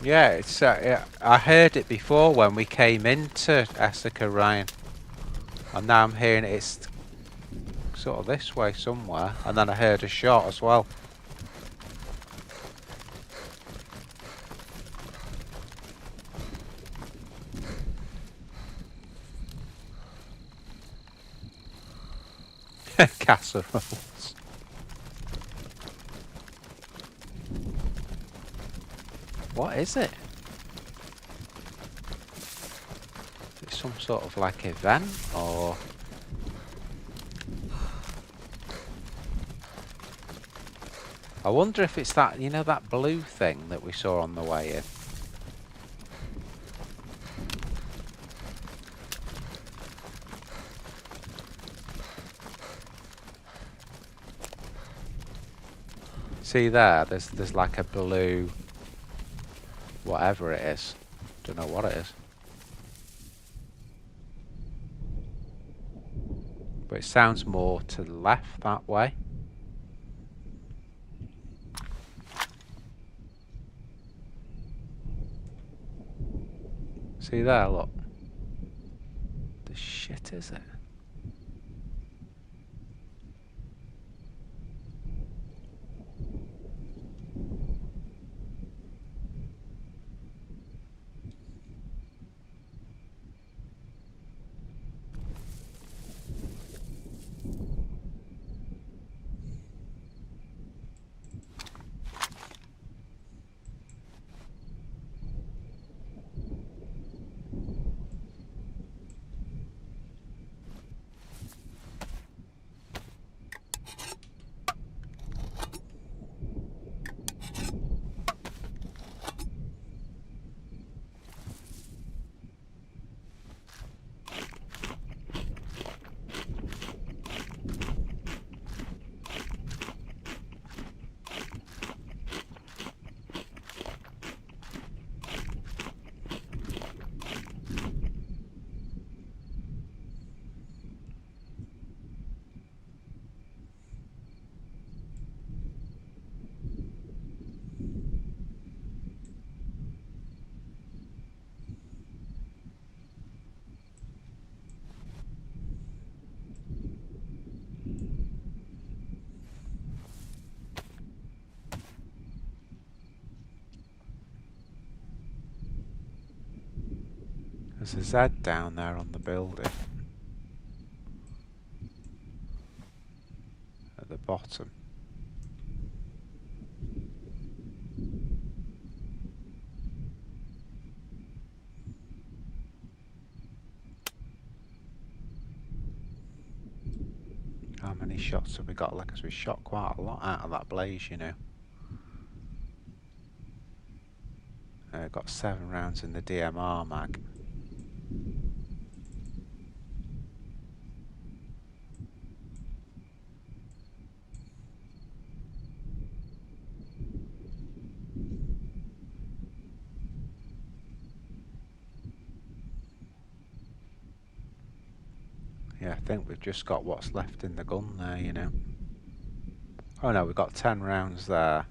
Yeah, it's yeah, I heard it before when we came into Esseker, Ryan. And now I'm hearing it's sort of this way somewhere. And then I heard a shot as well. Casseroles. What is it? Is it some sort of like event or? I wonder if it's that, you know, that blue thing that we saw on the way in. See there, there's like a blue, whatever it is. Don't know what it is. But it sounds more to the left that way. See there, look. The shit is it? There's a Z down there on the building. At the bottom. How many shots have we got? Like, 'cause we shot quite a lot out of that blaze, you know. Got 7 rounds in the DMR mag. Yeah, I think we've just got what's left in the gun there, you know. Oh no, we've got 10 rounds there.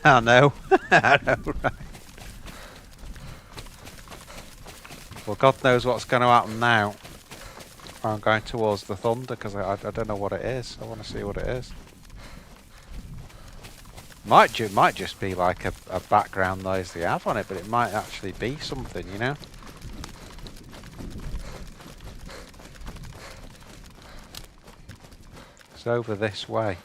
I know. I know, right. Well, God knows what's going to happen now. I'm going towards the thunder because I don't know what it is. I want to see what it is. Might just be like a background noise they have on it, but it might actually be something, you know? It's over this way.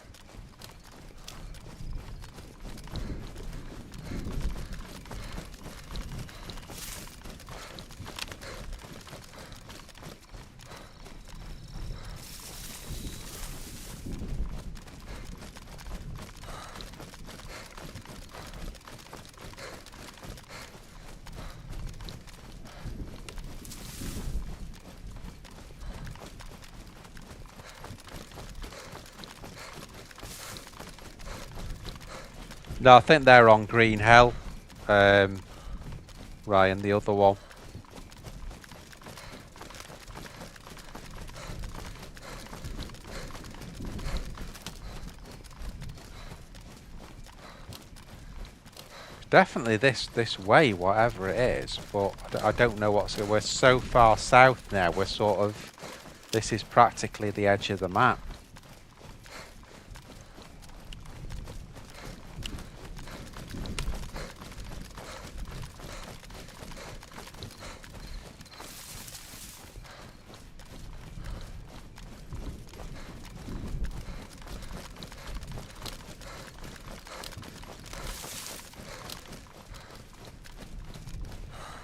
No, I think they're on Green Hell. Ryan, the other one. Definitely this way, whatever it is, but I don't know what's. We're so far south now. We're sort of. This is practically the edge of the map.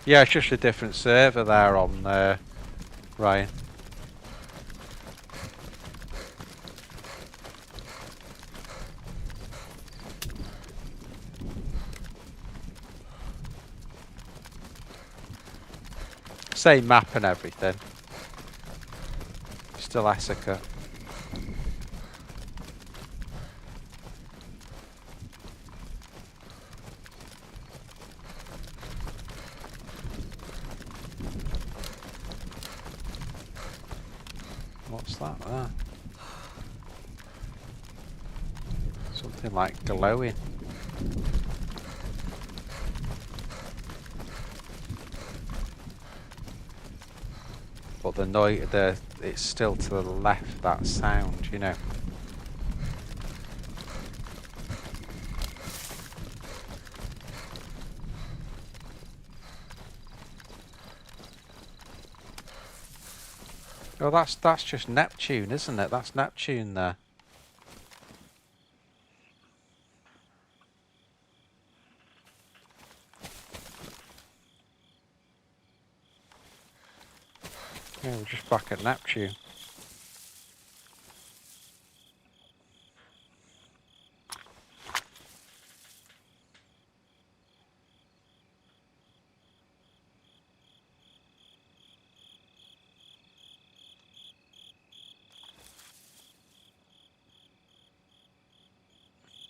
Yeah, it's just a different server there on Ryan. Same map and everything. Still Esseker. What's that there? Something like glowing. But the noise, it's still to the left, that sound, you know. Oh, that's just Neptune, isn't it? That's Neptune there. Yeah, we're just back at Neptune.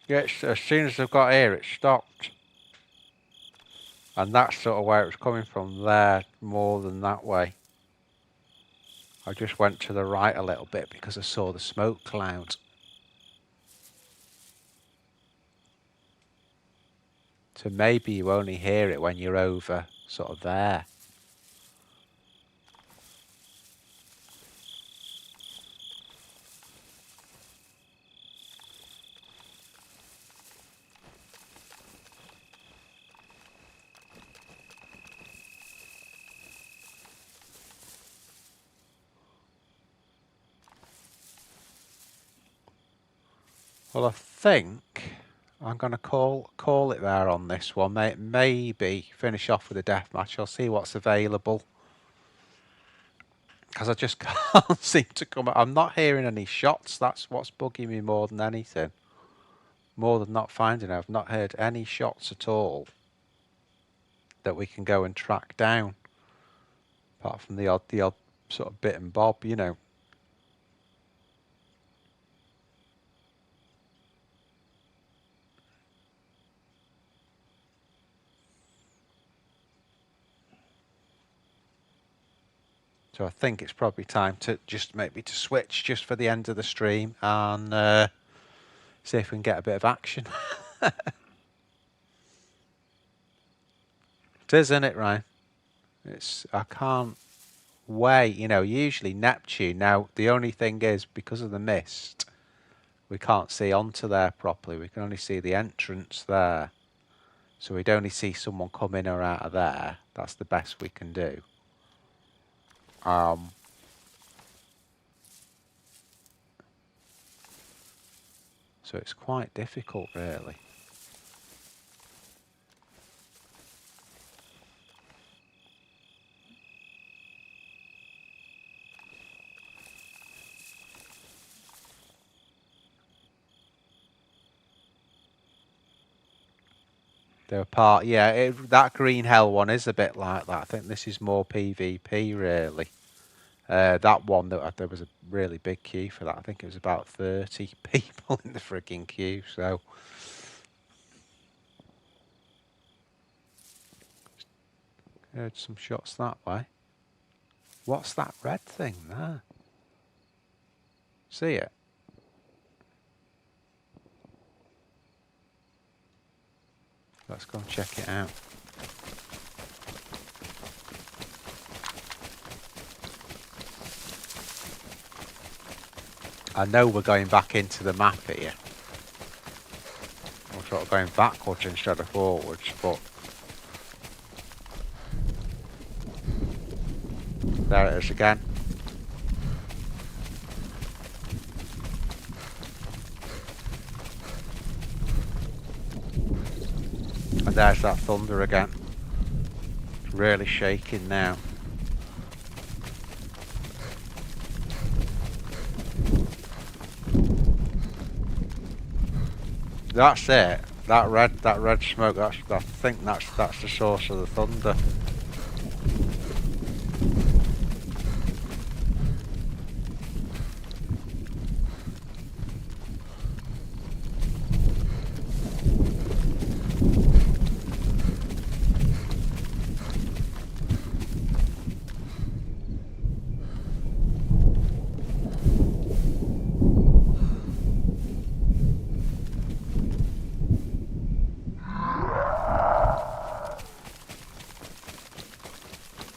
Yeah, as soon as I've got here, it stopped. And that's sort of where it was coming from there, more than that way. I just went to the right a little bit because I saw the smoke cloud. So maybe you only hear it when you're over sort of there. Well, I think I'm going to call it there on this one. Maybe finish off with a deathmatch. I'll see what's available. Because I just can't seem to come. I'm not hearing any shots. That's what's bugging me more than anything. More than not finding. I've not heard any shots at all that we can go and track down. Apart from the odd sort of bit and bob, you know. So I think it's probably time to just maybe to switch just for the end of the stream and see if we can get a bit of action. It is, isn't it, Ryan? I can't wait. You know, usually Neptune. Now the only thing is because of the mist, we can't see onto there properly. We can only see the entrance there. So we'd only see someone come in or out of there. That's the best we can do. So it's quite difficult, really. They're part, yeah. That Green Hell one is a bit like that. I think this is more PvP, really. That one, there was a really big queue for that. I think it was about 30 people in the frigging queue. So Heard some shots that way. What's that red thing there? See it? Let's go and check it out. I know we're going back into the map here. We're sort of going backwards instead of forwards, but there it is again. And there's that thunder again. It's really shaking now. That's it. That red smoke. I think that's the source of the thunder.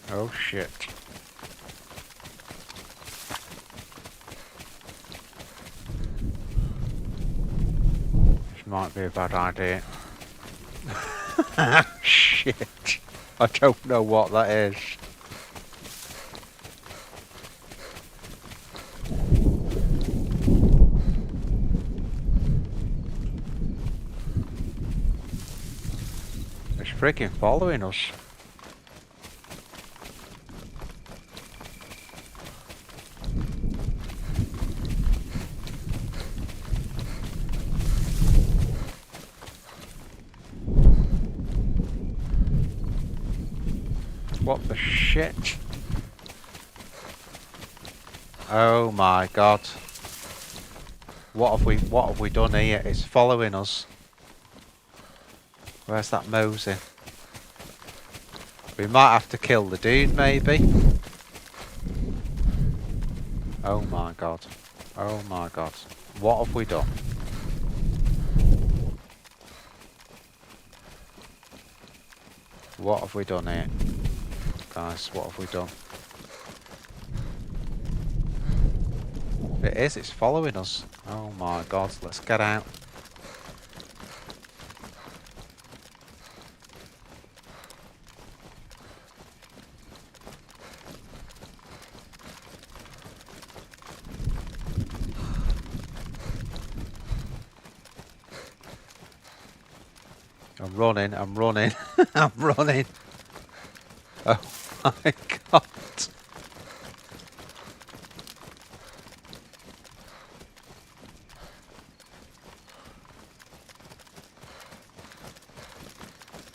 Oh shit. This might be a bad idea. Shit. I don't know what that is. It's freaking following us. What the shit? Oh my god. What have we done here? It's following us. Where's that mosey? We might have to kill the dude maybe. Oh my god. Oh my god. What have we done? What have we done here? Guys, what have we done? It is, it's following us. Oh my god, let's get out. I'm running, I'm running, I'm running. Oh my god.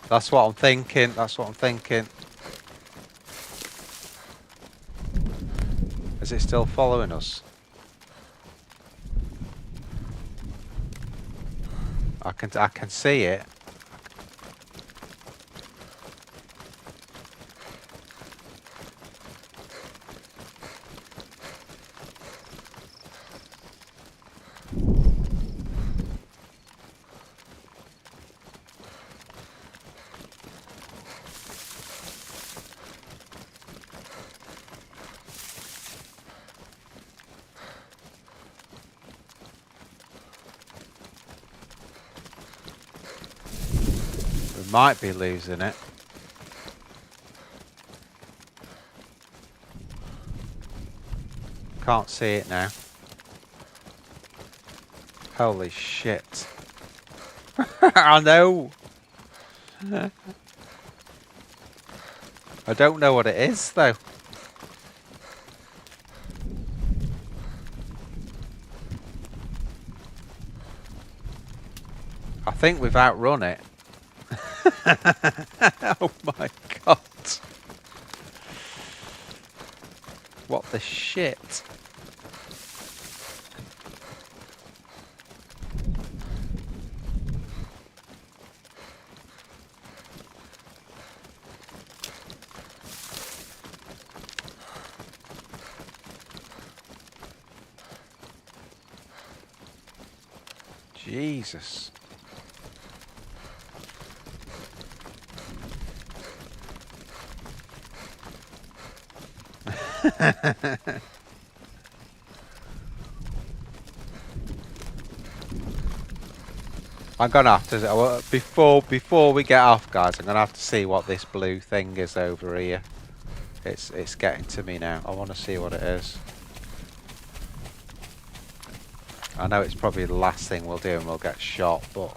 That's what I'm thinking, that's what I'm thinking. Is it still following us? I can see it. Might be losing it. Can't see it now. Holy shit. I know. I don't know what it is though. I think we've outrun it. Oh my god. What the shit? Jesus. I'm gonna have to before we get off, guys. I'm gonna have to see what this blue thing is over here. It's getting to me now. I want to see what it is. I know it's probably the last thing we'll do and we'll get shot, but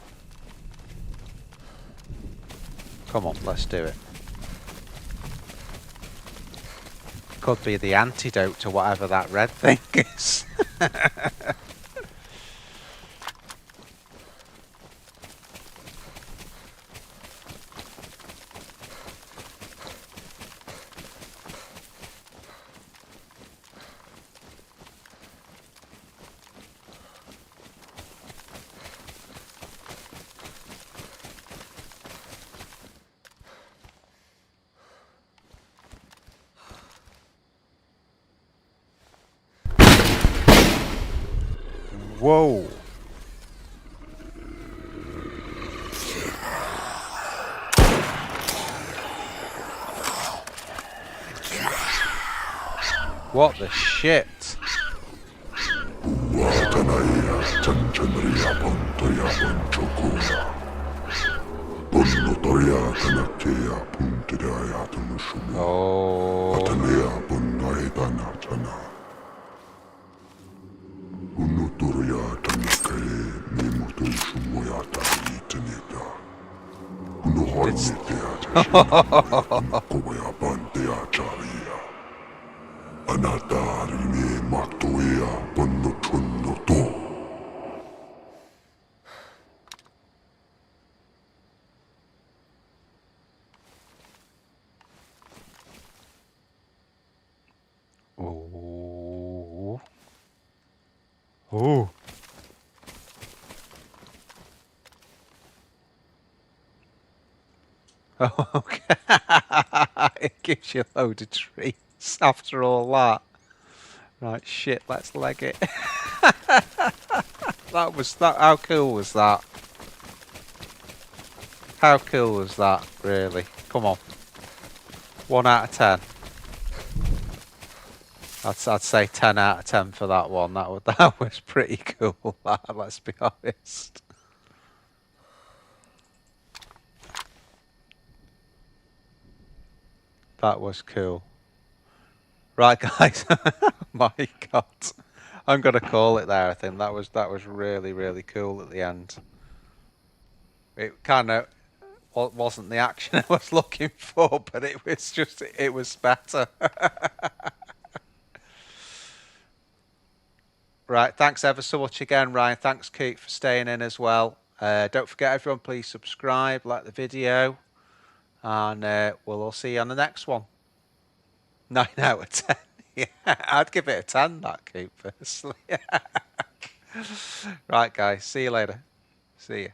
come on, let's do it. Could be the antidote to whatever that red thing is. Whoa. What the shit? Oh. Oh. Oh. Oh, okay. It gives you a load of treats after all that. Right, shit, let's leg it. That was that. How cool was that? How cool was that, really? Come on. 1 out of 10. I'd say 10 out of 10 for that one. That was pretty cool, let's be honest. That was cool. Right, guys. My God. I'm gonna call it there, I think. That was really, really cool at the end. It kind of wasn't the action I was looking for, but it was better. Right, thanks ever so much again, Ryan. Thanks, Keith, for staying in as well. Don't forget, everyone, please subscribe, like the video, and we'll all see you on the next one. 9 out of 10. Yeah, I'd give it a 10, that, Keith, personally. Right, guys, see you later. See you.